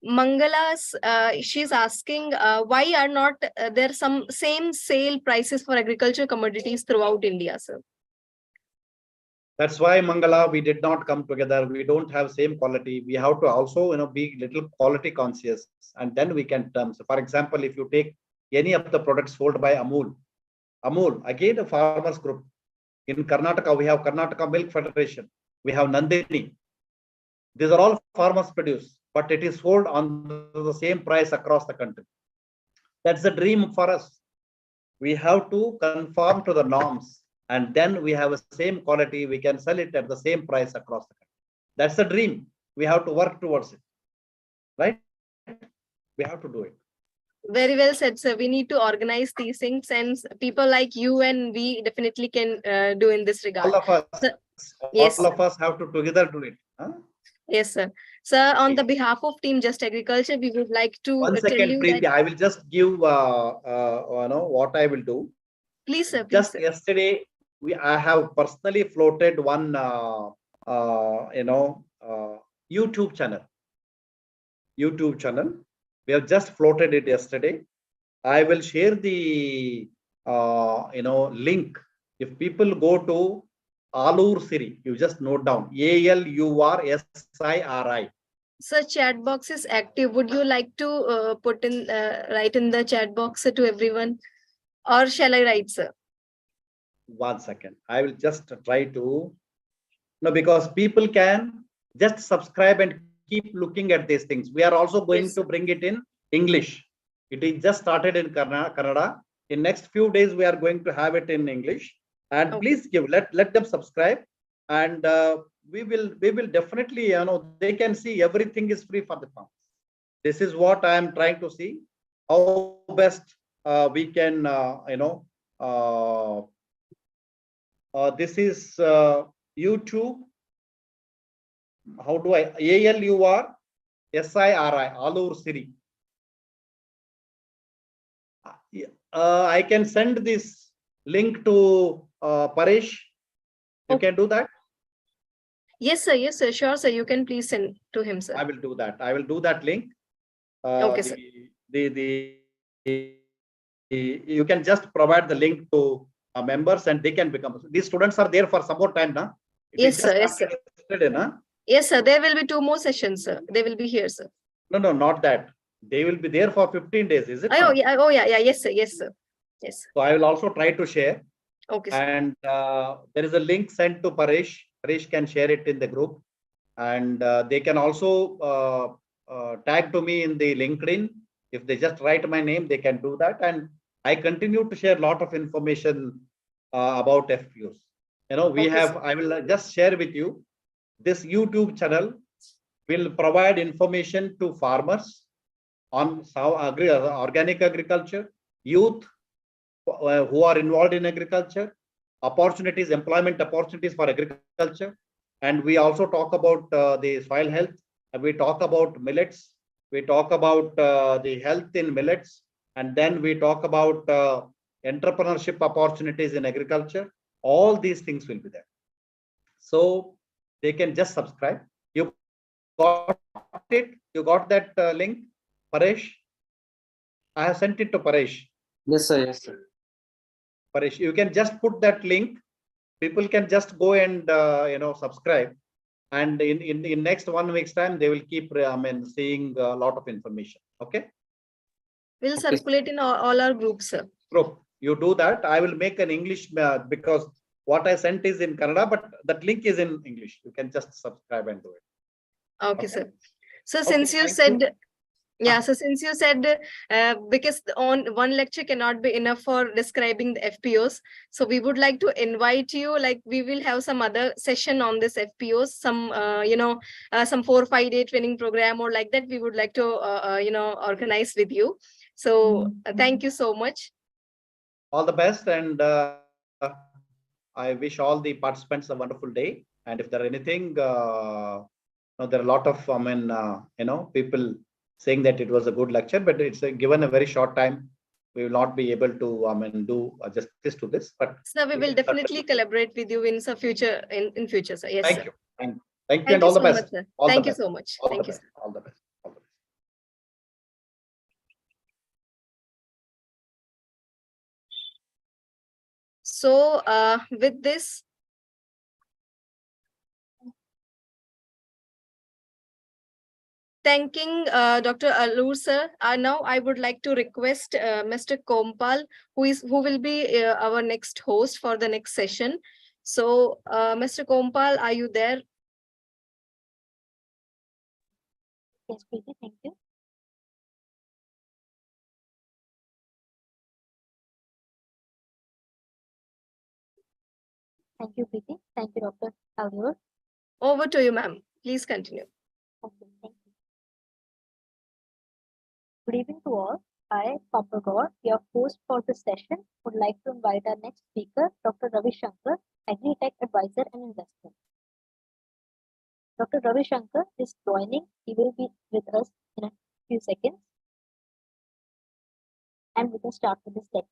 B: Mangala's, she's asking, why are not there some same sale prices for agriculture commodities throughout India, sir?
D: That's why, Mangala, we did not come together. We don't have same quality. We have to also, be little quality conscious, and then we can terms. For example, if you take any of the products sold by Amul, again a farmers group. In Karnataka, we have Karnataka Milk Federation. We have Nandini. These are all farmers produce, but it is sold on the same price across the country. That's the dream for us. We have to conform to the norms, and then we have the same quality. We can sell it at the same price across the country. That's the dream. We have to work towards it, right? We have to do it.
B: Very well said, sir. We need to organize these things, and people like you and we definitely can do in this regard.
D: All of us,
B: yes,
D: all of us have to together do it. Huh?
B: Yes, sir. Sir, on the behalf of Team Just Agriculture, we would like to
D: One
B: tell
D: second,
B: you
D: Preeti,
B: that...
D: I will just give what I will do.
B: Please, sir. Please,
D: Just
B: sir.
D: yesterday, I have personally floated one YouTube channel. We have just floated it yesterday. I will share the link. If people go to Alur Siri, you just note down ALURSIRI.
B: Sir, chat box is active. Would you like to write in the chat box to everyone, or shall I write, sir?
D: 1 second. I will just try to. No, because people can just subscribe and keep looking at these things. We are also going to bring it in English. It is just started in Kannada. In next few days, we are going to have it in English. And please let them subscribe, and we will definitely, they can see everything is free for the farmers. This is what I am trying to see, how best we can, this is YouTube. How do I, ALURSIRI, Alur Siri. I can send this link to Paresh. You can do that?
B: Yes, sir. Yes, sir. Sure, sir. You can please send to him, sir.
D: I will do that. I will do that link.
B: Okay, sir.
D: You can just provide the link to members, and they can become. These students are there for some more time, na?
B: Yes, sir. Yes, sir.
D: Yesterday, na?
B: Yes, sir. There will be 2 more sessions, sir. They will be here, sir.
D: No, not that. They will be there for 15 days, is it?
B: Oh, yeah. Oh, yeah. Yeah. Yes, sir. Yes, sir. Yes.
D: So I will also try to share.
B: Okay, sir.
D: And there is a link sent to Paresh. Paresh can share it in the group, and they can also tag to me in the LinkedIn. If they just write my name, they can do that. And I continue to share a lot of information about FPOs. You know, we
B: Okay,
D: have,
B: sir.
D: I will just share with you, this YouTube channel will provide information to farmers on how organic agriculture, youth who are involved in agriculture, opportunities, employment opportunities for agriculture. And we also talk about the soil health, and we talk about millets, we talk about the health in millets, and then we talk about entrepreneurship opportunities in agriculture. All these things will be there. So they can just subscribe. You got it? You got that link, Paresh? I have sent it to Paresh.
A: Yes, sir. Yes, sir.
D: Paresh, you can just put that link. People can just go and subscribe, and in next 1 week's time they will keep seeing a lot of information. Okay,
B: We'll
A: Okay.
B: circulate in all our groups, sir.
D: group, you do that. I will make an English because what I sent is in Kannada, but that link is in English. You can just subscribe and do it.
B: Okay,
D: Okay.
B: sir. So
D: Okay,
B: since you
D: thank
B: said,
D: you.
B: yeah, so since you said because on one lecture cannot be enough for describing the FPOs, so we would like to invite you, like we will have some other session on this FPOs, some some 4 or 5 day training program or like that we would like to organize with you. So thank you so much.
D: All the best, and I wish all the participants a wonderful day. And if there are anything, there are a lot of people saying that it was a good lecture, but it's given a very short time. We will not be able to do justice to this. But
B: So we will
D: can
B: definitely
D: certainly-
B: collaborate with you in some future in future, sir. Yes,
D: Thank
B: sir.
D: you. Thank you,
B: Thank
D: and
B: you
D: all the
B: so much,
D: best.
B: sir.
D: All the
B: Thank you
D: best.
B: so much.
D: All the
B: Thank you,
D: best.
B: sir.
D: All the best. All the best.
B: So with this, thanking Dr. Alur sir, now I would like to request Mr. Kompal, who will be our next host for the next session. So Mr. Kompal, are you there?
E: Yes, Preeti, thank you. Thank you, Preeti. Thank you, Dr. Alur.
B: Over to you, ma'am. Please continue.
E: Okay, thank you. Good evening to all. I, Kompal Gaur, your host for this session, would like to invite our next speaker, Dr. Ravi Shankar, Agri-Tech Advisor and Investor. Dr. Ravi Shankar is joining. He will be with us in a few seconds. And we can start with this lecture.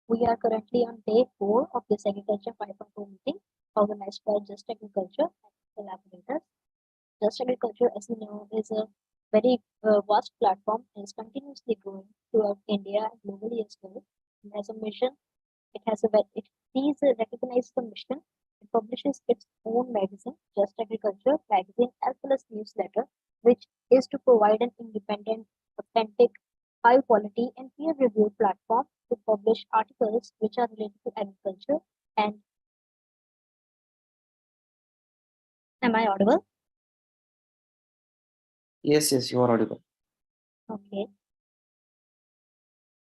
E: We are currently on day 4 of this Agriculture 5.0 meeting organized by Just Agriculture and collaborators. Just Agriculture, as you know, is a very vast platform and is continuously growing throughout India and globally as well. It has a mission. It recognizes the mission. It publishes its own magazine, Just Agriculture magazine, as well as newsletter, which is to provide an independent, authentic, high quality, and peer reviewed platform to publish articles which are related to agriculture. And am I audible?
A: Yes, yes, you are audible.
E: Okay.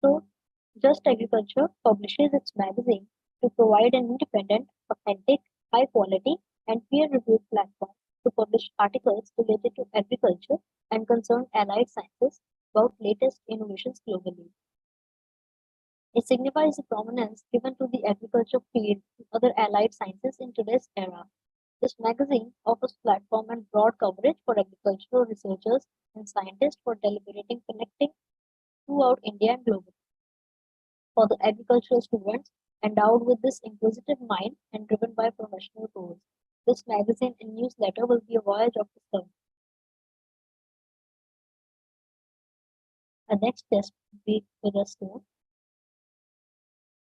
E: So, Just Agriculture publishes its magazine to provide an independent, authentic, high quality, and peer reviewed platform to publish articles related to agriculture and concerned allied sciences about latest innovations globally. It signifies the prominence given to the agriculture field and other allied sciences in today's era. This magazine offers platform and broad coverage for agricultural researchers and scientists for deliberating, connecting throughout India and globally. For the agricultural students endowed with this inquisitive mind and driven by professional goals, this magazine and newsletter will be a voyage of discovery. Our next guest will be with us soon,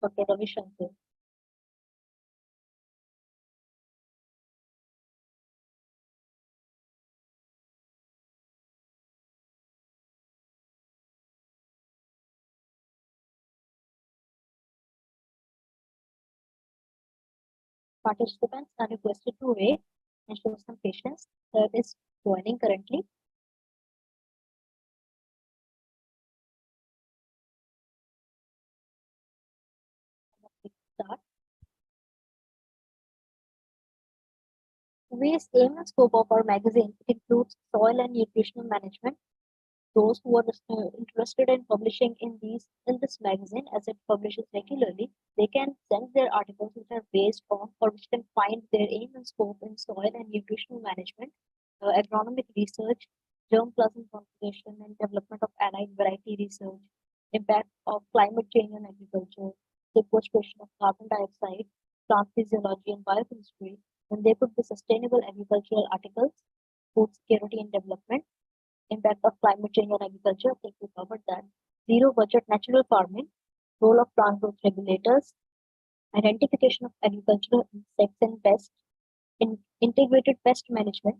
E: Dr. Ravi Shankar. Participants are requested to wait and show some patience. That is joining currently. Start. Various aim and scope of our magazine includes soil and nutritional management. Those who are interested in publishing in this magazine, as it publishes regularly, they can send their articles which are based on or which can find their aim and scope in soil and nutritional management, agronomic research, germplasm conservation and development of allied variety research, impact of climate change on agriculture, sequestration of carbon dioxide, plant physiology and biochemistry. And they could be sustainable agricultural articles, food security and development, impact of climate change on agriculture. I think we covered that. Zero budget natural farming, role of plant growth regulators, identification of agricultural insects and pests, integrated pest management.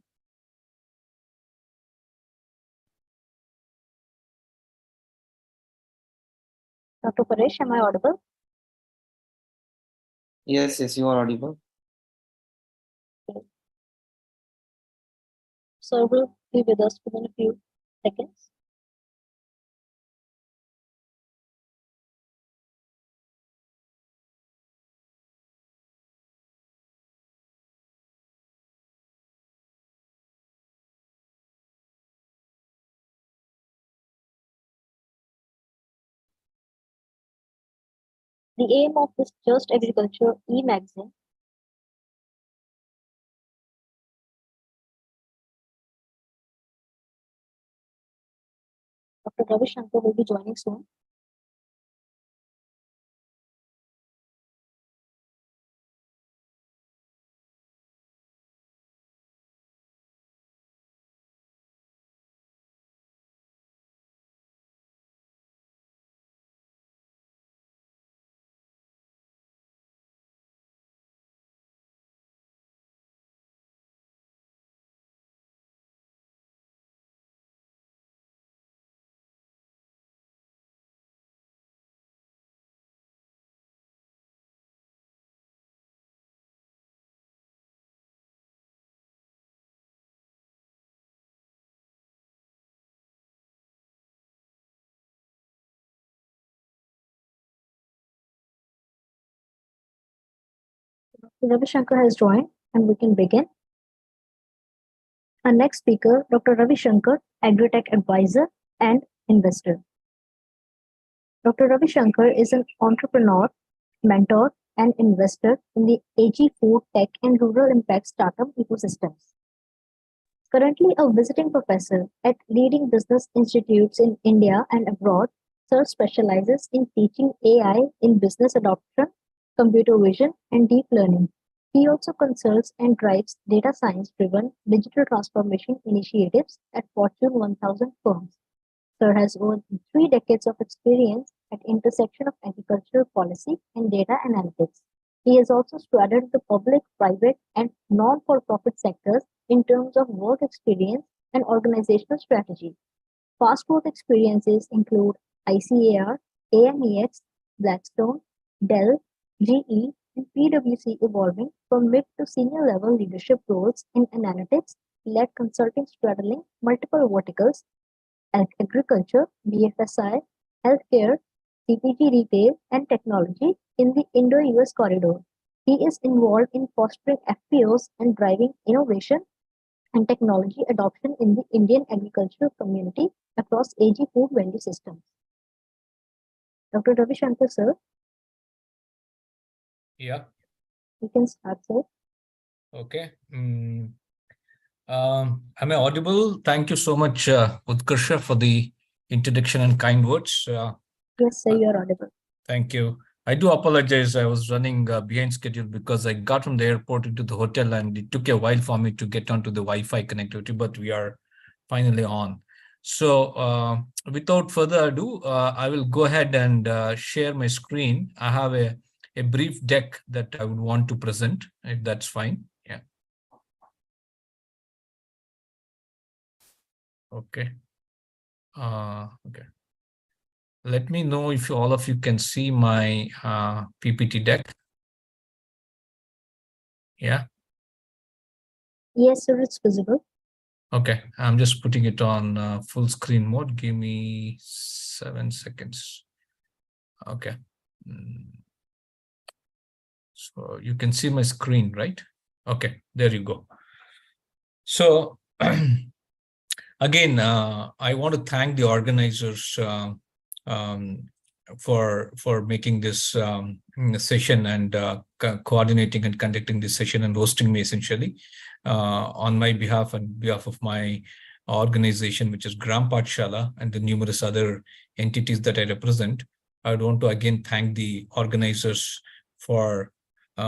E: Dr. Paresh, am I audible?
A: Yes, you are audible.
E: So will be with us within a few seconds. The aim of this Just Agriculture e-magazine Dr. Ravi Shankar will be joining soon. Ravi Shankar has joined and we can begin. Our next speaker, Dr. Ravi Shankar, Agritech advisor and investor. Dr. Ravi Shankar is an entrepreneur, mentor, and investor in the AG food tech and rural impact startup ecosystems. Currently a visiting professor at leading business institutes in India and abroad, Sir specializes in teaching AI in business adoption, computer vision, and deep learning. He also consults and drives data science-driven digital transformation initiatives at Fortune 1000 firms. Sir has over 3 decades of experience at intersection of agricultural policy and data analytics. He has also straddled the public, private, and non-for-profit sectors in terms of work experience and organizational strategy. Past work experiences include ICAR, AMEX, Blackstone, Dell, GE, and PwC, evolving from mid to senior level leadership roles in analytics, led consulting straddling multiple verticals: agriculture, BFSI, healthcare, CPG retail, and technology in the Indo-US corridor. He is involved in fostering FPOs and driving innovation and technology adoption in the Indian agricultural community across AG food value systems. Dr. Ravi Shankar, sir,
F: Yeah,
E: you can start, sir.
F: okay. Am I audible? Thank you so much, Utkarsha, for the introduction and kind words.
E: Yes, sir, you are audible.
F: Thank you. I do apologize. I was running behind schedule because I got from the airport into the hotel and it took a while for me to get onto the Wi-Fi connectivity, but we are finally on. So without further ado, I will go ahead and share my screen. I have a brief deck that I would want to present, if that's fine. Yeah. Okay. Okay. Let me know if all of you can see my PPT deck. Yeah.
E: Yes, sir, it's visible.
F: Okay. I'm just putting it on full screen mode. Give me 7 seconds. Okay. So you can see my screen, right? Okay. There you go. So again, I want to thank the organizers for making this session and coordinating and conducting this session and hosting me essentially on my behalf and behalf of my organization, which is Gram Pathshala, and the numerous other entities that I represent. I would want to again thank the organizers for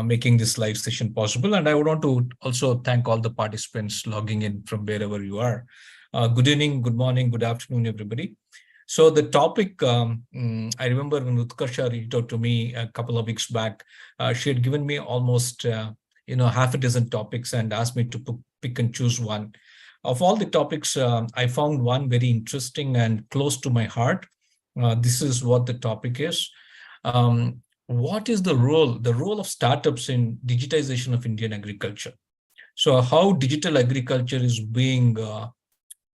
F: making this live session possible. And I would want to also thank all the participants logging in from wherever you are. Good evening, good morning, good afternoon, everybody. So the topic, I remember when Utkarsha reached out to me a couple of weeks back, she had given me almost half a dozen topics and asked me to pick and choose one. Of all the topics, I found one very interesting and close to my heart. This is what the topic is. What is the role of startups in digitization of Indian agriculture? So how digital agriculture is being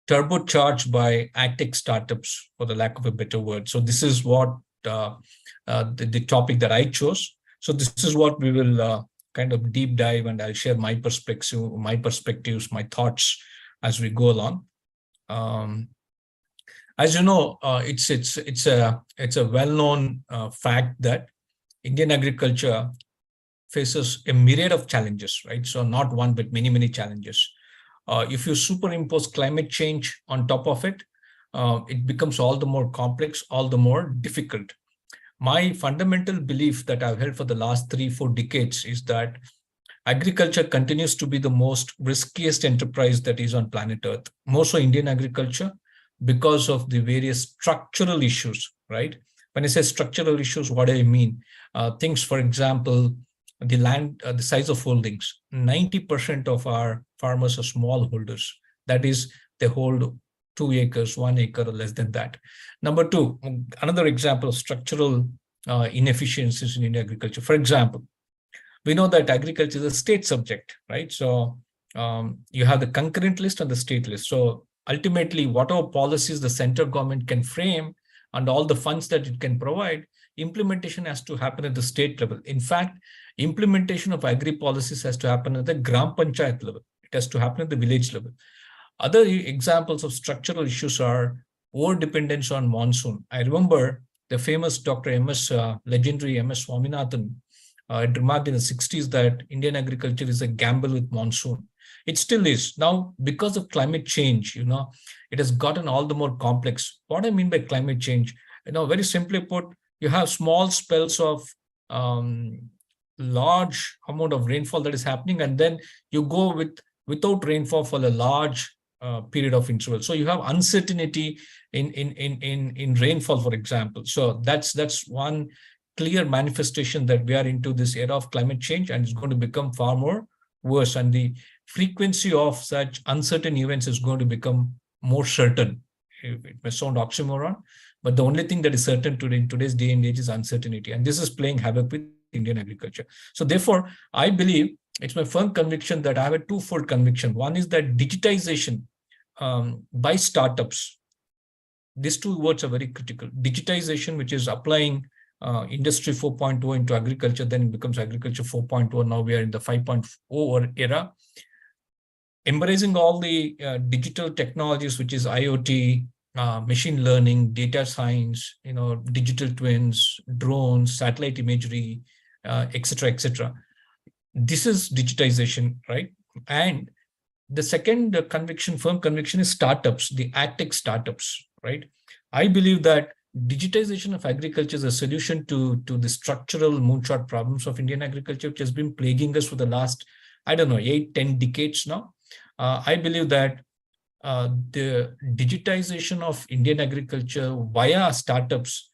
F: turbocharged by agtech startups, for the lack of a better word. So this is what the topic that I chose. So this is what we will kind of deep dive, and I'll share my perspectives, my thoughts as we go along. As you know, it's a well-known fact that Indian agriculture faces a myriad of challenges, right? So not one, but many challenges. If you superimpose climate change on top of it, it becomes all the more complex, all the more difficult. My fundamental belief that I've held for the last 3-4 decades is that agriculture continues to be the most riskiest enterprise that is on planet Earth, more so Indian agriculture, because of the various structural issues, right? When I say structural issues, what do I mean? Things, for example, the land, the size of holdings. 90% of our farmers are small holders. That is, they hold 2 acres, 1 acre, or less than that. Number two, another example of structural inefficiencies in Indian agriculture. For example, we know that agriculture is a state subject, right? So you have the concurrent list and the state list. So ultimately, whatever policies the central government can frame and all the funds that it can provide, implementation has to happen at the state level. In fact, implementation of agri policies has to happen at the Gram Panchayat level. It has to happen at the village level. Other examples of structural issues are over-dependence on monsoon. I remember the famous Dr. legendary MS Swaminathan had remarked in the 60s that Indian agriculture is a gamble with monsoon. It still is. Now, because of climate change, it has gotten all the more complex. What I mean by climate change, very simply put, you have small spells of large amount of rainfall that is happening, and then you go without rainfall for a large period of interval. So you have uncertainty in rainfall, for example. So that's one clear manifestation that we are into this era of climate change, and it's going to become far more worse. And the frequency of such uncertain events is going to become more certain. It may sound oxymoron, but the only thing that is certain today in today's day and age is uncertainty. And this is playing havoc with Indian agriculture. So therefore, I believe it's my firm conviction that I have a twofold conviction. One is that digitization by startups, these two words are very critical. Digitization, which is applying Industry 4.0 into agriculture, then it becomes agriculture 4.0. Now we are in the 5.0 era. Embracing all the digital technologies, which is IoT, machine learning, data science, digital twins, drones, satellite imagery, etc., etc. This is digitization, right? And the second firm conviction is startups, the agtech startups, right? I believe that digitization of agriculture is a solution to the structural moonshot problems of Indian agriculture, which has been plaguing us for the last, 8-10 decades now. I believe that the digitization of Indian agriculture via startups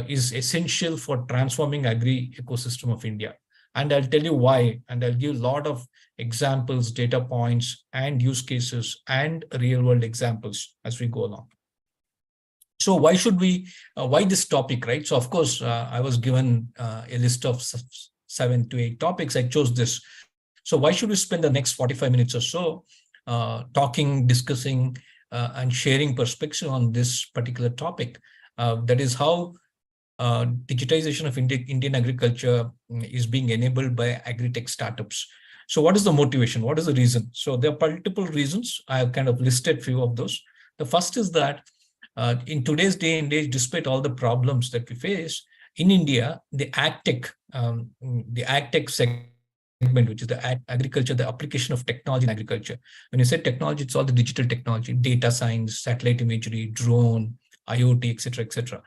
F: is essential for transforming agri ecosystem of India. And I'll tell you why, and I'll give a lot of examples, data points, and use cases, and real-world examples as we go along. So why this topic, right? So of course, I was given a list of 7 to 8 topics. I chose this. So why should we spend the next 45 minutes or so talking, discussing, and sharing perspective on this particular topic? That is how digitization of Indian agriculture is being enabled by agri-tech startups. So what is the motivation? What is the reason? So there are multiple reasons. I have kind of listed few of those. The first is that in today's day and age, despite all the problems that we face in India, the ag-tech segment, which is the agriculture, the application of technology in agriculture. When you say technology, it's all the digital technology, data science, satellite imagery, drone, IoT, etc.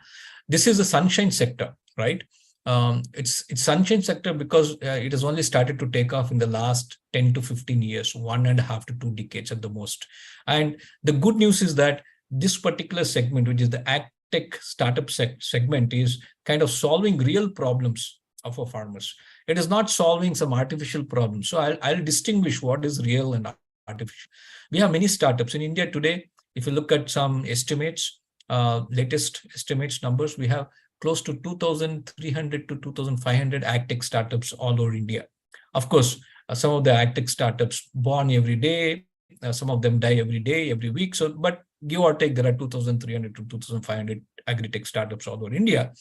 F: This is the sunshine sector, right? It's sunshine sector because it has only started to take off in the last 10 to 15 years, 1.5 to 2 decades at the most. And the good news is that this particular segment, which is the ag tech startup segment, is kind of solving real problems of our farmers. It is not solving some artificial problems. So I'll distinguish what is real and artificial. We have many startups in India today. If you look at some estimates, latest estimates numbers, we have close to 2,300 to 2,500 ag tech startups all over India. Of course, some of the ag tech startups born every day, some of them die every day, every week. So, but give or take, there are 2,300 to 2,500 agri-tech startups all over India.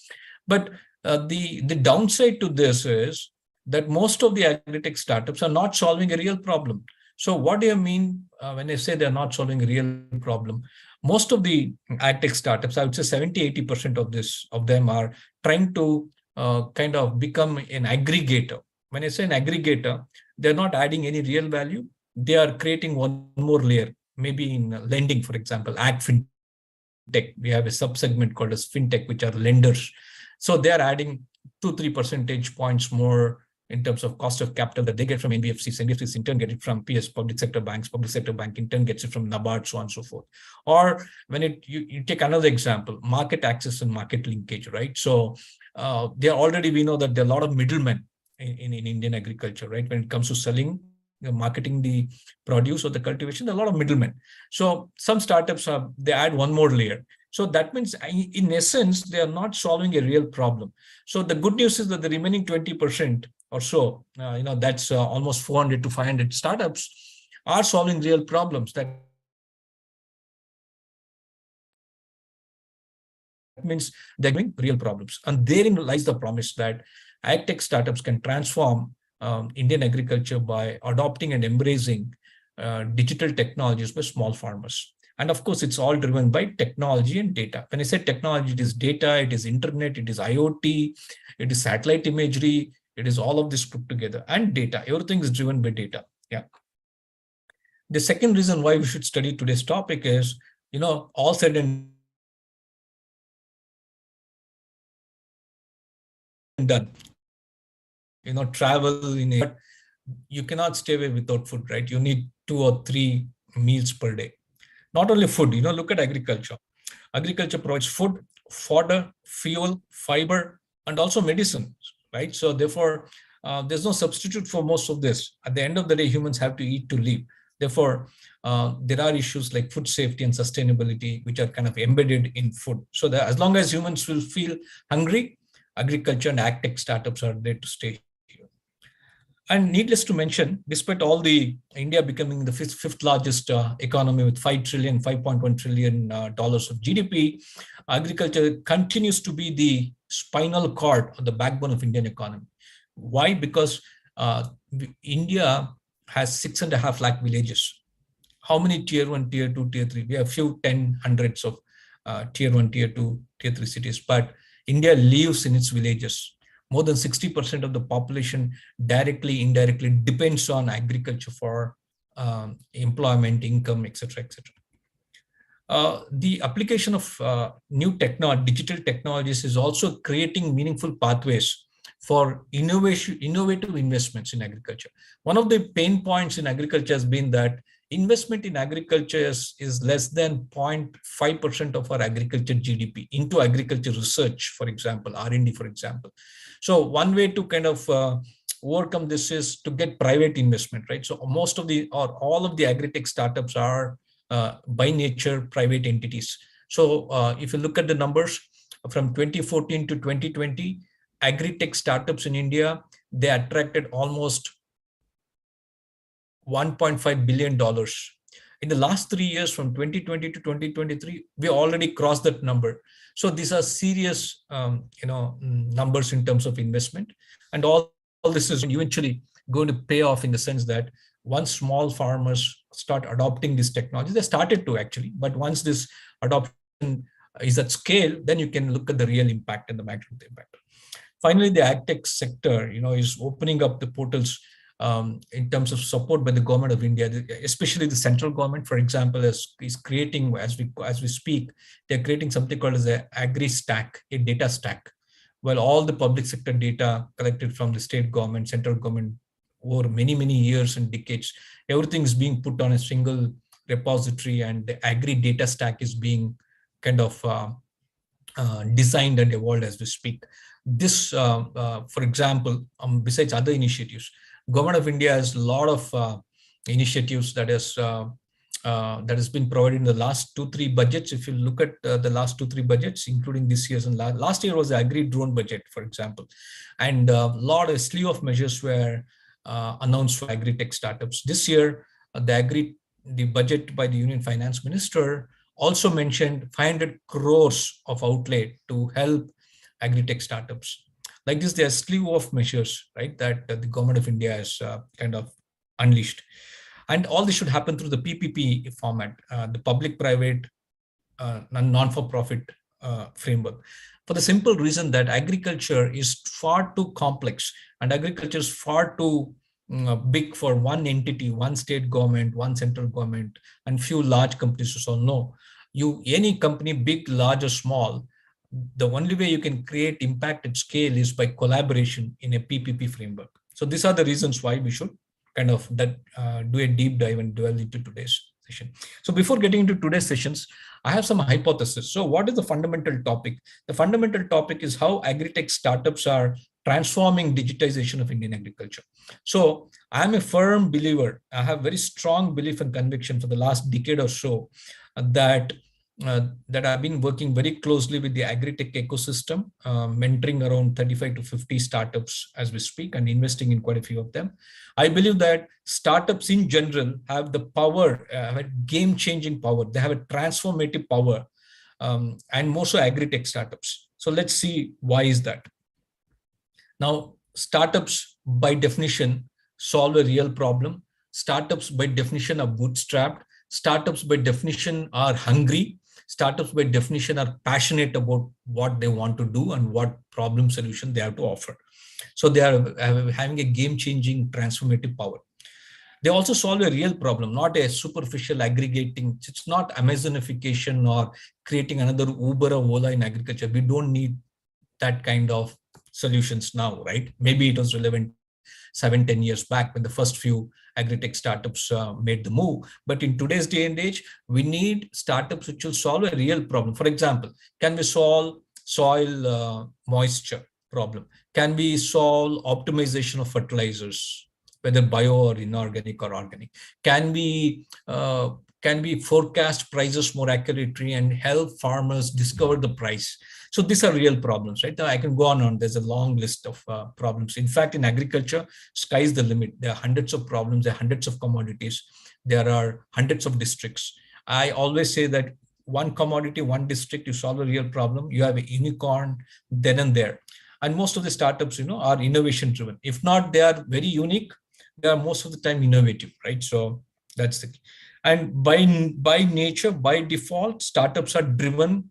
F: But the downside to this is that most of the agri-tech startups are not solving a real problem. So what do you mean when I say they're not solving a real problem? Most of the ag-tech startups, I would say 70–80% of them are trying to kind of become an aggregator. When I say an aggregator, they're not adding any real value. They are creating one more layer, maybe in lending, for example, ag fintech. We have a subsegment called as fintech, which are lenders. So they are adding 2–3 percentage points more in terms of cost of capital that they get from NBFCs. NBFCs in turn get it from PS, public sector banks. Public sector bank in turn gets it from NABARD, so on and so forth. Or when you take another example, market access and market linkage, right? So we know that there are a lot of middlemen in Indian agriculture, right? When it comes to selling, marketing the produce or the cultivation, there are a lot of middlemen. So some startups they add one more layer. So that means in essence, they are not solving a real problem. So the good news is that the remaining 20% or so, that's almost 400 to 500 startups are solving real problems. That means they're doing real problems. And therein lies the promise that ag-tech startups can transform Indian agriculture by adopting and embracing digital technologies by small farmers. And of course, it's all driven by technology and data. When I say technology, it is data, it is internet, it is IoT, it is satellite imagery, it is all of this put together, and data. Everything is driven by data. Yeah. The second reason why we should study today's topic is, all said and done. Travel but you cannot stay away without food, right? You need 2 or 3 meals per day. Not only food, look at agriculture. Agriculture provides food, fodder, fuel, fiber, and also medicine, right? So therefore, there's no substitute for most of this. At the end of the day, humans have to eat to live. Therefore, there are issues like food safety and sustainability, which are kind of embedded in food. So that as long as humans will feel hungry, agriculture and ag-tech startups are there to stay. And needless to mention, despite all the India becoming the fifth largest economy with $5.1 trillion of GDP, agriculture continues to be the spinal cord or the backbone of Indian economy. Why? Because India has 6.5 lakh villages. How many tier 1, tier 2, tier 3? We have few hundreds of tier 1, tier 2, tier 3 cities, but India lives in its villages. More than 60% of the population directly, indirectly depends on agriculture for employment, income, etc. The application of new digital technologies is also creating meaningful pathways for innovative investments in agriculture. One of the pain points in agriculture has been that investment in agriculture is less than 0.5% of our agriculture GDP into agriculture research, for example, R&D, for example. So one way to kind of overcome this is to get private investment, right? So most of all of the agri-tech startups are by nature private entities. So if you look at the numbers from 2014 to 2020, agri-tech startups in India, they attracted almost $1.5 billion. In the last 3 years, from 2020 to 2023, we already crossed that number. So these are serious, numbers in terms of investment, and all this is eventually going to pay off in the sense that once small farmers start adopting this technology, they started to actually, but once this adoption is at scale, then you can look at the real impact and the magnitude impact. Finally, the agtech sector, is opening up the portals in terms of support by the government of India, especially the central government, for example, is creating, as we speak, they're creating something called as a agri stack, a data stack, while all the public sector data collected from the state government, central government over many, many years and decades, everything is being put on a single repository, and the agri data stack is being kind of designed and evolved as we speak. This, for example, besides other initiatives, Government of India has a lot of initiatives that has been provided in the last 2-3 budgets. If you look at the last 2-3 budgets, including this year's and last year was the agri drone budget, for example, and a slew of measures were announced for agri-tech startups. This year, the budget by the Union Finance Minister also mentioned 500 crores of outlay to help agri-tech startups. Like this, there are a slew of measures, right, that the government of India has kind of unleashed. And all this should happen through the PPP format, the public-private non-for-profit framework, for the simple reason that agriculture is far too complex and agriculture is far too big for one entity, one state government, one central government, and few large companies to solve. No, any company, big, large, or small, the only way you can create impact at scale is by collaboration in a PPP framework. So these are the reasons why we should kind of do a deep dive and delve into today's session. So before getting into today's sessions, I have some hypothesis. So what is the fundamental topic? The fundamental topic is how agri-tech startups are transforming digitization of Indian agriculture. So I'm a firm believer, I have very strong belief and conviction for the last decade or so that I've been working very closely with the agri-tech ecosystem, mentoring around 35 to 50 startups as we speak and investing in quite a few of them. I believe that startups in general have the power, have a game-changing power. They have a transformative power, and more so agri-tech startups. So let's see why is that. Now, startups by definition solve a real problem. Startups by definition are bootstrapped. Startups by definition are hungry. Startups by definition are passionate about what they want to do and what problem solution they have to offer. So they are having a game-changing transformative power. They also solve a real problem, not a superficial aggregating. It's not Amazonification or creating another Uber or Ola in agriculture. We don't need that kind of solutions now, right? Maybe it was relevant 7-10 years back when the first few agri-tech startups made the move. But in today's day and age, we need startups which will solve a real problem. For example, can we solve soil moisture problem? Can we solve optimization of fertilizers, whether bio or inorganic or organic? Can we forecast prices more accurately and help farmers discover the price? So these are real problems, right? I can go on. There's a long list of problems. In fact, in agriculture, sky's the limit. There are hundreds of problems. There are hundreds of commodities. There are hundreds of districts. I always say that one commodity, one district, you solve a real problem. You have a unicorn then and there. And most of the startups, are innovation driven. If not, they are very unique. They are most of the time innovative, right? So that's the key. And by nature, by default, startups are driven.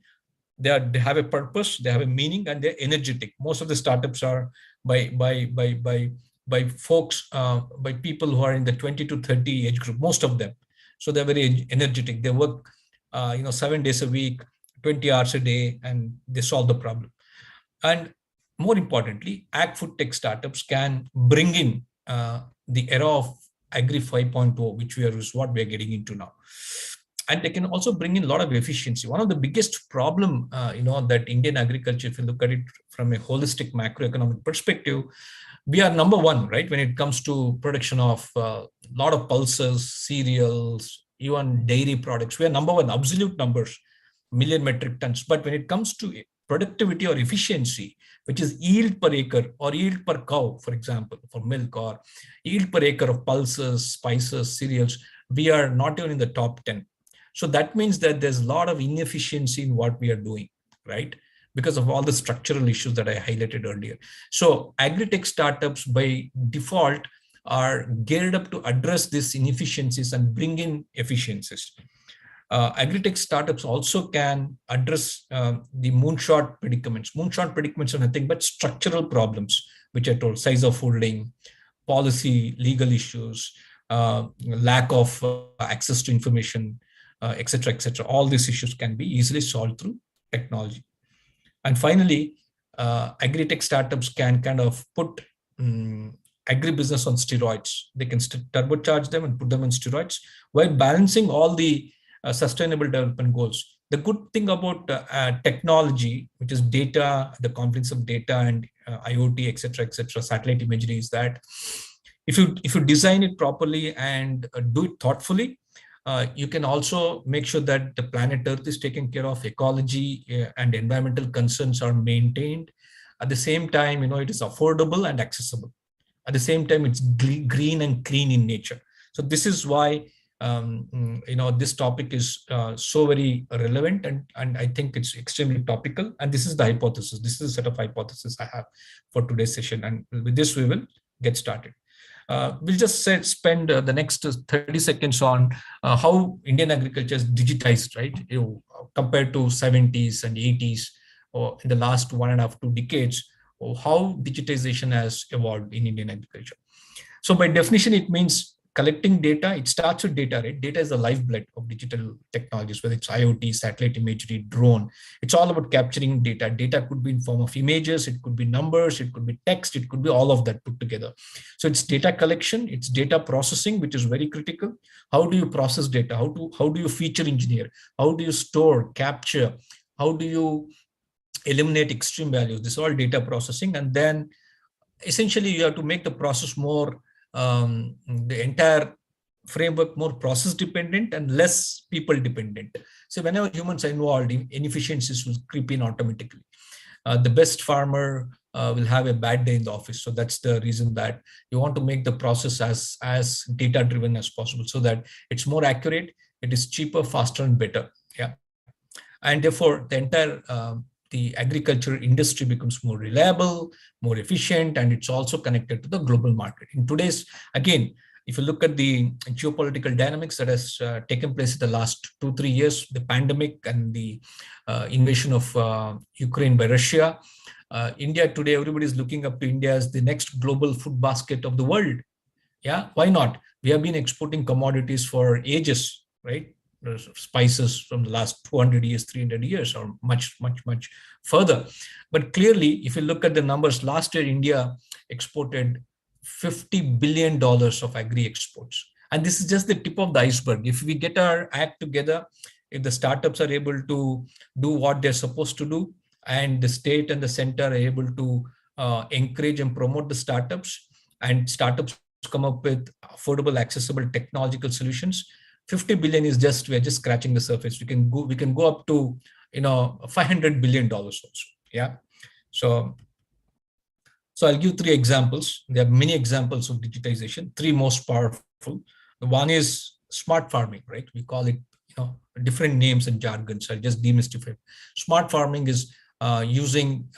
F: They have a purpose, they have a meaning, and they're energetic. Most of the startups are by folks, by people who are in the 20 to 30 age group, most of them. So they're very energetic. They work, 7 days a week, 20 hours a day, and they solve the problem. And more importantly, ag-food tech startups can bring in the era of Agri 5.0, which is what we are getting into now. And they can also bring in a lot of efficiency. One of the biggest problem, that Indian agriculture, if you look at it from a holistic macroeconomic perspective, we are number one, right? When it comes to production of a lot of pulses, cereals, even dairy products, we are number one, absolute numbers, million metric tons. But when it comes to productivity or efficiency, which is yield per acre or yield per cow, for example, for milk, or yield per acre of pulses, spices, cereals, we are not even in the top 10. So that means that there's a lot of inefficiency in what we are doing, right? Because of all the structural issues that I highlighted earlier. So agri-tech startups by default are geared up to address these inefficiencies and bring in efficiencies. Agri-tech startups also can address the moonshot predicaments. Moonshot predicaments are nothing but structural problems, which I told: size of holding, policy, legal issues, lack of access to information, etc., etc. All these issues can be easily solved through technology. And finally, agri-tech startups can kind of put agribusiness on steroids. They can turbocharge them and put them on steroids while balancing all the sustainable development goals. The good thing about technology, which is data, the confluence of data and IoT, etc., satellite imagery, is that if you design it properly and do it thoughtfully, you can also make sure that the planet Earth is taken care of, ecology and environmental concerns are maintained. At the same time, it is affordable and accessible. At the same time, it's green and clean in nature. So this is why this topic is so very relevant, and I think it's extremely topical. And this is the hypothesis. This is a set of hypotheses I have for today's session. And with this, we will get started. We'll just spend the next 30 seconds on how Indian agriculture is digitized, right? Compared to 70s and 80s, or in the last 1.5 to 2 decades, or how digitization has evolved in Indian agriculture. So by definition, it means collecting data. It starts with data, right? Data is the lifeblood of digital technologies, whether it's IoT, satellite imagery, drone. It's all about capturing data. Data could be in form of images, it could be numbers, it could be text, it could be all of that put together. So it's data collection, it's data processing, which is very critical. How do you process data? How do you feature engineer? How do you store, capture? How do you eliminate extreme values? This is all data processing. And then essentially you have to make the process more the entire framework more process dependent and less people dependent. So whenever humans are involved, inefficiencies will creep in automatically. The best farmer will have a bad day in the office. So that's the reason that you want to make the process as data driven as possible, so that it's more accurate, it is cheaper, faster, and better. Yeah. And therefore the entire the agriculture industry becomes more reliable, more efficient, and it's also connected to the global market. In today's, again, if you look at the geopolitical dynamics that has taken place in the last 2-3 years, the pandemic and the invasion of Ukraine by Russia, India today, everybody is looking up to India as the next global food basket of the world. Yeah, why not? We have been exporting commodities for ages, right? Spices from the last 200 years, 300 years, or much further. But clearly, if you look at the numbers, last year, India exported $50 billion of agri exports. And this is just the tip of the iceberg. If we get our act together, if the startups are able to do what they're supposed to do, and the state and the center are able to encourage and promote the startups, and startups come up with affordable, accessible technological solutions, 50 billion is just, we're just scratching the surface. We can go up to, $500 billion also. Yeah. So I'll give 3 examples. There are many examples of digitization, 3 most powerful. The one is smart farming, right? We call it, different names and jargons. I'll just demystify it. Smart farming is using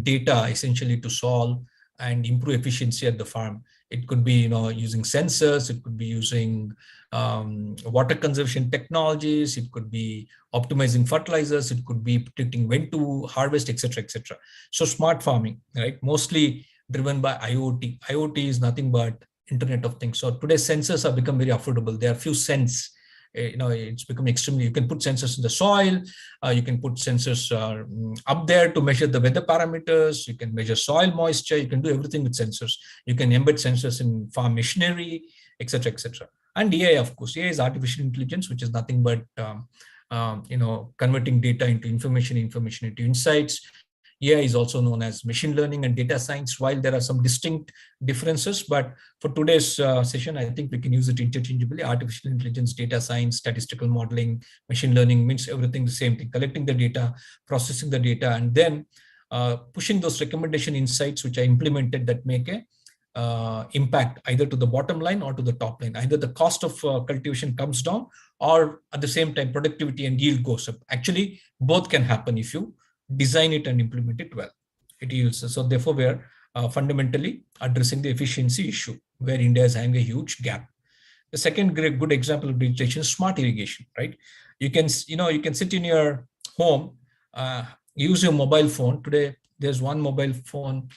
F: data essentially to solve and improve efficiency at the farm. It could be, using sensors. It could be using water conservation technologies. It could be optimizing fertilizers. It could be predicting when to harvest, etc., etc. So smart farming, right? Mostly driven by IoT. IoT is nothing but Internet of Things. So today sensors have become very affordable. There are few cents. It's become extremely, you can put sensors in the soil, you can put sensors up there to measure the weather parameters, you can measure soil moisture, you can do everything with sensors. You can embed sensors in farm machinery, etc., etc. And AI, of course, AI is artificial intelligence, which is nothing but, converting data into information into insights. AI is also known as machine learning and data science. While there are some distinct differences, but for today's session, I think we can use it interchangeably. Artificial intelligence, data science, statistical modeling, machine learning means everything the same thing: collecting the data, processing the data, and then pushing those recommendation insights which are implemented that make a impact either to the bottom line or to the top line. Either the cost of cultivation comes down, or at the same time productivity and yield goes up. Actually, both can happen if you design it and implement it well. It yields. So therefore, we are fundamentally addressing the efficiency issue where India is having a huge gap. The second good example of digitization is smart irrigation, right? You can sit in your home, use your mobile phone. Today, there's one mobile phone.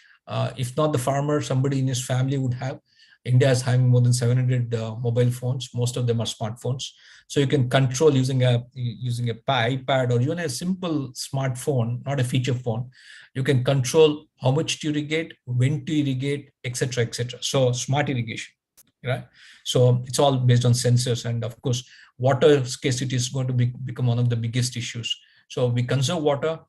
F: If not the farmer, somebody in his family would have. India is having more than 700 mobile phones. Most of them are smartphones. So you can control using a iPad or even a simple smartphone, not a feature phone. You can control how much to irrigate, when to irrigate, etc., etc. So smart irrigation, right? So it's all based on sensors, and of course, water scarcity is going to become one of the biggest issues. So we conserve water,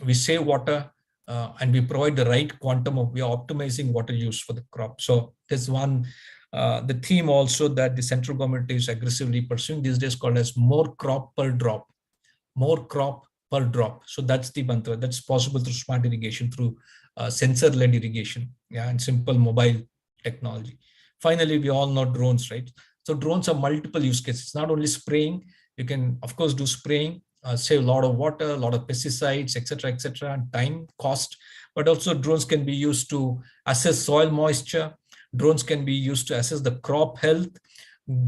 F: we save water. And we provide the right quantum of, we are optimizing water use for the crop. So there's one, the theme also that the central government is aggressively pursuing these days called as more crop per drop, more crop per drop. So that's the mantra. That's possible through smart irrigation, through sensor-led irrigation, yeah, and simple mobile technology. Finally, we all know drones, right? So drones are multiple use cases. It's not only spraying. You can, of course, do spraying, save a lot of water, a lot of pesticides, etc., and time, cost. But also drones can be used to assess soil moisture. Drones can be used to assess the crop health.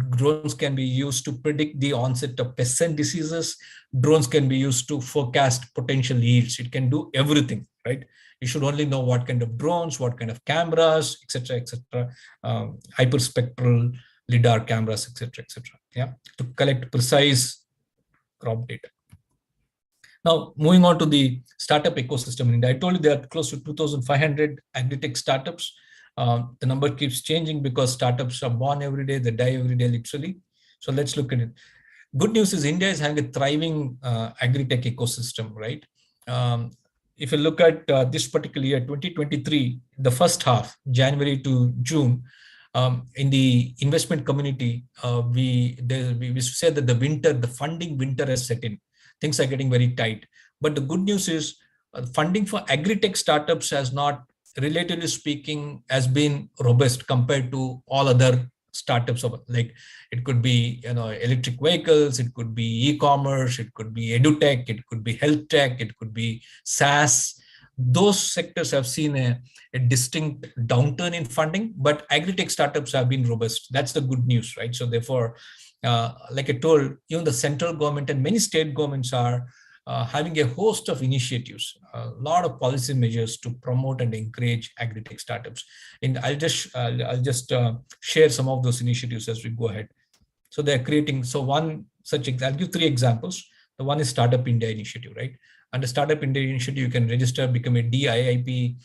F: Drones can be used to predict the onset of pests and diseases. Drones can be used to forecast potential yields. It can do everything, right? You should only know what kind of drones, what kind of cameras, etc., hyperspectral lidar cameras, etc., yeah, to collect precise crop data. Now, moving on to the startup ecosystem in India, I told you there are close to 2,500 agri-tech startups. The number keeps changing because startups are born every day, they die every day, literally. So let's look at it. Good news is India is having a thriving agri-tech ecosystem, right? If you look at this particular year, 2023, the first half, January to June, in the investment community, we said that the funding winter has set in. Things are getting very tight. But the good news is funding for agri-tech startups has not, relatively speaking, has been robust compared to all other startups. Like it could be, electric vehicles, it could be e-commerce, it could be edutech, it could be health tech, it could be SaaS. Those sectors have seen a distinct downturn in funding, but agri-tech startups have been robust. That's the good news, right? So therefore, like I told, even the central government and many state governments are having a host of initiatives, a lot of policy measures to promote and encourage agri-tech startups. And I'll just share some of those initiatives as we go ahead. So they're creating, I'll give 3 examples. The one is Startup India initiative, right? Under Startup India initiative, you can register, become a DIIP,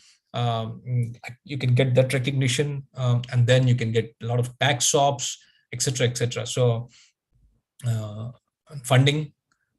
F: you can get that recognition, and then you can get a lot of tax shops, etc. So funding,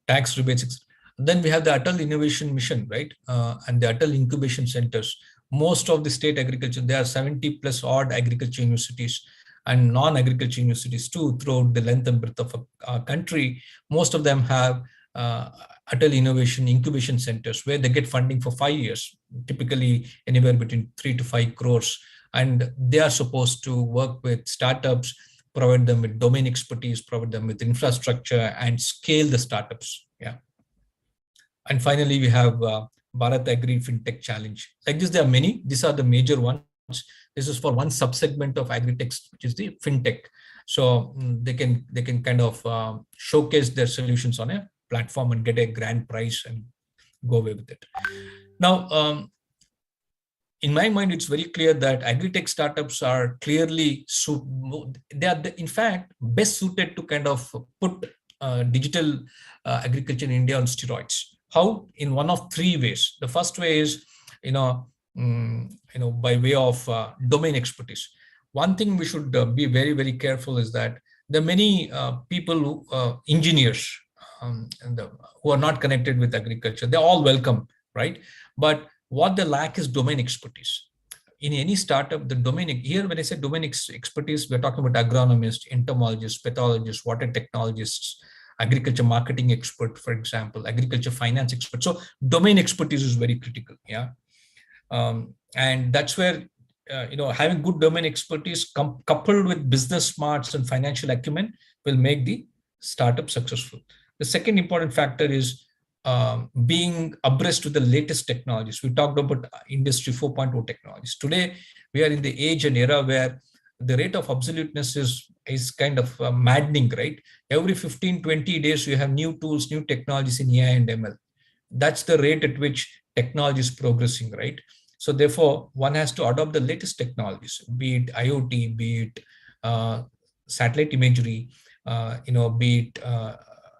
F: tax rebates, etc. Then we have the Atal Innovation Mission, right? And the Atal Incubation Centers. Most of the state agriculture, there are 70 plus odd agriculture universities and non-agriculture universities too throughout the length and breadth of our country. Most of them have Atal Innovation Incubation Centers where they get funding for 5 years, typically anywhere between 3 to 5 crores. And they are supposed to work with startups, provide them with domain expertise, provide them with infrastructure, and scale the startups. Yeah. And finally, we have Bharat Agri FinTech Challenge. Like this, there are many. These are the major ones. This is for one subsegment of agri-tech, which is the FinTech. So they can kind of showcase their solutions on a platform and get a grand prize and go away with it. Now, in my mind, it's very clear that agri-tech startups are clearly, they are in fact best suited to kind of put digital agriculture in India on steroids. How? In one of 3 ways. The first way is, by way of domain expertise. One thing we should be very, very careful is that there are many people, engineers, who are not connected with agriculture. They're all welcome. right? But what they lack is domain expertise. In any startup, the domain here, when I say domain expertise, we're talking about agronomists, entomologists, pathologists, water technologists, agriculture marketing expert, for example, agriculture finance expert. So domain expertise is very critical. Yeah. And that's where, having good domain expertise coupled with business smarts and financial acumen will make the startup successful. The second important factor is being abreast with the latest technologies. We talked about industry 4.0 technologies. Today, we are in the age and era where the rate of obsoleteness is kind of maddening, right? Every 15, 20 days, you have new tools, new technologies in AI and ML. That's the rate at which technology is progressing, right? So therefore, one has to adopt the latest technologies, be it IoT, be it satellite imagery, be it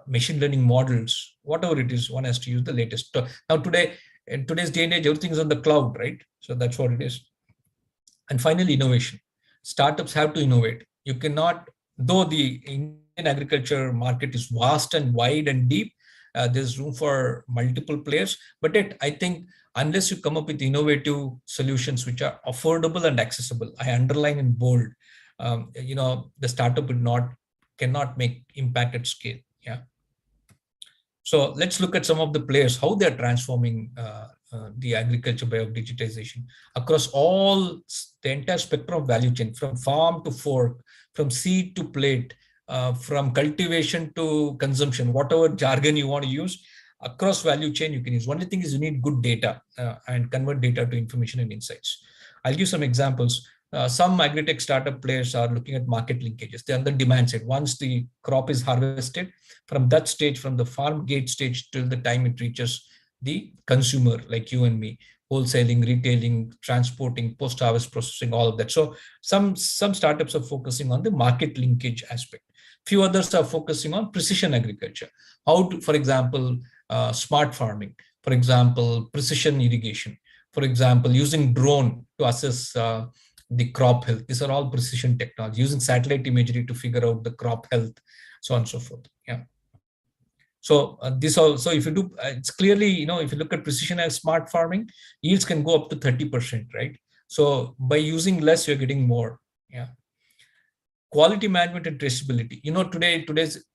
F: machine learning models, whatever it is, one has to use the latest. Now today, in today's day and age, everything is on the cloud, right? So that's what it is. And finally, innovation. Startups have to innovate. You cannot, though the Indian agriculture market is vast and wide and deep, there's room for multiple players. But yet, I think unless you come up with innovative solutions which are affordable and accessible, I underline in bold, the startup cannot make impact at scale. Yeah. So let's look at some of the players, how they're transforming the agriculture by of digitization across the entire spectrum of value chain, from farm to fork, from seed to plate, from cultivation to consumption, whatever jargon you want to use, across value chain you can use. Only thing is you need good data and convert data to information and insights. I'll give some examples. Some agri-tech startup players are looking at market linkages. They're on the demand side. Once the crop is harvested, from that stage, from the farm gate stage till the time it reaches the consumer, like you and me, wholesaling, retailing, transporting, post-harvest processing, all of that. So some startups are focusing on the market linkage aspect. Few others are focusing on precision agriculture. How to, for example, smart farming, for example, precision irrigation, for example, using drone to assess the crop health. These are all precision technology, using satellite imagery to figure out the crop health, so on and so forth. Yeah. So this also, if you do, it's clearly, if you look at precision and smart farming, yields can go up to 30%, right? So by using less, you're getting more. Yeah. Quality management and traceability.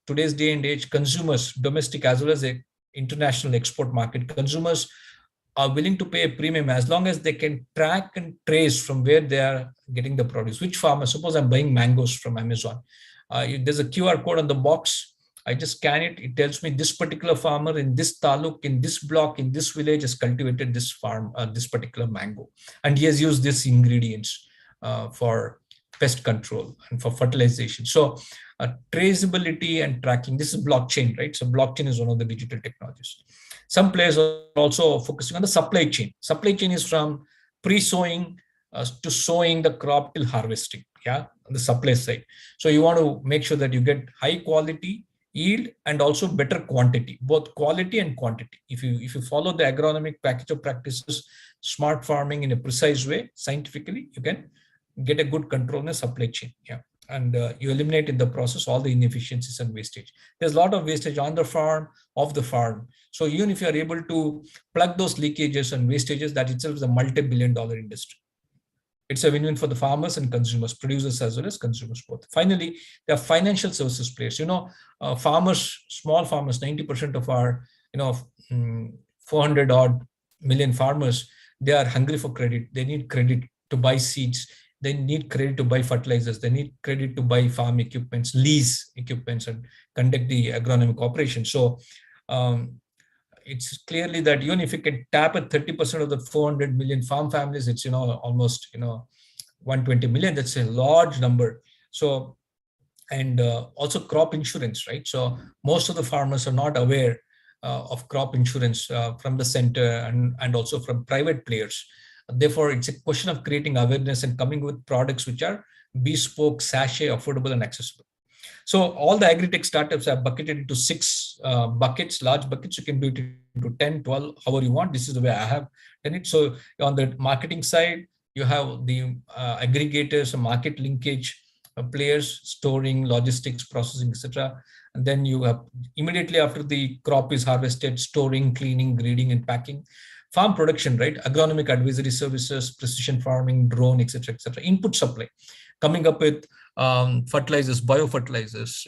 F: Today's day and age, consumers, domestic as well as the international export market, consumers are willing to pay a premium as long as they can track and trace from where they are getting the produce. Which farmer? Suppose I'm buying mangoes from Amazon. There's a QR code on the box. I just scan it. It tells me this particular farmer in this taluk, in this block, in this village has cultivated this farm, this particular mango. And he has used these ingredients for pest control and for fertilization. So traceability and tracking, this is blockchain, right? So blockchain is one of the digital technologies. Some players are also focusing on the supply chain. Supply chain is from pre-sowing to sowing the crop till harvesting, yeah, on the supply side. So you want to make sure that you get high quality, yield, and also better quantity, both quality and quantity. If you follow the agronomic package of practices, smart farming in a precise way, scientifically, you can get a good control in the supply chain. Yeah. And you eliminate in the process all the inefficiencies and wastage. There's a lot of wastage on the farm, off the farm. So even if you are able to plug those leakages and wastages, that itself is a multi-billion-dollar industry. It's a win-win for the farmers and consumers, producers as well as consumers both. Finally, there are financial services players. Farmers, small farmers, 90% of our, 400 odd million farmers, they are hungry for credit. They need credit to buy seeds. They need credit to buy fertilizers. They need credit to buy farm equipments, lease equipments, and conduct the agronomic operations. So it's clearly that even if you can tap at 30% of the 400 million farm families, it's almost 120 million. That's a large number. So, and also crop insurance, right? So most of the farmers are not aware of crop insurance from the center and also from private players. Therefore, it's a question of creating awareness and coming with products which are bespoke, sachet, affordable, and accessible. So all the agri-tech startups are bucketed into 6 buckets, large buckets. You can do it into 10, 12, however you want. This is the way I have done it. So on the marketing side, you have the aggregators, market linkage players, storing, logistics, processing, etc. And then you have immediately after the crop is harvested, storing, cleaning, grading, and packing. Farm production, right? Agronomic advisory services, precision farming, drone, etc., etc. Input supply, coming up with fertilizers, biofertilizers,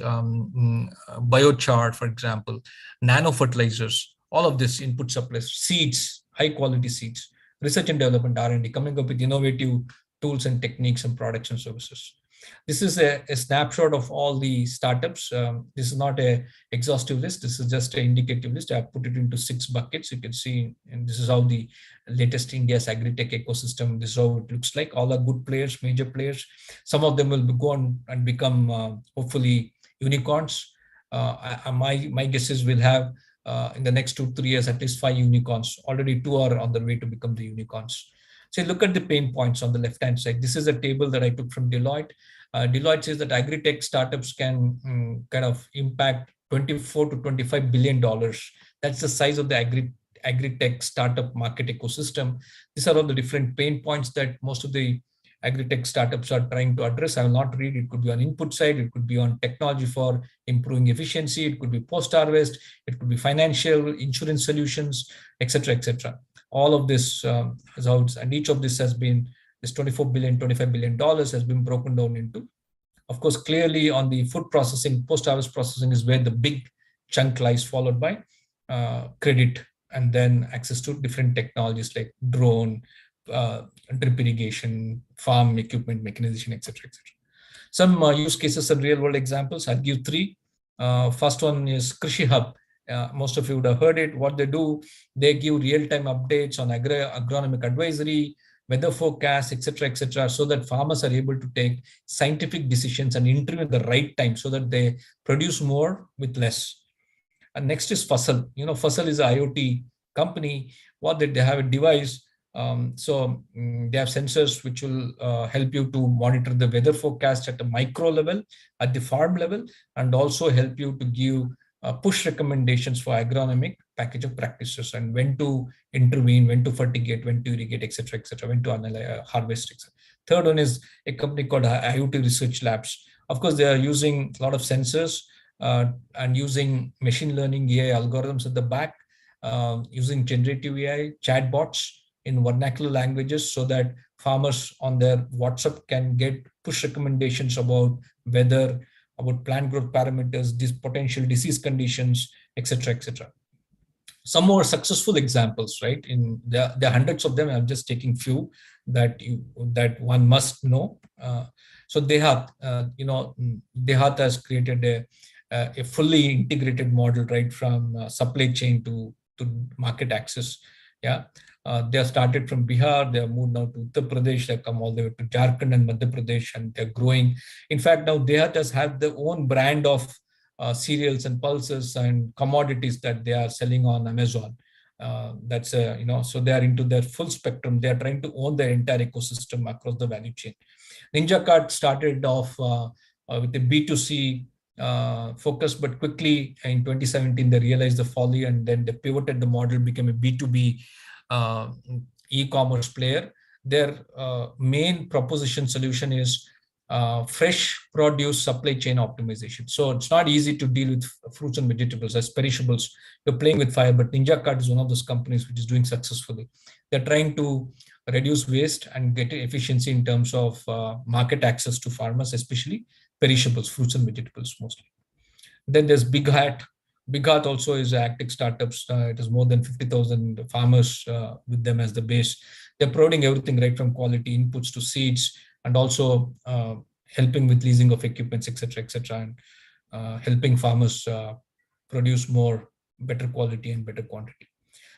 F: biochar, for example, nano fertilizers, all of this input supplies, seeds, high quality seeds, research and development, R&D, coming up with innovative tools and techniques and products and services. This is a snapshot of all the startups. This is not a exhaustive list. This is just an indicative list. I put it into 6 buckets. You can see, and this is how the latest India's agri-tech ecosystem, this is how it looks like. All are good players, major players. Some of them will go on and become hopefully unicorns. My guess is we'll have in the next 2-3 years at least 5 unicorns. Already 2 are on the way to become the unicorns. So look at the pain points on the left-hand side. This is a table that I took from Deloitte. Deloitte says that agri-tech startups can kind of impact $24 to $25 billion. That's the size of the agri-tech startup market ecosystem. These are all the different pain points that most of the agri-tech startups are trying to address. I will not read. It could be on input side. It could be on technology for improving efficiency. It could be post-harvest. It could be financial, insurance solutions, etc., etc. All of this results, and each of this has been, this $24 billion, $25 billion has been broken down into. Of course, clearly on the food processing, post-harvest processing is where the big chunk lies, followed by credit, and then access to different technologies like drone, drip irrigation, farm equipment, mechanization, etc., etc. Some use cases and real-world examples. I'll give 3. First one is Krishi Hub. Most of you would have heard it. What they do, they give real-time updates on agronomic advisory, weather forecasts, etc., so that farmers are able to take scientific decisions and intervene at the right time so that they produce more with less. And next is Fasal. You know, Fasal is an IoT company. What they have a device. They have sensors which will help you to monitor the weather forecast at a micro level, at the farm level, and also help you to give push recommendations for agronomic package of practices and when to intervene, when to fertigate, when to irrigate, etc., when to analyze, harvest, etc. Third one is a company called IoT Research Labs. Of course, they are using a lot of sensors and using machine learning AI algorithms at the back, using generative AI chatbots in vernacular languages so that farmers on their WhatsApp can get push recommendations about weather, about plant growth parameters, these potential disease conditions, etc., etc. Some more successful examples, right? There are hundreds of them. I'm just taking few that one must know. So DAY-4, DAY-4 has created a fully integrated model, right, from supply chain to market access. Yeah. They have started from Bihar, they have moved now to Uttar Pradesh, they have come all the way to Jharkhand and Madhya Pradesh, and they're growing. In fact, now they have their own brand of cereals and pulses and commodities that they are selling on Amazon. So they are into their full spectrum. They are trying to own their entire ecosystem across the value chain. Ninja Cart started off with a B2C focus, but quickly in 2017, they realized the folly and then they pivoted the model, became a B2B e-commerce player. Their main proposition solution is fresh produce supply chain optimization. So it's not easy to deal with fruits and vegetables as perishables. You're playing with fire, but Ninja Cart is one of those companies which is doing successfully. They're trying to reduce waste and get efficiency in terms of market access to farmers, especially perishables, fruits and vegetables mostly. Then there's Big Hat. Big Hat also is an agtech startups. It has more than 50,000 farmers with them as the base. They're providing everything right from quality inputs to seeds, and also helping with leasing of equipments, etc., and helping farmers produce more, better quality and better quantity.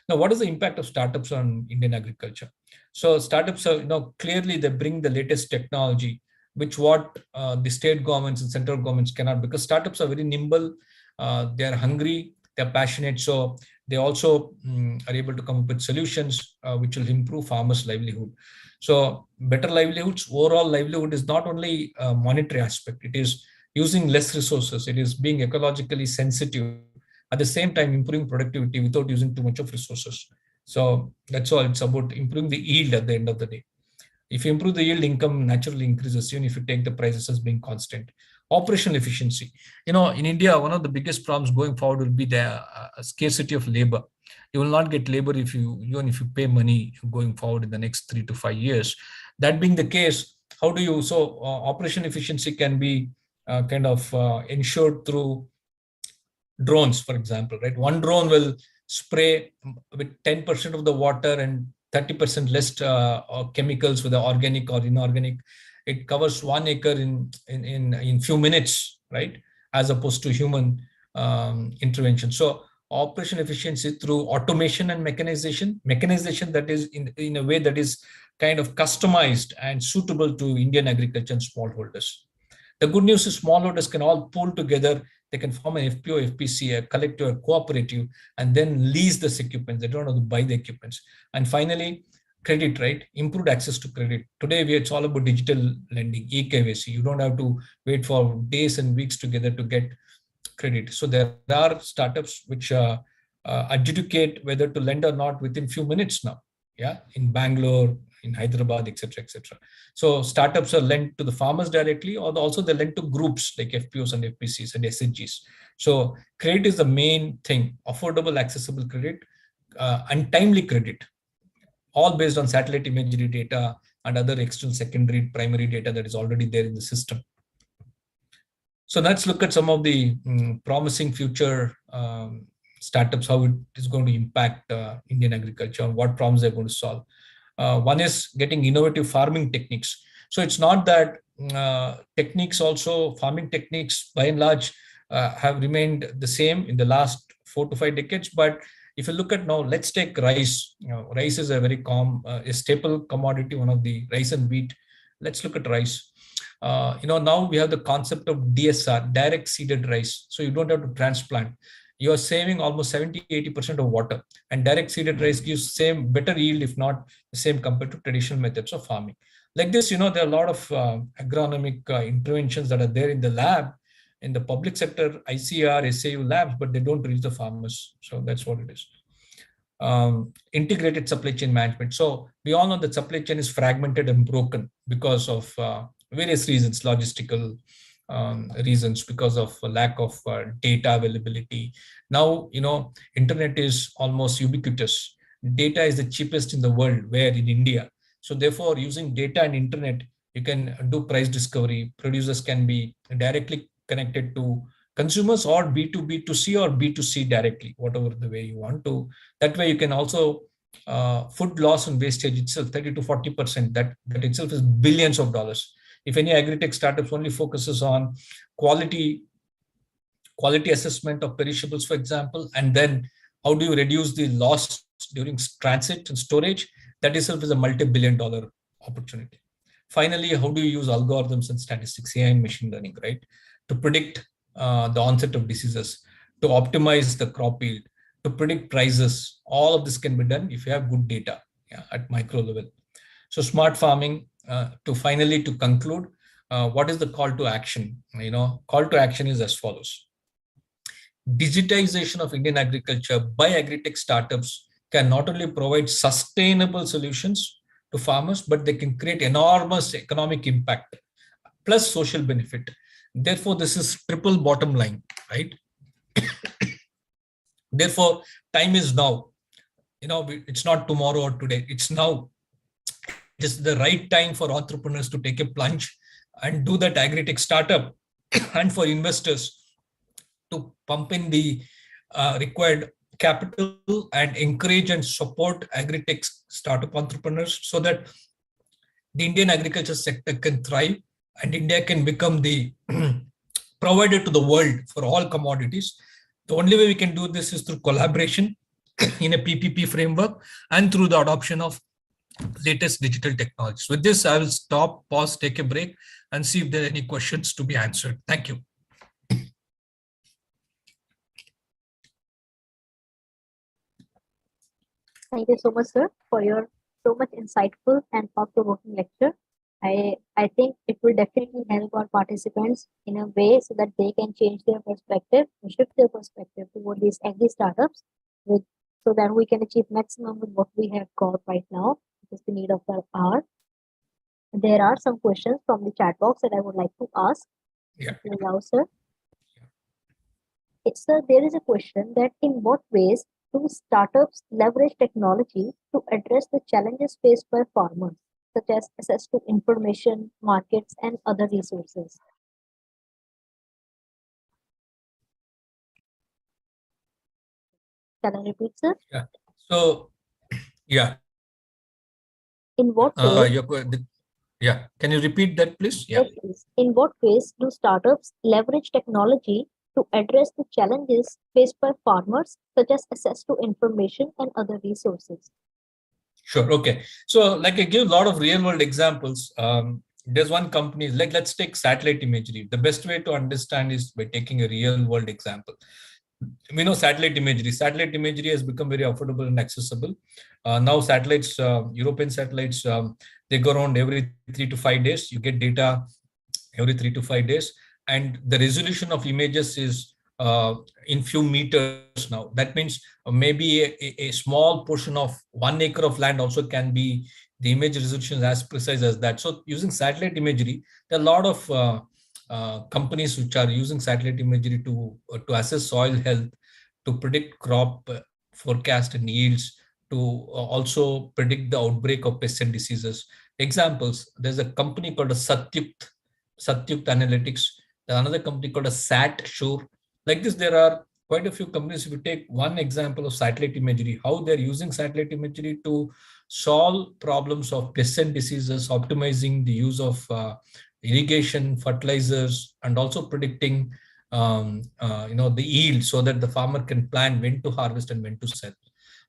F: Now, what is the impact of startups on Indian agriculture? So startups are, clearly they bring the latest technology, which what the state governments and central governments cannot, because startups are very nimble, they are hungry, they're passionate, so they also are able to come up with solutions which will improve farmers' livelihood. So better livelihoods, overall livelihood is not only a monetary aspect, it is using less resources, it is being ecologically sensitive, at the same time improving productivity without using too much of resources. So that's all. It's about improving the yield at the end of the day. If you improve the yield, income naturally increases, even if you take the prices as being constant. Operational efficiency. In India, one of the biggest problems going forward will be the scarcity of labor. You will not get labor even if you pay money going forward in the next 3 to 5 years. That being the case, how do you, operation efficiency can be ensured through drones, for example, right? One drone will spray with 10% of the water and 30% less chemicals, with the organic or inorganic. It covers 1 acre in few minutes, right? As opposed to human intervention. So operation efficiency through automation and mechanization that is in a way that is kind of customized and suitable to Indian agriculture and smallholders. The good news is smallholders can all pull together. They can form an FPO, FPC, a collective, a cooperative, and then lease this equipment. They don't have to buy the equipments. And finally, credit, right? Improved access to credit. Today, it's all about digital lending, eKYC. You don't have to wait for days and weeks together to get credit. So there are startups which adjudicate whether to lend or not within few minutes now. Yeah, in Bangalore, in Hyderabad, etc., etc. So startups are lent to the farmers directly, or also they lend to groups like FPOs and FPCs and SHGs. So credit is the main thing: affordable, accessible credit, and timely credit, all based on satellite imagery data and other external, secondary, primary data that is already there in the system. So let's look at some of the promising future startups, how it is going to impact Indian agriculture, and what problems they're going to solve. One is getting innovative farming techniques. So it's not that farming techniques by and large have remained the same in the last 4 to 5 decades. But if you look at now, let's take rice. Rice is a very a staple commodity, one of the rice and wheat. Let's look at rice. Now we have the concept of DSR, direct seeded rice. So you don't have to transplant. You are saving almost 70-80% of water, and direct seeded rice gives better yield, if not the same, compared to traditional methods of farming. Like this, there are a lot of agronomic interventions that are there in the lab, in the public sector, ICR, SAU labs, but they don't reach the farmers. So that's what it is. Integrated supply chain management. So we all know that supply chain is fragmented and broken because of various reasons, logistical reasons, because of lack of data availability. Now, internet is almost ubiquitous. Data is the cheapest in the world, where in India. So therefore, using data and internet, you can do price discovery. Producers can be directly connected to consumers, or B2B2C or B2C directly, whatever the way you want to. That way you can also food loss and wastage itself, 30 to 40%, that itself is billions of dollars. If any agri-tech startups only focuses on quality assessment of perishables, for example, and then how do you reduce the loss during transit and storage, that itself is a multi-billion-dollar opportunity. Finally, how do you use algorithms and statistics, AI and machine learning, right, to predict the onset of diseases, to optimize the crop yield, to predict prices? All of this can be done if you have good data at micro level. So smart farming, to conclude, what is the call to action? Call to action is as follows. Digitization of Indian agriculture by agri-tech startups can not only provide sustainable solutions to farmers, but they can create enormous economic impact plus social benefit. Therefore, this is triple bottom line, right? Therefore, time is now. It's not tomorrow or today. It's now. It is the right time for entrepreneurs to take a plunge and do that agri-tech startup, and for investors to pump in the required capital and encourage and support agri-tech startup entrepreneurs, so that the Indian agriculture sector can thrive and India can become the provider to the world for all commodities. The only way we can do this is through collaboration in a PPP framework and through the adoption of latest digital technologies. With this, I will stop, pause, take a break, and see if there are any questions to be answered. Thank you.
E: Thank you so much, sir, for your so much insightful and thought-provoking lecture. I think it will definitely help our participants in a way so that they can change their perspective and shift their perspective toward these agri startups, so that we can achieve maximum with what we have got right now, which is the need of the hour. There are some questions from the chat box that I would like to ask.
F: Yeah.
E: Allow, sir. Sir, there is a question that in what ways do startups leverage technology to address the challenges faced by farmers, such as access to information, markets, and other resources? Can I repeat, sir?
F: Yeah. So, yeah.
E: In what ways?
F: Yeah. Can you repeat that, please? Yeah.
E: Yes, please. In what ways do startups leverage technology to address the challenges faced by farmers, such as access to information and other resources?
F: Sure. Okay. So, like I give a lot of real world examples. There's one company, like let's take satellite imagery. The best way to understand is by taking a real world example. We know satellite imagery. Satellite imagery has become very affordable and accessible. Now satellites, European satellites, they go around every 3 to 5 days. You get data every 3 to 5 days. And the resolution of images is in few meters now. That means maybe a small portion of 1 acre of land also can be, the image resolution is as precise as that. So using satellite imagery, there are a lot of companies which are using satellite imagery to assess soil health, to predict crop forecast and yields, to also predict the outbreak of pests and diseases. Examples, there's a company called a Satyukt Analytics, there's another company called a SatSure. Like this, there are quite a few companies. If you take one example of satellite imagery, how they're using satellite imagery to solve problems of pests and diseases, optimizing the use of irrigation, fertilizers, and also predicting the yield so that the farmer can plan when to harvest and when to sell.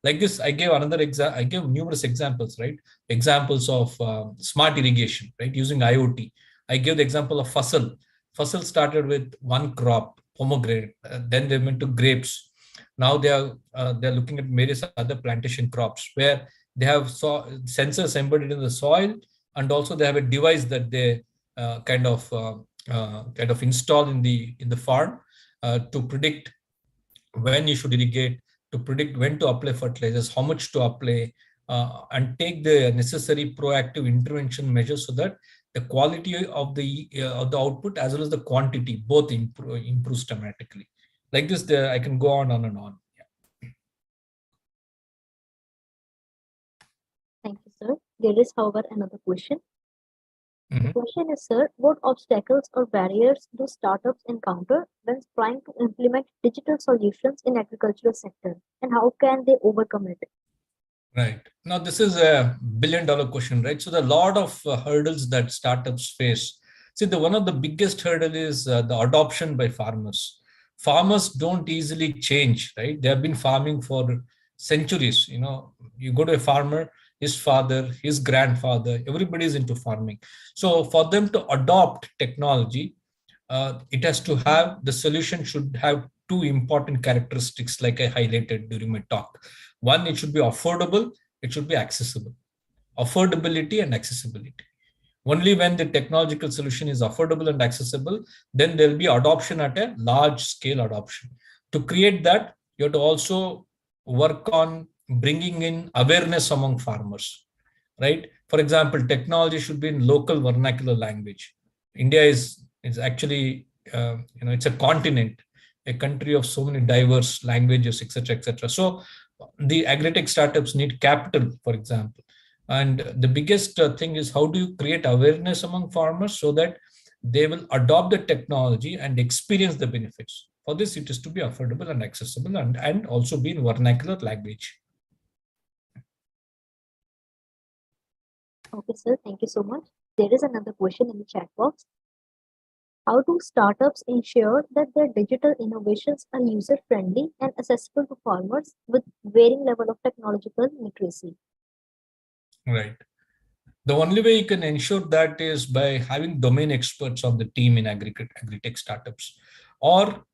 F: Like this, I gave another example. I gave numerous examples, right? Examples of smart irrigation, right? Using IoT. I gave the example of Fasal. Fasal started with one crop, pomegranate. Then they went to grapes. Now they're looking at various other plantation crops where they have sensors embedded in the soil, and also they have a device that they kind of install in the farm to predict when you should irrigate, to predict when to apply fertilizers, how much to apply, and take the necessary proactive intervention measures so that the quality of the output as well as the quantity both improves dramatically. Like this, I can go on and on. Yeah.
E: Thank you, sir. There is, however, another question.
F: Mm-hmm.
E: The question is, sir, what obstacles or barriers do startups encounter when trying to implement digital solutions in agricultural sector, and how can they overcome it?
F: Right. Now, this is a billion-dollar question, right? So, there are a lot of hurdles that startups face. See, one of the biggest hurdle is the adoption by farmers. Farmers don't easily change, right? They have been farming for centuries. You go to a farmer, his father, his grandfather, everybody is into farming. So, for them to adopt technology, the solution should have two important characteristics, like I highlighted during my talk. One, it should be affordable, it should be accessible. Affordability and accessibility. Only when the technological solution is affordable and accessible, then there will be adoption at a large scale adoption. To create that, you have to also work on bringing in awareness among farmers, right? For example, technology should be in local vernacular language. India is actually, it's a continent, a country of so many diverse languages, etc., etc. So the agri-tech startups need capital, for example. And the biggest thing is, how do you create awareness among farmers so that they will adopt the technology and experience the benefits? For this, it is to be affordable and accessible, and also be in vernacular language.
E: Okay, sir. Thank you so much. There is another question in the chat box. How do startups ensure that their digital innovations are user-friendly and accessible to farmers with varying level of technological literacy?
F: Right. The only way you can ensure that is by having domain experts on the team in agri-tech startups. Or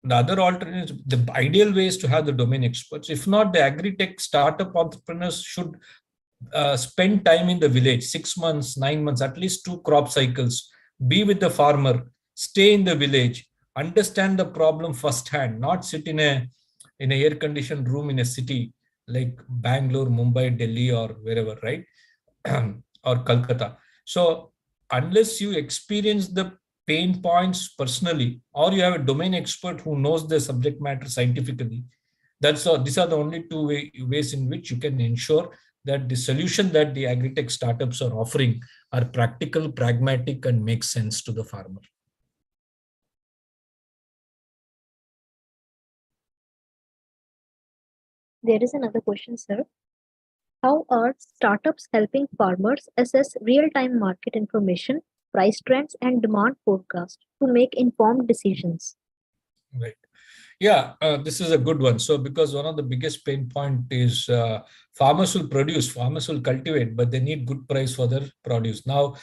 F: the other alternative, the ideal way is to have the domain experts. If not, the agri-tech startup entrepreneurs should spend time in the village, 6 months, 9 months, at least 2 crop cycles, be with the farmer, stay in the village, understand the problem firsthand, not sit in a air-conditioned room in a city like Bangalore, Mumbai, Delhi, or wherever, right? Or Calcutta. So unless you experience the pain points personally, or you have a domain expert who knows the subject matter scientifically, These are the only two ways in which you can ensure that the solution that the agri-tech startups are offering are practical, pragmatic, and make sense to the farmer.
E: There is another question, sir. How are startups helping farmers assess real-time market information, price trends, and demand forecast to make informed decisions?
F: Right. Yeah, this is a good one. So because one of the biggest pain point is farmers will produce, farmers will cultivate, but they need good price for their produce. Now,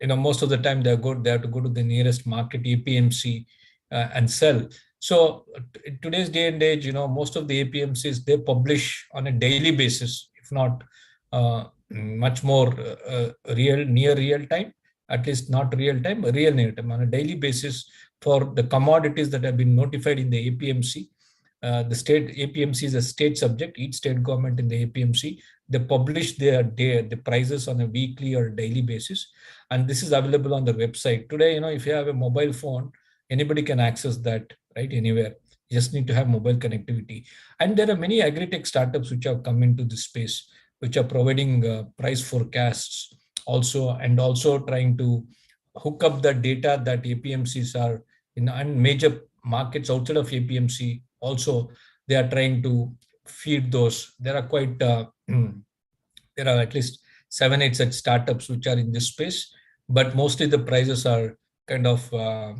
F: most of the time they have to go to the nearest market, APMC, and sell. So in today's day and age, most of the APMCs, they publish on a daily basis, if not much more near real time, at least not real time, but real near time, on a daily basis for the commodities that have been notified in the APMC. The state APMC is a state subject. Each state government in the APMC, they publish the prices on a weekly or daily basis, and this is available on the website. Today, if you have a mobile phone, anybody can access that, right, anywhere. You just need to have mobile connectivity. And there are many agri-tech startups which have come into this space, which are providing price forecasts also, and also trying to hook up the data that APMCs are in, and major markets outside of APMC also. They are trying to feed those. There are there are at least 7-8 such startups which are in this space, but mostly the prices are kind of for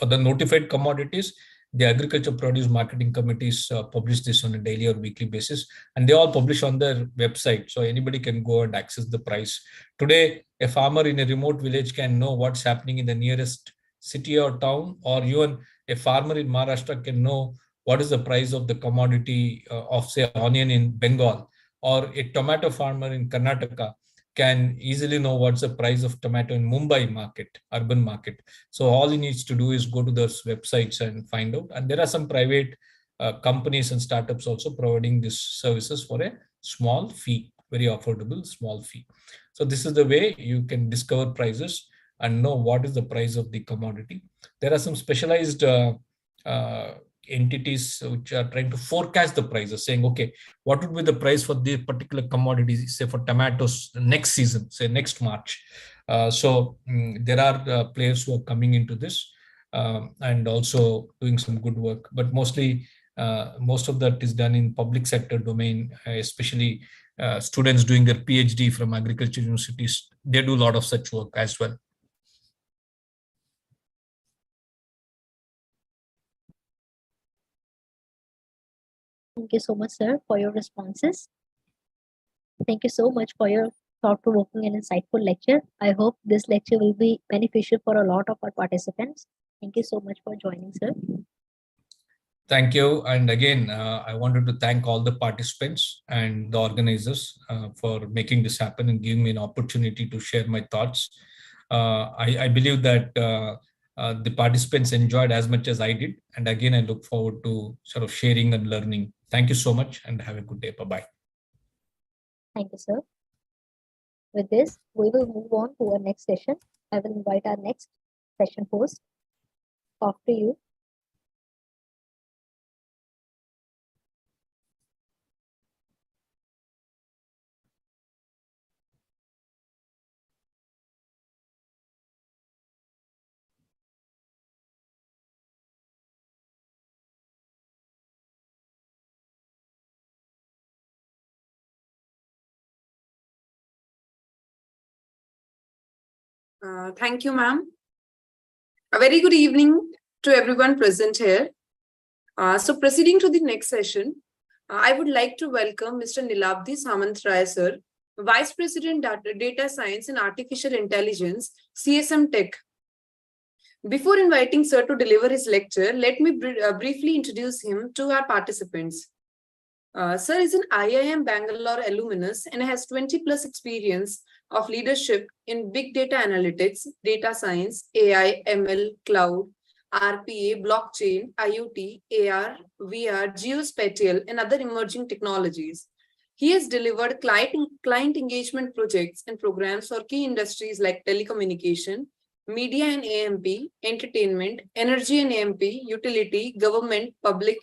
F: the notified commodities. The agriculture produce marketing committees publish this on a daily or weekly basis, and they all publish on their website, so anybody can go and access the price. Today, a farmer in a remote village can know what's happening in the nearest city or town, or even a farmer in Maharashtra can know what is the price of the commodity of, say, onion in Bengal, or a tomato farmer in Karnataka can easily know what's the price of tomato in Mumbai market, urban market. So all he needs to do is go to those websites and find out. And there are some private companies and startups also providing these services for a small fee, very affordable small fee. So this is the way you can discover prices and know what is the price of the commodity. There are some specialized entities which are trying to forecast the prices, saying, okay, what would be the price for the particular commodities, say for tomatoes next season, say next March. There are players who are coming into this and also doing some good work, but mostly most of that is done in public sector domain, especially students doing their PhD from agriculture universities. They do a lot of such work as well.
E: Thank you so much, sir, for your responses. Thank you so much for your thought-provoking and insightful lecture. I hope this lecture will be beneficial for a lot of our participants. Thank you so much for joining, sir.
F: Thank you. And again, I wanted to thank all the participants and the organizers for making this happen and giving me an opportunity to share my thoughts. I believe that the participants enjoyed as much as I did. And again, I look forward to sort of sharing and learning. Thank you so much and have a good day. Bye-bye.
E: Thank you, sir. With this, we will move on to our next session. I will invite our next session host. Off to you.
G: Thank you, ma'am. A very good evening to everyone present here. So proceeding to the next session, I would like to welcome Mr. Nilabdi Samantraya, sir, Vice President Data Science and Artificial Intelligence, CSM Tech. Before inviting sir to deliver his lecture, let me briefly introduce him to our participants. Sir is an IIM Bangalore alumnus and has 20+ experience of leadership in big data analytics, data science, AI, ML, cloud, RPA, blockchain, IoT, AR, VR, geospatial, and other emerging technologies. He has delivered client engagement projects and programs for key industries like telecommunication, media and AMP, entertainment, energy and AMP, utility, government, public,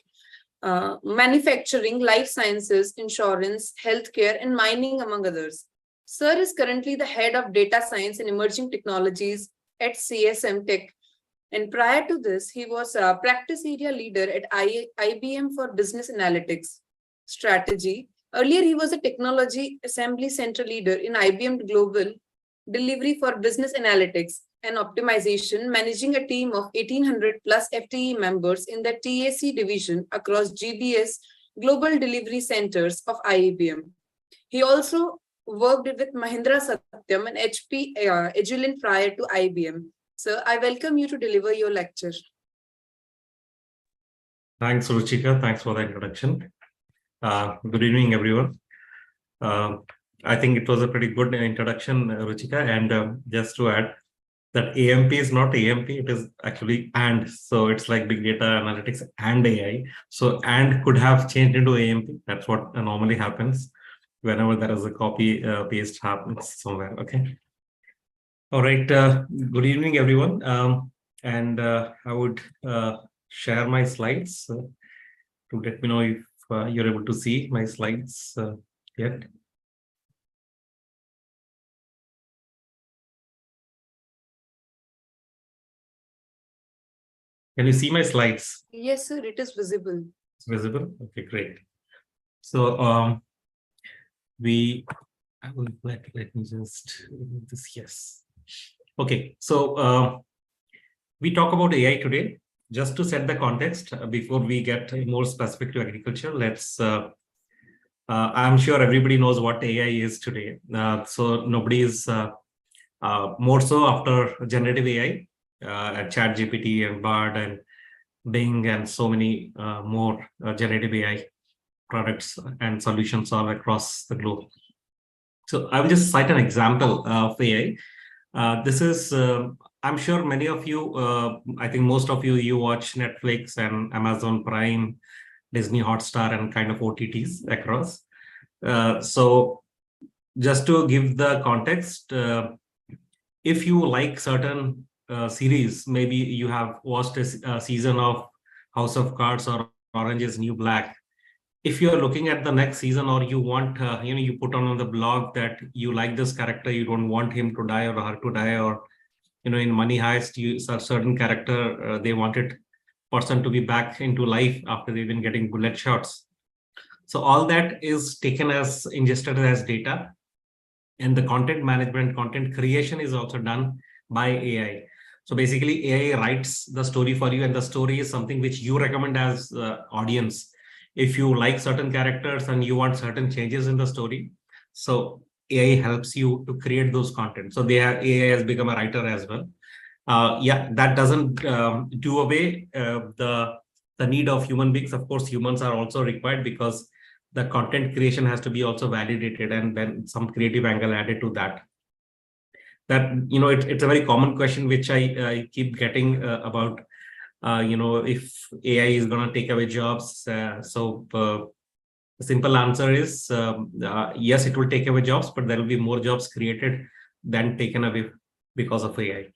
G: manufacturing, life sciences, insurance, healthcare, and mining, among others. Sir is currently the head of data science and emerging technologies at CSM Tech. And prior to this, he was a practice area leader at IBM for business analytics strategy. Earlier, he was a technology assembly center leader in IBM Global Delivery for business analytics and optimization, managing a team of 1,800 plus FTE members in the TAC division across GBS Global Delivery Centers of IBM. He also worked with Mahindra Satyam and HP Agilent prior to IBM. Sir, I welcome you to deliver your lecture.
H: Thanks, Ruchika. Thanks for the introduction. Good evening, everyone. I think it was a pretty good introduction, Ruchika. And just to add that AMP is not AMP, it is actually AND. So it's like big data analytics and AI. So AND could have changed into AMP. That's what normally happens whenever there is a copy paste happens somewhere. Okay. All right. Good evening, everyone. I would share my slides to let me know if you're able to see my slides yet. Can you see my slides?
G: Yes, sir, it is visible.
H: It's visible. Okay, great. So I will let me just this. Yes. Okay. So we talk about AI today. Just to set the context before we get more specific to agriculture, let's. I'm sure everybody knows what AI is today. So nobody is more so after generative AI, ChatGPT and Bard and Bing and so many more generative AI products and solutions all across the globe. So I will just cite an example of AI. This is, I'm sure many of you, I think most of you watch Netflix and Amazon Prime, Disney Hotstar and kind of OTTs across. So just to give the context, if you like certain series, maybe you have watched a season of House of Cards or Orange is New Black. If you're looking at the next season or you want, you put on the blog that you like this character, you don't want him to die or her to die, or, in Money Heist, a certain character, they wanted person to be back into life after they've been getting bullet shots. So all that is taken as ingested as data. And the content management, content creation is also done by AI. So basically AI writes the story for you, and the story is something which you recommend as audience. If you like certain characters and you want certain changes in the story, so AI helps you to create those content. So AI has become a writer as well. Yeah, that doesn't do away the need of human beings. Of course, humans are also required because the content creation has to be also validated and then some creative angle added to that. It's a very common question which I keep getting about. If AI is going to take away jobs. The simple answer is yes, it will take away jobs, but there will be more jobs created than taken away because of AI.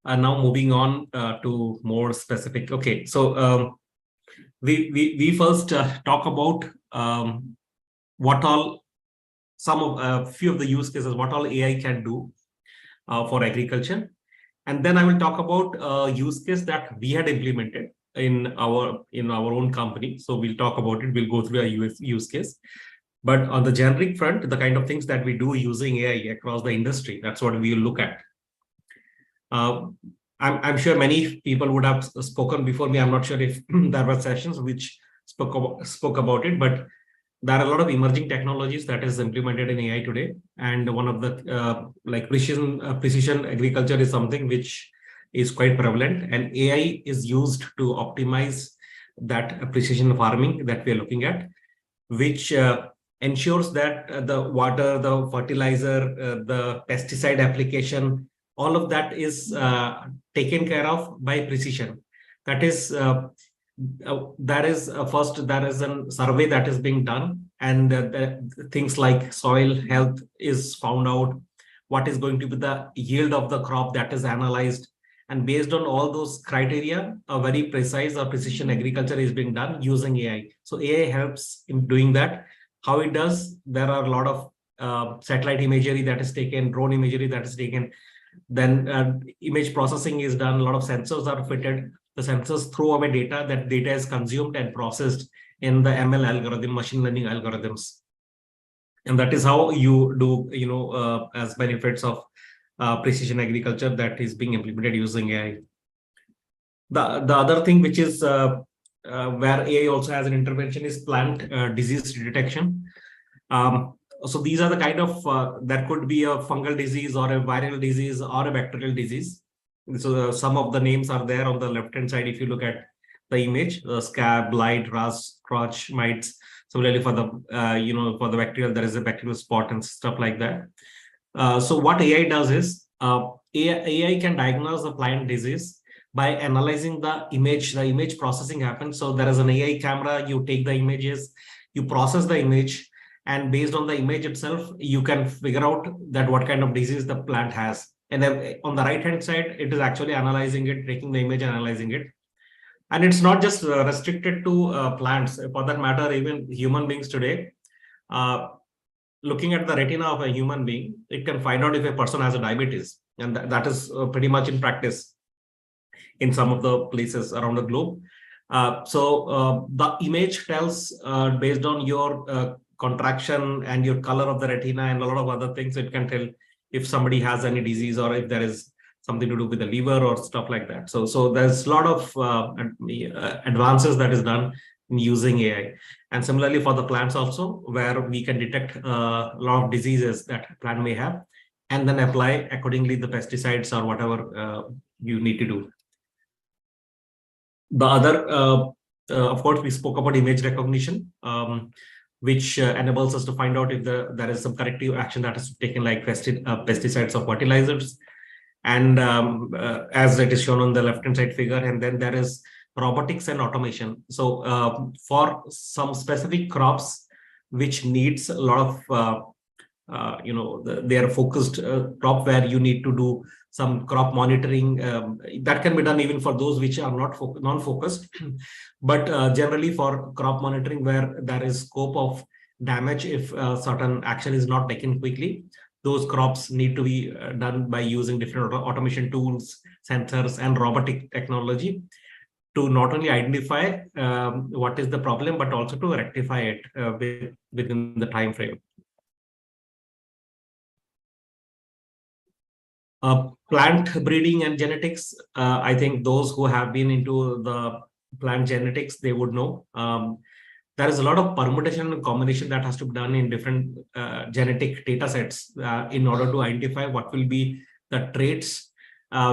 H: And now moving on to more specific. Okay, so we first talk about what all few of the use cases, what all AI can do for agriculture. And then I will talk about a use case that we had implemented in our own company. So we'll talk about it. We'll go through a use case. But on the generic front, the kind of things that we do using AI across the industry, that's what we will look at. I'm sure many people would have spoken before me. I'm not sure if there were sessions which spoke about it, but there are a lot of emerging technologies that is implemented in AI today. And one of the like precision agriculture is something which is quite prevalent, and AI is used to optimize that precision farming that we are looking at, which ensures that the water, the fertilizer, the pesticide application, all of that is taken care of by precision. That is, there is a survey that is being done, and things like soil health is found out, what is going to be the yield of the crop that is analyzed. And based on all those criteria, a very precise or precision agriculture is being done using AI. So AI helps in doing that. How it does, there are a lot of satellite imagery that is taken, drone imagery that is taken. Then image processing is done. A lot of sensors are fitted. The sensors throw away data. That data is consumed and processed in the ML algorithm, machine learning algorithms. And that is how you do, as benefits of precision agriculture that is being implemented using AI. The other thing which is where AI also has an intervention is plant disease detection. So these are the kind of, that could be a fungal disease or a viral disease or a bacterial disease. So some of the names are there on the left-hand side. If you look at the image, scab, blight, rust, crotch, mites. Similarly for the, for the bacterial, there is a bacterial spot and stuff like that. So what AI does is, AI can diagnose the plant disease by analyzing the image processing happens. So there is an AI camera, you take the images, you process the image, and based on the image itself, you can figure out that what kind of disease the plant has. And then on the right-hand side, it is actually analyzing it, taking the image, analyzing it. And it's not just restricted to plants. For that matter, even human beings today, looking at the retina of a human being, it can find out if a person has a diabetes. And that is pretty much in practice in some of the places around the globe. So the image tells, based on your contraction and your color of the retina and a lot of other things, it can tell if somebody has any disease or if there is something to do with the liver or stuff like that. So there's a lot of advances that is done in using AI. And similarly for the plants also, where we can detect a lot of diseases that plant may have, and then apply accordingly the pesticides or whatever you need to do. The other, of course, we spoke about image recognition, which enables us to find out if there is some corrective action that is taken, like pesticides or fertilizers. And as it is shown on the left-hand side figure, and then there is robotics and automation. So for some specific crops, which needs a lot of, they are focused crop where you need to do some crop monitoring. That can be done even for those which are not non-focused, but generally for crop monitoring where there is scope of damage if certain action is not taken quickly, those crops need to be done by using different automation tools, sensors, and robotic technology to not only identify what is the problem, but also to rectify it within the time frame. Plant breeding and genetics, I think those who have been into the plant genetics, they would know. There is a lot of permutation and combination that has to be done in different genetic data sets in order to identify what will be the traits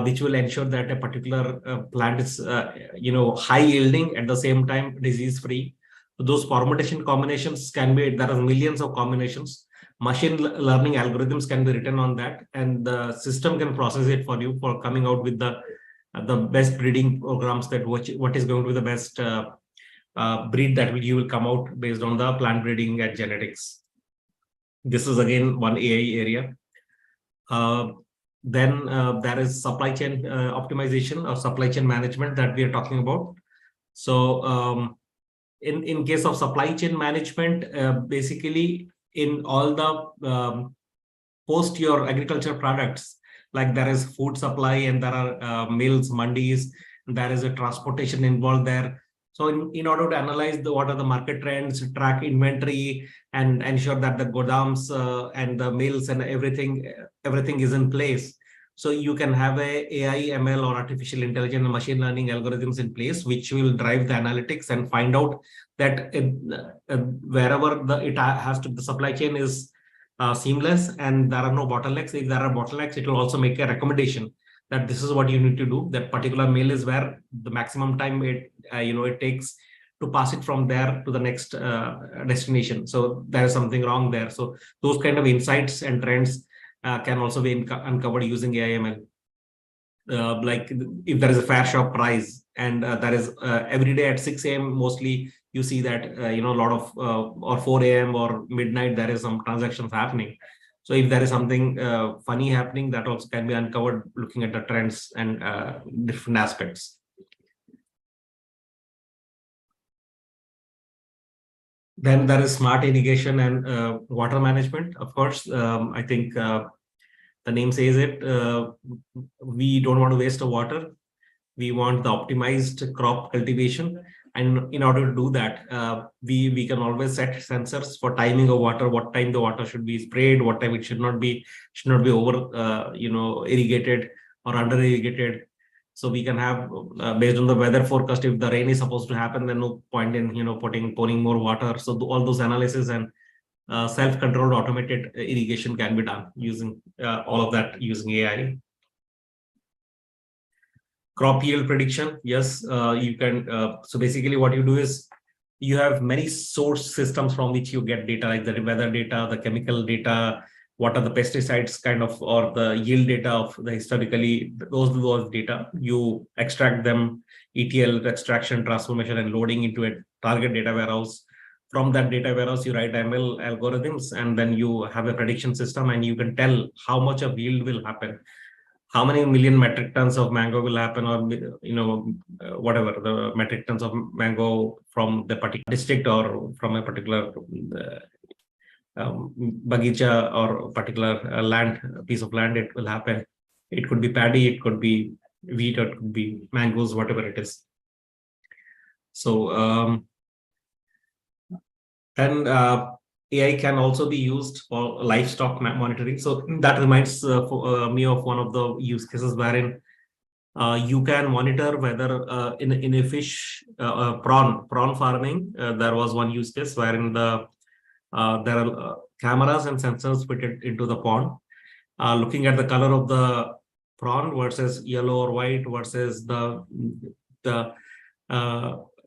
H: which will ensure that a particular plant is high yielding, at the same time disease free. So those permutation combinations can be, there are millions of combinations. Machine learning algorithms can be written on that, and the system can process it for you for coming out with the best breeding programs, that what is going to be the best breed that you will come out based on the plant breeding and genetics. This is again one AI area. Then there is supply chain optimization or supply chain management that we are talking about. So in case of supply chain management, basically in all the post your agriculture products, like there is food supply and there are mills, mandis, there is a transportation involved there. So in order to analyze what are the market trends, track inventory, and ensure that the godams and the mills and everything is in place. So you can have a AI, ML, or artificial intelligence and machine learning algorithms in place, which will drive the analytics and find out that wherever the supply chain is seamless and there are no bottlenecks. If there are bottlenecks, it will also make a recommendation that this is what you need to do. That particular mill is where the maximum time it takes to pass it from there to the next destination. So there is something wrong there. So those kind of insights and trends can also be uncovered using AI/ML. Like if there is a fair shop price and there is every day at 6 a.m. mostly you see that a lot of or 4 a.m. or midnight there is some transactions happening. So if there is something funny happening, that also can be uncovered looking at the trends and different aspects. Then there is smart irrigation and water management. Of course, I think the name says it. We don't want to waste the water. We want the optimized crop cultivation. And in order to do that, we can always set sensors for timing of water, what time the water should be sprayed, what time it should not be over, irrigated or under irrigated. So we can have, based on the weather forecast, if the rain is supposed to happen, then no point in, pouring more water. So all those analysis and self-controlled automated irrigation can be done using all of that using AI. Crop yield prediction, yes, you can. So basically what you do is you have many source systems from which you get data, like the weather data, the chemical data, what are the pesticides kind of, or the yield data of the historically, those data. You extract them, ETL, extraction, transformation, and loading into a target data warehouse. From that data warehouse, you write ML algorithms, and then you have a prediction system, and you can tell how much of yield will happen. How many million metric tons of mango will happen, or whatever the metric tons of mango from the particular district or from a particular bagicha or particular land, piece of land, it will happen. It could be paddy, it could be wheat, or it could be mangoes, whatever it is. So AI can also be used for livestock monitoring. So that reminds me of one of the use cases wherein you can monitor whether in a fish prawn farming, there was one use case wherein there are cameras and sensors fitted into the pond, looking at the color of the prawn versus yellow or white versus the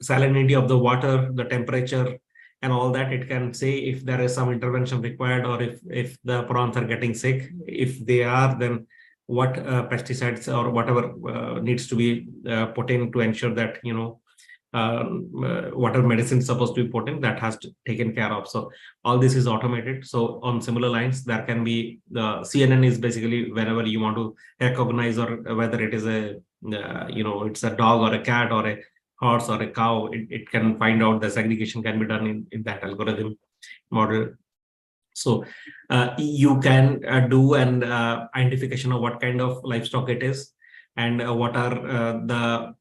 H: salinity of the water, the temperature, and all that. It can say if there is some intervention required, or if the prawns are getting sick. If they are, then what pesticides or whatever needs to be put in to ensure that whatever medicine is supposed to be put in, that has to taken care of. So all this is automated. So on similar lines, there can be the CNN is basically whenever you want to recognize, or whether it is a it's a dog or a cat or a horse or a cow, it can find out. The segregation can be done in that algorithm model. So you can do an identification of what kind of livestock it is, and what are the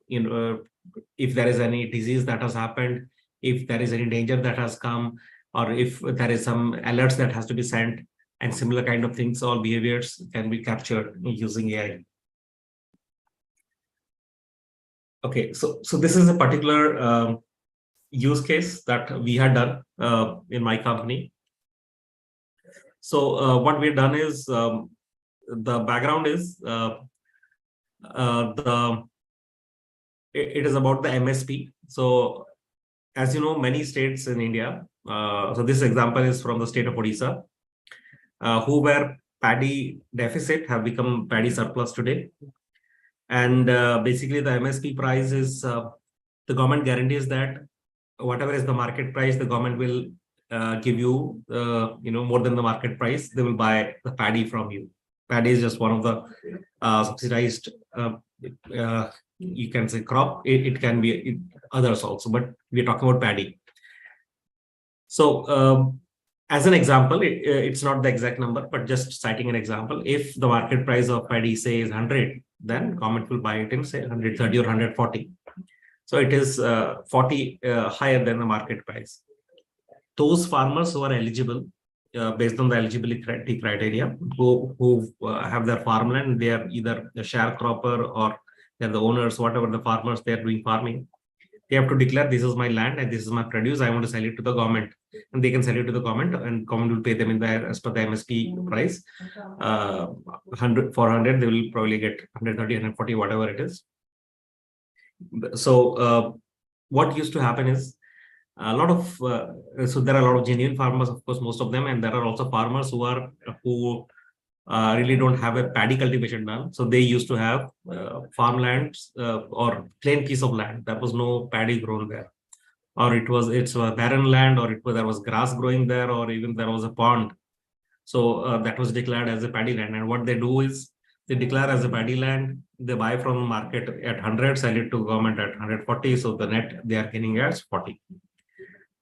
H: if there is any disease that has happened, if there is any danger that has come, or if there is some alerts that has to be sent, and similar kind of things. All behaviors can be captured using AI. Okay, so this is a particular use case that we had done in my company. So what we've done is, the background is it is about the MSP. So as you know, many states in India, so this example is from the state of Odisha, who were paddy deficit have become paddy surplus today. And basically the MSP price is, the government guarantees that whatever is the market price, the government will give you, more than the market price. They will buy the paddy from you. Paddy is just one of the subsidized, you can say crop. It can be others also, but we're talking about paddy. So as an example, it's not the exact number, but just citing an example. If the market price of paddy, say, is 100, then government will buy it in, say, 130 or 140. So it is 40 higher than the market price. Those farmers who are eligible, based on the eligibility criteria, who have their farmland, they are either the sharecropper or they're the owners, whatever the farmers, they are doing farming. They have to declare, this is my land and this is my produce, I want to sell it to the government. And they can sell it to the government, and government will pay them in there as per the MSP price. 100 for 100, they will probably get 130, 140, whatever it is. So what used to happen is, a lot of so there are a lot of genuine farmers, of course, most of them, and there are also farmers who really don't have a paddy cultivation done. So they used to have farmlands or plain piece of land. There was no paddy grown there, or it's a barren land, or there was grass growing there, or even there was a pond. So that was declared as a paddy land. And what they do is they declare as a paddy land, they buy from the market at 100, sell it to government at 140. So the net they are getting as 40.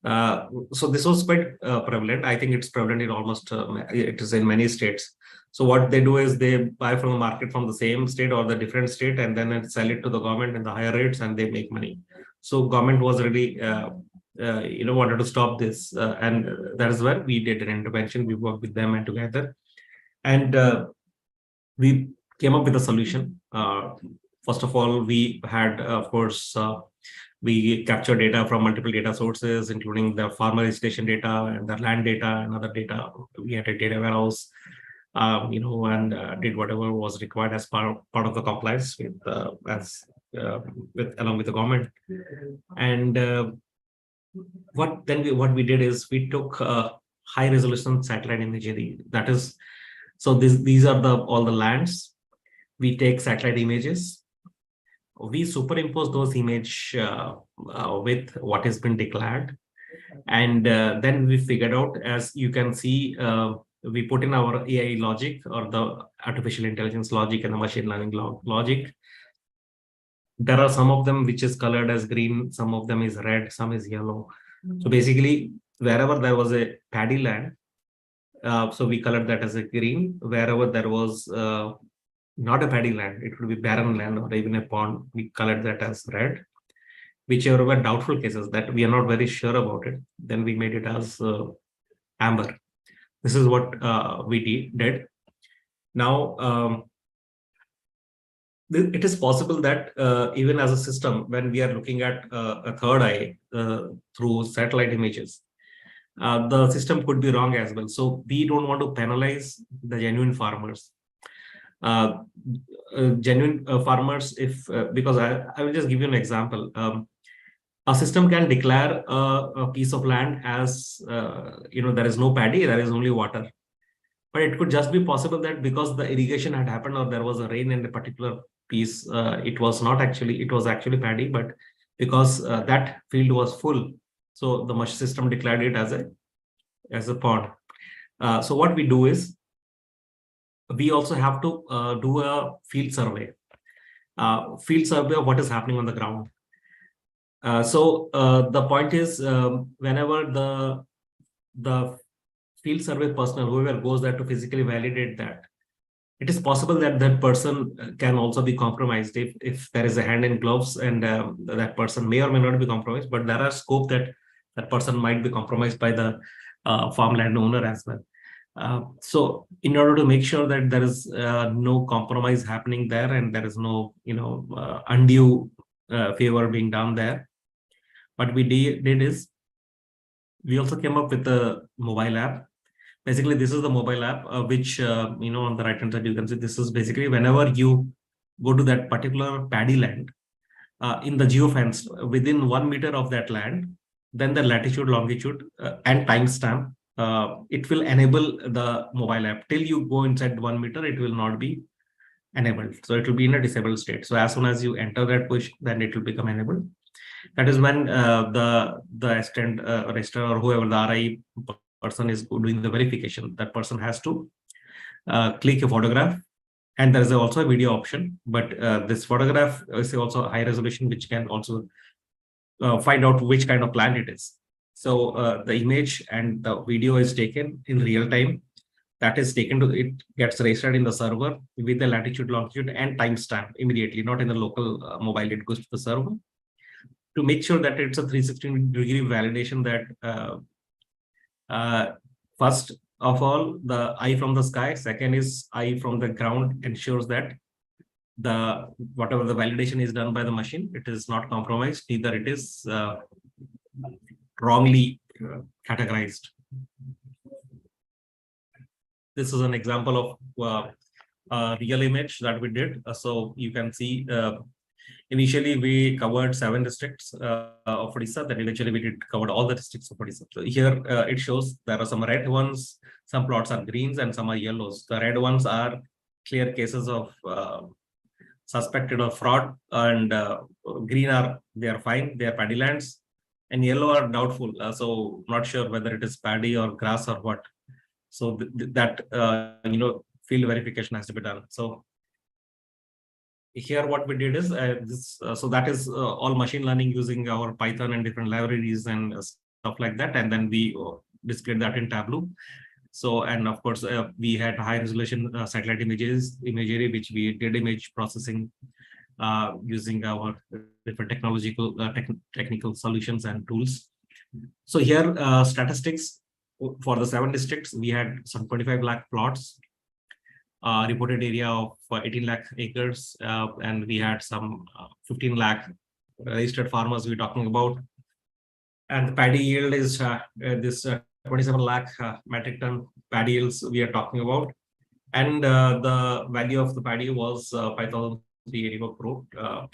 H: So this was quite prevalent. I think it's prevalent in almost, it is in many states. So what they do is they buy from the market from the same state or the different state, and then sell it to the government in the higher rates, and they make money. So government was really, wanted to stop this. And that is where we did an intervention. We worked with them and together. And we came up with a solution. First of all, we had, of course, we capture data from multiple data sources, including the farmer registration data and the land data and other data. We had a data warehouse, and did whatever was required as part of the compliance with along with the government. And what we did is we took high resolution satellite imagery. That is, so these are all the lands. We take satellite images. We superimpose those images with what has been declared, and then we figured out, as you can see, we put in our AI logic, or the artificial intelligence logic and the machine learning logic. There are some of them which is colored as green, some of them is red, some is yellow. So basically, wherever there was a paddy land, so we colored that as a green. Wherever there was not a paddy land, it would be barren land or even a pond, we colored that as red. Whichever were doubtful cases that we are not very sure about it, then we made it as amber. This is what we did. Now, it is possible that even as a system, when we are looking at a third eye through satellite images, the system could be wrong as well. So we don't want to penalize the genuine farmers. Genuine farmers, because I will just give you an example. A system can declare a piece of land as, there is no paddy, there is only water. But it could just be possible that because the irrigation had happened or there was a rain in a particular piece, it was actually paddy, but because that field was full, so the mesh system declared it as a pond. So what we do is, we also have to do a field survey of what is happening on the ground. So the point is, whenever the field survey personnel, whoever goes there to physically validate that, it is possible that that person can also be compromised if there is a hand in gloves, and that person may or may not be compromised, but there are scope that that person might be compromised by the farmland owner as well. So in order to make sure that there is no compromise happening there, and there is no undue favor being done there, what we did is we also came up with a mobile app. Basically, this is the mobile app, which on the right hand side you can see. This is basically whenever you go to that particular paddy land, in the geofence within 1 meter of that land, then the latitude, longitude, and timestamp, it will enable the mobile app. Till you go inside 1 meter, it will not be enabled. So it will be in a disabled state. So as soon as you enter that push, then it will become enabled. That is when the assistant registrar or whoever the RI person is doing the verification, that person has to click a photograph, and there is also a video option. But this photograph is also high resolution, which can also find out which kind of plant it is. So the image and the video is taken in real time. That is taken to, it gets registered in the server with the latitude, longitude, and timestamp immediately, not in the local mobile. It goes to the server to make sure that it's a 360-degree validation that first of all, the eye from the sky, second is eye from the ground, ensures that whatever the validation is done by the machine, it is not compromised, neither it is wrongly categorized. This is an example of a real image that we did. So you can see, initially we covered 7 districts of Odisha. Then eventually we covered all the districts of Odisha. So here it shows there are some red ones, some plots are greens, and some are yellows. The red ones are clear cases of suspected of fraud, and green they are fine, they are paddy lands, and yellow are doubtful. So not sure whether it is paddy or grass or what. So that field verification has to be done. So here what we did is so that is all machine learning using our Python and different libraries and stuff like that, and then we displayed that in Tableau. So, and of course we had high resolution satellite imagery, which we did image processing using our different technical solutions and tools. So here statistics for the 7 districts, we had some 25 lakh plots, reported area of 18 lakh acres, and we had some 15 lakh registered farmers we're talking about. And the paddy yield is this 27 lakh metric ton paddy yields we are talking about. And the value of the paddy was 5,384 crore.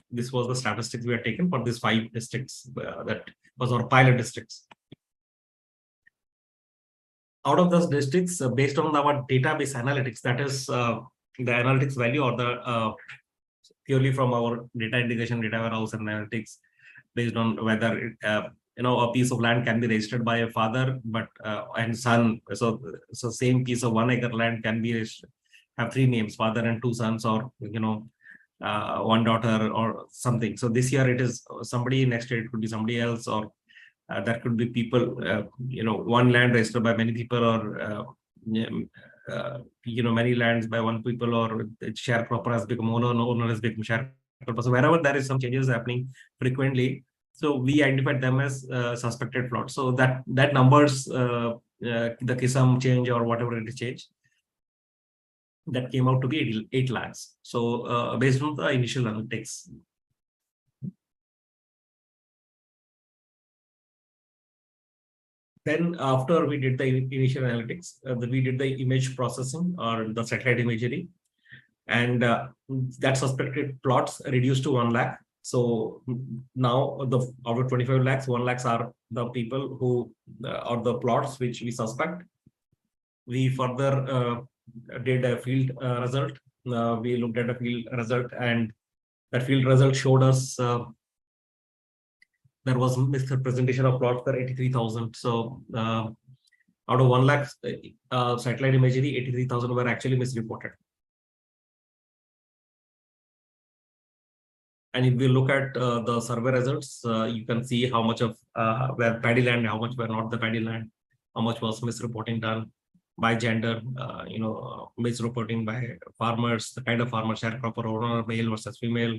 H: This was the statistics we had taken for these 5 districts that was our pilot districts. Out of those districts, based on our database analytics, that is the analytics value or the purely from our data integration, data warehouse and analytics, based on whether it, a piece of land can be registered by a father and son. So same piece of 1 acre land can be have 3 names, father and 2 sons, or 1 daughter or something. So this year it is somebody, next year it could be somebody else, or there could be people, 1 land registered by many people, or many lands by 1 people, or sharecropper has become owner has become sharecropper. So wherever there is some changes happening frequently, so we identified them as suspected plots. So that numbers, the Kisam change or whatever it is changed, that came out to be 8 lakhs. So based on the initial analytics. Then after we did the initial analytics, we did the image processing or the satellite imagery, and that suspected plots reduced to 1 lakh. So now out of 25 lakhs, 1 lakhs are the people who or the plots which we suspect. We further did a field result. We looked at a field result, and that field result showed us there was misrepresentation of plots for 83,000. So out of 1 lakh satellite imagery, 83,000 were actually misreported. And if we look at the survey results, you can see how much of were paddy land, how much were not the paddy land, how much was misreporting done by gender, misreporting by farmers, the kind of farmer, sharecropper owner, male versus female,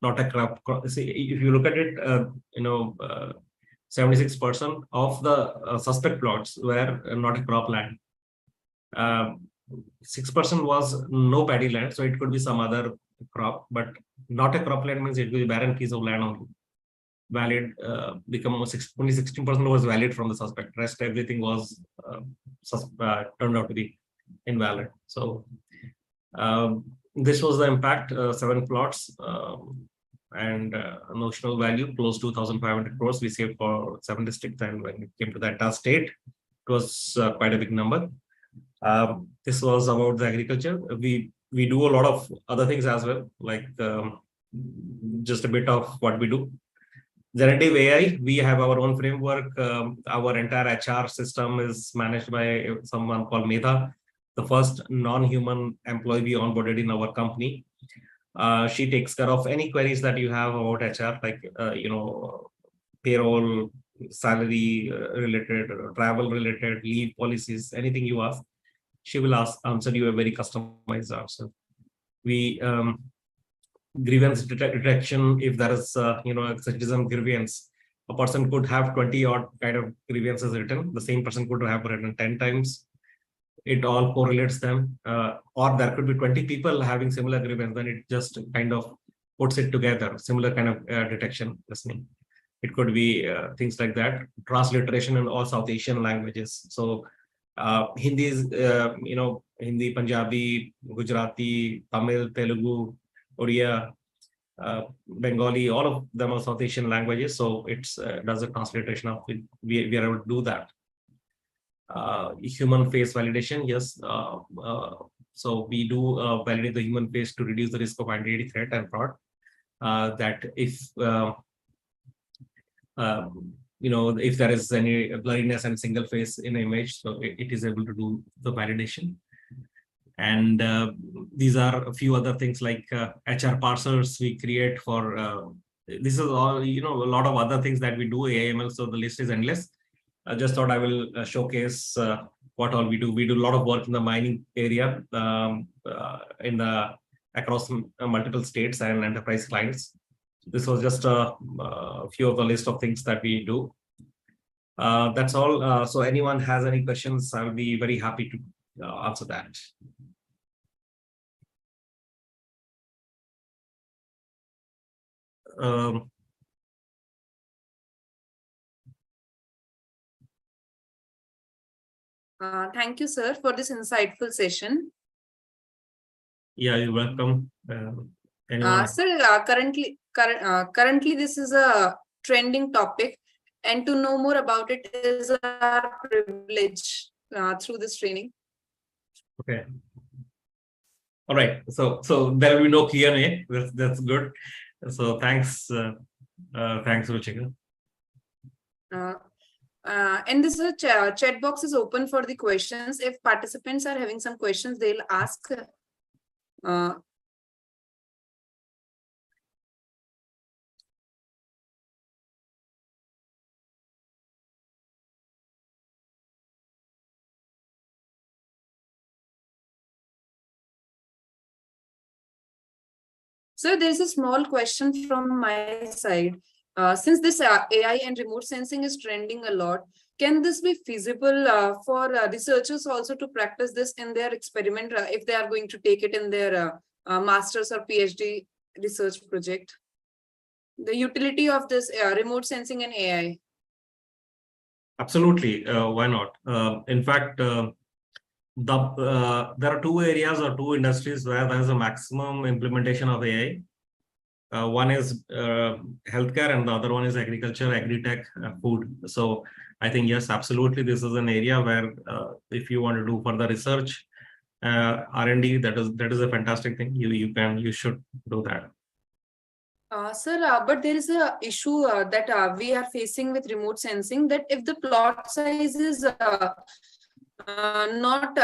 H: not a crop. See, if you look at it, 76% of the suspect plots were not a crop land. 6% was no paddy land, so it could be some other crop, but not a crop land means it will be barren piece of land only. Valid, only 16% was valid from the suspect. Rest everything was turned out to be invalid. So this was the impact. 7 plots and notional value close to 1,500 crores we saved for 7 districts, and when it came to the entire state, it was quite a big number. This was about the agriculture. We do a lot of other things as well, like just a bit of what we do. Generative AI, we have our own framework. Our entire HR system is managed by someone called Medha, the first non-human employee we onboarded in our company. She takes care of any queries that you have about HR, like payroll, salary related, travel related, leave policies, anything you ask, she will answer you a very customized answer. We grievance detection, if there is a citizen grievance, a person could have 20 odd kind of grievances written, the same person could have written 10 times. It all correlates them, or there could be 20 people having similar grievance, then it just kind of puts it together, similar kind of detection listening. It could be things like that. Transliteration in all South Asian languages. So Hindi is, Hindi, Punjabi, Gujarati, Tamil, Telugu, Oriya, Bengali, all of them are South Asian languages. So it's does a transliteration of it. We are able to do that. Human face validation, yes. So we do validate the human face to reduce the risk of identity threat and fraud. That if if there is any blurriness and single face in an image, so it is able to do the validation. And these are a few other things like HR parsers we create for, this is all, a lot of other things that we do AI/ML, so the list is endless. I just thought I will showcase what all we do. We do a lot of work in the mining area, across multiple states and enterprise clients. This was just a few of the list of things that we do. That's all. So anyone has any questions, I will be very happy to answer that.
G: Thank you, sir, for this insightful session.
H: Yeah, you're welcome. Anyone?
G: Sir, currently this is a trending topic, and to know more about it is our privilege through this training.
H: Okay. All right. So there will be no Q&A. That's good. So thanks, Ruchika.
G: And this chat box is open for the questions. If participants are having some questions, they'll ask. So there is a small question from my side. Since this AI and remote sensing is trending a lot, can this be feasible for researchers also to practice this in their experiment if they are going to take it in their master's or PhD research project? The utility of this remote sensing and AI.
H: Absolutely. Why not? In fact, there are two areas or two industries where there is a maximum implementation of AI. One is healthcare and the other one is agriculture, agri-tech, food. So I think, yes, absolutely, this is an area where if you want to do further research, R&D, that is a fantastic thing. You should do that.
G: Sir, but there is a issue that we are facing with remote sensing, that if the plot size is not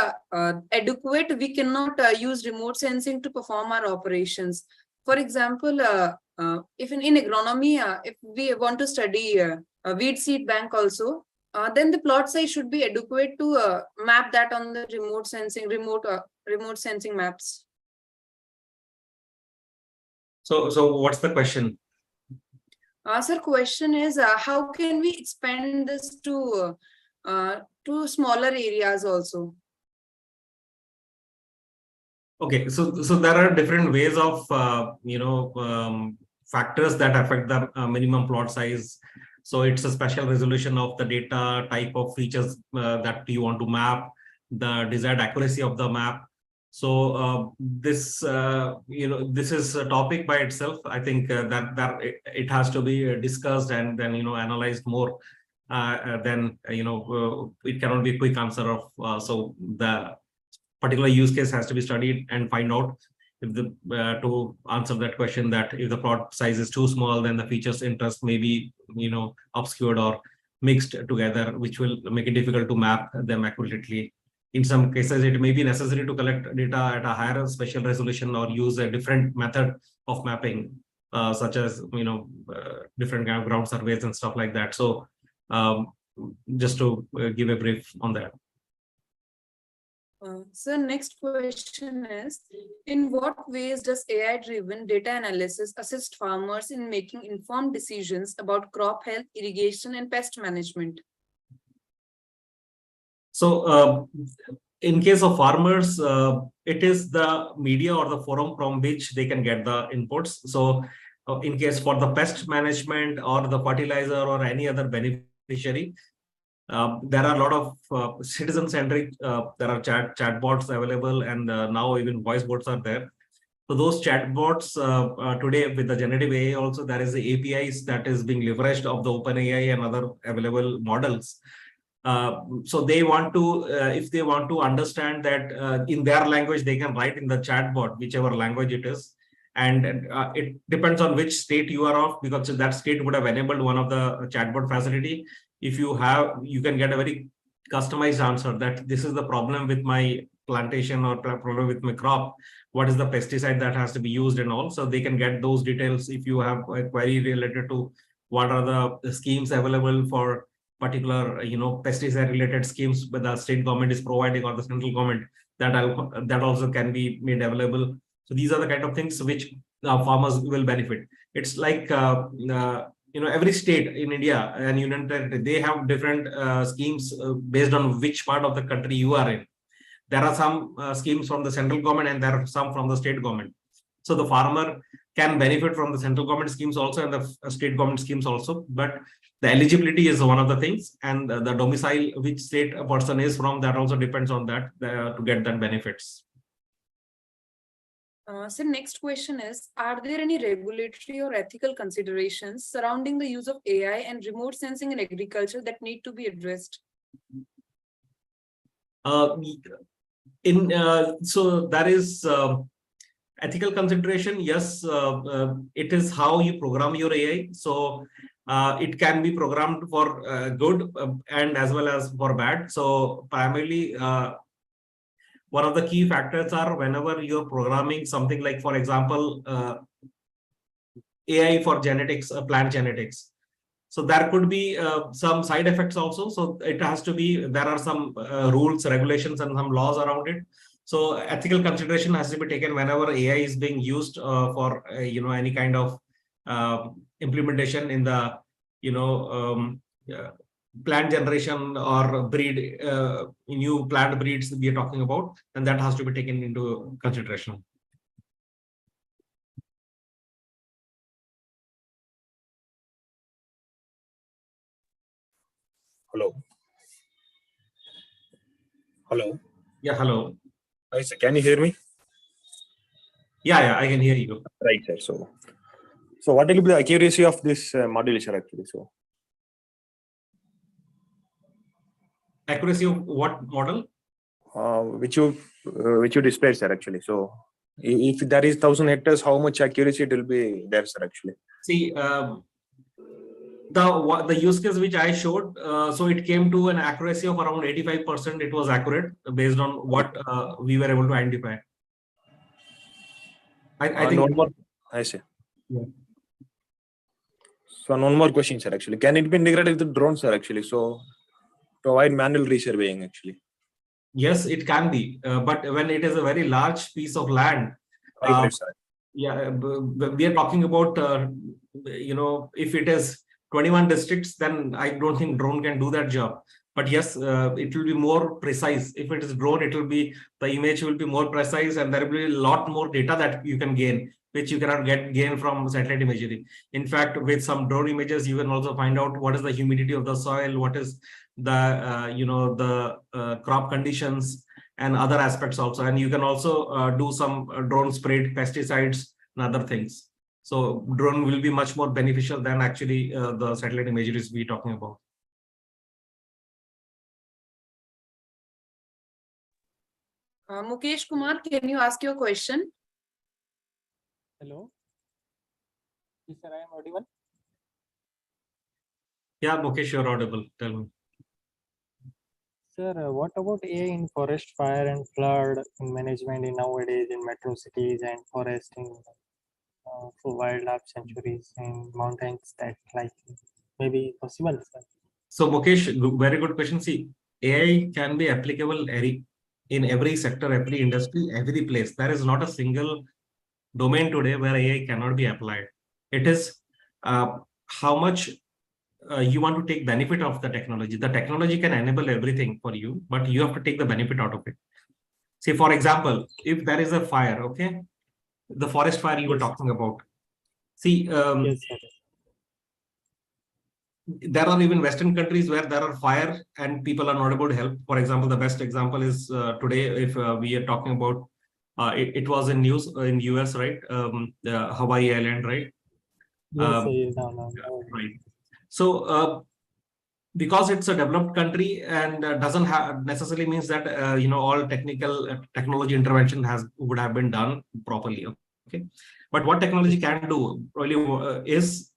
G: adequate, we cannot use remote sensing to perform our operations. For example, if in agronomy, if we want to study a weed seed bank also, then the plot size should be adequate to map that on the remote sensing maps.
H: So what's the question?
G: Sir, question is how can we expand this to smaller areas also?
H: Okay, so there are different ways of factors that affect the minimum plot size. So it's a special resolution of the data, type of features that you want to map, the desired accuracy of the map. So this this is a topic by itself. I think that it has to be discussed and then analyzed more. Then it cannot be a quick answer of so the particular use case has to be studied and find out if to answer that question, that if the plot size is too small, then the features interest may be obscured or mixed together, which will make it difficult to map them accurately. In some cases, it may be necessary to collect data at a higher spatial resolution or use a different method of mapping, such as different kind of ground surveys and stuff like that. So just to give a brief on that.
G: So next question is, in what ways does AI-driven data analysis assist farmers in making informed decisions about crop health, irrigation, and pest management?
H: So in case of farmers, it is the media or the forum from which they can get the inputs. So in case for the pest management or the fertilizer or any other beneficiary, there are a lot of citizen-centric, there are chatbots available, and now even voice bots are there. So those chatbots today with the generative AI also, there is the APIs that is being leveraged of the OpenAI and other available models. So they want to, if they want to understand that in their language, they can write in the chatbot, whichever language it is, And it depends on which state you are of, because that state would have enabled one of the chatbot facility. If you have, you can get a very customized answer that this is the problem with my plantation or problem with my crop. What is the pesticide that has to be used and all? So they can get those details. If you have a query related to what are the schemes available for particular, pesticide related schemes that the state government is providing or the central government, that also can be made available. So these are the kind of things which farmers will benefit. It's like, every state in India and union territory, they have different schemes based on which part of the country you are in. There are some schemes from the central government and there are some from the state government. So the farmer can benefit from the central government schemes also and the state government schemes also. But the eligibility is one of the things, and the domicile, which state a person is from, that also depends on that to get that benefits.
G: So next question is, are there any regulatory or ethical considerations surrounding the use of AI and remote sensing in agriculture that need to be addressed?
H: So there is ethical consideration. Yes, it is how you program your AI. So it can be programmed for good and as well as for bad. So primarily, one of the key factors are whenever you're programming something like, for example, AI for genetics, plant genetics. So there could be some side effects also. So it has to be, there are some rules, regulations, and some laws around it. So ethical consideration has to be taken whenever AI is being used for, any kind of implementation in the, plant generation or breed, new plant breeds we are talking about, and that has to be taken into consideration.
I: Hello. Hello.
H: Yeah, hello.
I: Hi, sir. Can you hear me?
H: Yeah, I can hear you.
I: Right, sir. So what will be the accuracy of this module, sir, actually? So
H: Accuracy of what model?
I: which you displayed, sir, actually. So if there is 1,000 hectares, how much accuracy it will be there, sir, actually?
H: See, the use case which I showed, so it came to an accuracy of around 85%. It was accurate based on what we were able to identify. I think.
I: No more. I see.
H: Yeah.
I: So one more question, sir, actually. Can it be integrated with the drones, sir, actually? So to avoid manual resurveying, actually.
H: Yes, it can be, but when it is a very large piece of land,
I: Right, sir.
H: yeah, we are talking about, if it is 21 districts, then I don't think drone can do that job. But yes, it will be more precise. If it is drone, it will be, the image will be more precise, and there will be a lot more data that you can gain, which you cannot gain from satellite imagery. In fact, with some drone images, you can also find out what is the humidity of the soil, what is the crop conditions, and other aspects also. And you can also do some drone sprayed pesticides and other things. So drone will be much more beneficial than actually the satellite imageries we're talking about.
G: Mukesh Kumar, can you ask your question?
J: Hello. Yes, sir, I am audible.
H: Yeah, Mukesh, you're audible. Tell me.
J: Sir, what about AI in forest fire and flood in management in nowadays in metro cities and foresting for wildlife sanctuaries and mountains that like maybe possible, sir?
H: So Mukesh, very good question. See, AI can be applicable in every sector, every industry, every place. There is not a single domain today where AI cannot be applied. It is how much you want to take benefit of the technology. The technology can enable everything for you, but you have to take the benefit out of it. Say, for example, if there is a fire, okay, the forest fire you were talking about. See,
J: Yes, sir.
H: there are even Western countries where there are fire and people are not able to help. For example, the best example is today, if we are talking about, it was in news in US, right? Hawaii Island, right?
J: Yes, sir. No.
H: Right. So because it's a developed country and doesn't necessarily means that all technology intervention would have been done properly. Okay, but what technology can do really is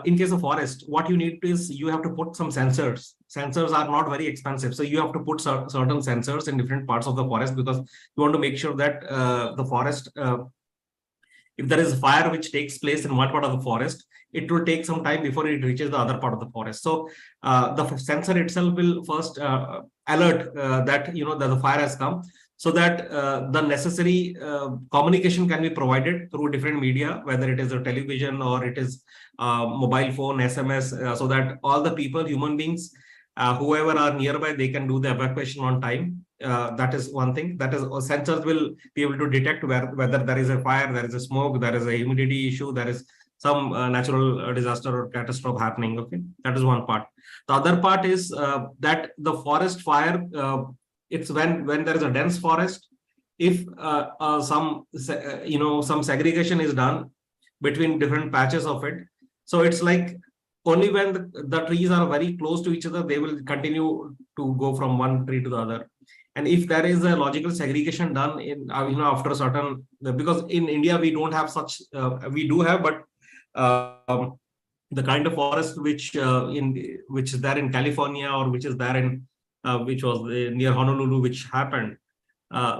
H: in case of forest, what you need is you have to put some sensors. Sensors are not very expensive, so you have to put certain sensors in different parts of the forest, because you want to make sure that the forest, if there is a fire which takes place in one part of the forest, it will take some time before it reaches the other part of the forest. So the sensor itself will first alert that that the fire has come, so that the necessary communication can be provided through different media, whether it is a television or it is mobile phone, SMS, so that all the people, human beings, whoever are nearby, they can do the evacuation on time. That is one thing. That is, sensors will be able to detect whether there is a fire, there is a smoke, there is a humidity issue, there is some natural disaster or catastrophe happening. Okay, that is one part. The other part is that the forest fire, it's when there is a dense forest, if some segregation is done between different patches of it. So it's like only when the trees are very close to each other, they will continue to go from one tree to the other. And if there is a logical segregation done in after a certain, because in India we don't have such, we do have, but the kind of forest which is there in California, or which is there in which was near Honolulu, which happened.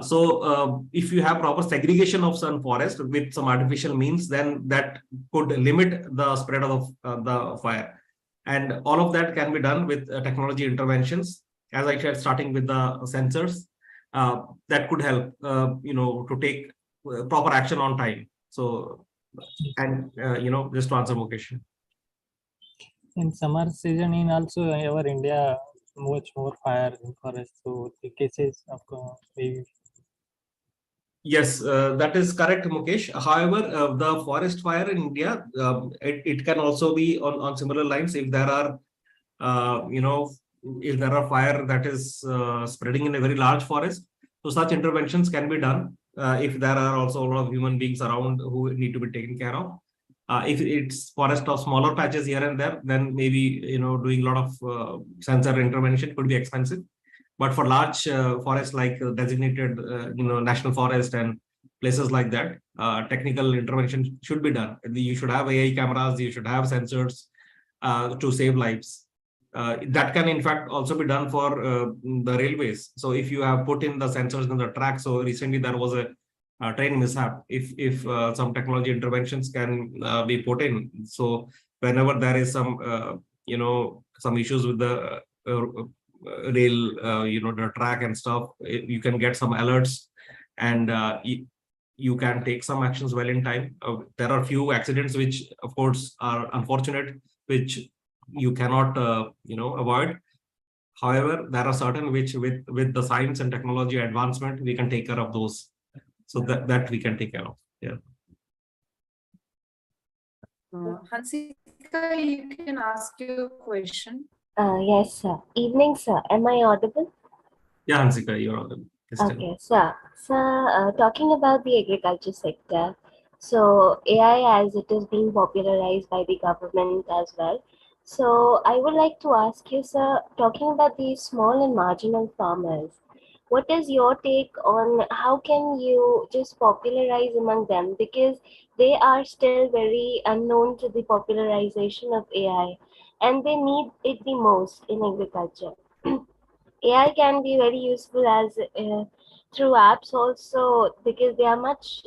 H: So if you have proper segregation of some forest with some artificial means, then that could limit the spread of the fire. And all of that can be done with technology interventions, as I said, starting with the sensors that could help to take proper action on time. So, and just to answer Mukesh.
J: In summer season, in also our India, much more fire in forest. So the cases of
H: Yes, that is correct, Mukesh. However, the forest fire in India, it can also be on similar lines. If there are, if there are fire that is spreading in a very large forest, so such interventions can be done. If there are also a lot of human beings around who need to be taken care of. If it's forest of smaller patches here and there, then maybe doing a lot of sensor intervention could be expensive. But for large forests like designated national forest and places like that, technical intervention should be done. You should have AI cameras, you should have sensors to save lives. That can in fact also be done for the railways. So if you have put in the sensors in the track, so recently there was a train mishap. If some technology interventions can be put in, so whenever there is some some issues with the rail, the track and stuff, you can get some alerts, and you can take some actions well in time. There are few accidents which of course are unfortunate, which you cannot avoid. However, there are certain which with the science and technology advancement, we can take care of those. So that we can take care of. Yeah.
G: Hansika, you can ask your question.
K: Yes, sir. Evening, sir. Am I audible?
H: Yeah, Hansika, you're audible.
K: Okay, sir. Sir, talking about the agriculture sector, so AI, as it is being popularized by the government as well. So I would like to ask you, sir, talking about the small and marginal farmers, what is your take on how can you just popularize among them, because they are still very unknown to the popularization of AI and they need it the most in agriculture. AI can be very useful as through apps also, because they are much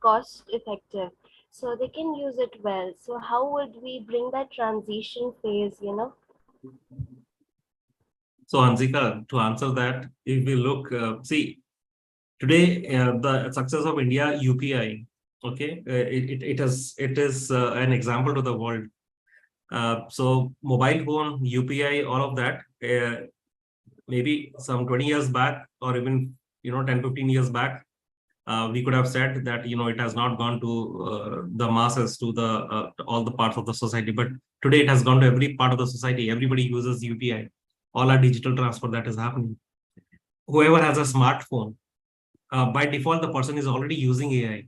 K: cost effective, so they can use it well. So how would we bring that transition phase?
H: So Hansika, to answer that, if we look, see, today the success of India UPI, okay, it is an example to the world. So mobile phone, UPI, all of that, maybe some 20 years back, or even 10-15 years back, we could have said that it has not gone to the masses, to the all the parts of the society. But today it has gone to every part of the society. Everybody uses UPI. All our digital transfer that is happening. Whoever has a smartphone, by default, the person is already using AI.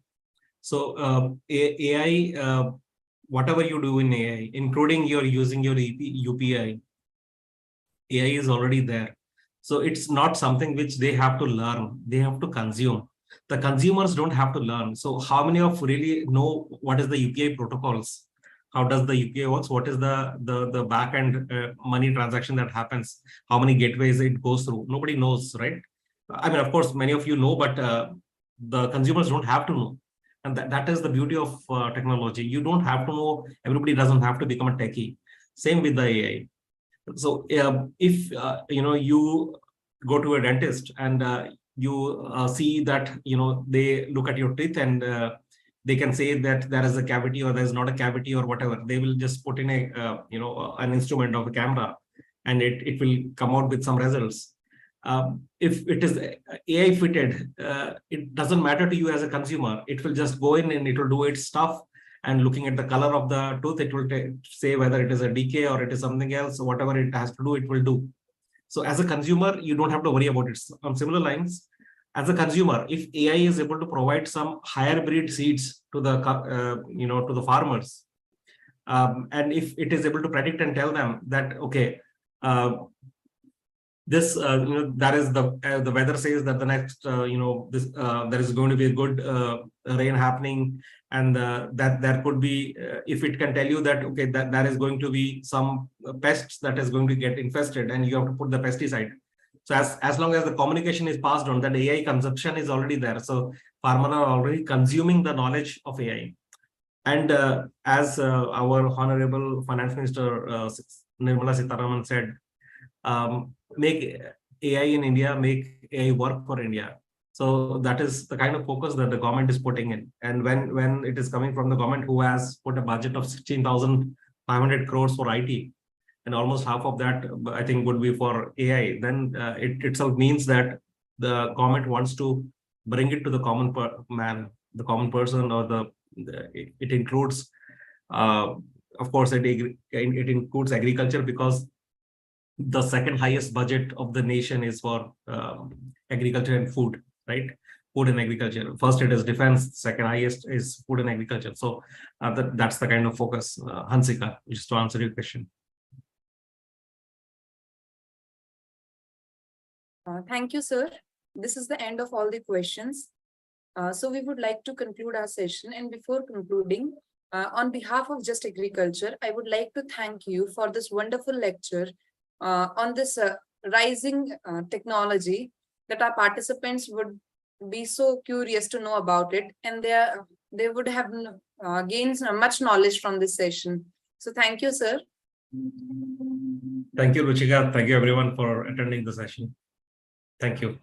H: So AI, whatever you do in AI, including your using your UPI, AI is already there. So it's not something which they have to learn, they have to consume. The consumers don't have to learn. So how many of really know what is the UPI protocols? How does the UPI works? What is the back end money transaction that happens? How many gateways it goes through? Nobody knows, right? I mean, of course, many of you know, but the consumers don't have to know. And that is the beauty of technology. You don't have to know. Everybody doesn't have to become a techie. Same with the AI. So if you go to a dentist and you see that they look at your teeth and they can say that there is a cavity or there is not a cavity or whatever. They will just put in a an instrument of a camera, and it will come out with some results. If it is AI fitted, it doesn't matter to you as a consumer. It will just go in and it will do its stuff. And looking at the color of the tooth, it will say whether it is a decay or it is something else. So whatever it has to do, it will do. So as a consumer, you don't have to worry about it. On similar lines, as a consumer, if AI is able to provide some higher breed seeds to the to the farmers, and if it is able to predict and tell them that this that is the weather says that the next there is going to be a good rain happening, and that there could be if it can tell you that that there is going to be some pests that is going to get infested and you have to put the pesticide. So as long as the communication is passed on, that AI consumption is already there. So farmers are already consuming the knowledge of AI. And as our Honorable Finance Minister Nirmala Sitharaman said, make AI in India, make AI work for India. So that is the kind of focus that the government is putting in. And when it is coming from the government who has put a budget of 16,500 crores for IT, and almost half of that, I think, would be for AI, then it itself means that the government wants to bring it to the common man, the common person, or it includes, of course, it includes agriculture, because the second highest budget of the nation is for agriculture and food, right? Food and agriculture. First it is defense, second highest is food and agriculture. So that's the kind of focus. Hansika, just to answer your question.
G: Thank you, sir. This is the end of all the questions. So we would like to conclude our session. And before concluding, on behalf of Just Agriculture, I would like to thank you for this wonderful lecture on this rising technology that our participants would be so curious to know about it, and they would have gained much knowledge from this session. So thank you, sir.
H: Thank you, Ruchika. Thank you, everyone, for attending the session. Thank you.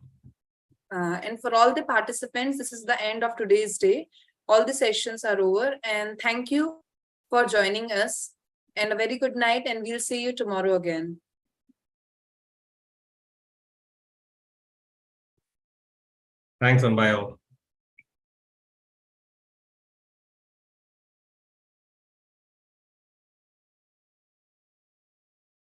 G: And for all the participants, this is the end of today's day. All the sessions are over, and thank you for joining us, and a very good night, and we'll see you tomorrow again.
H: Thanks, and bye all.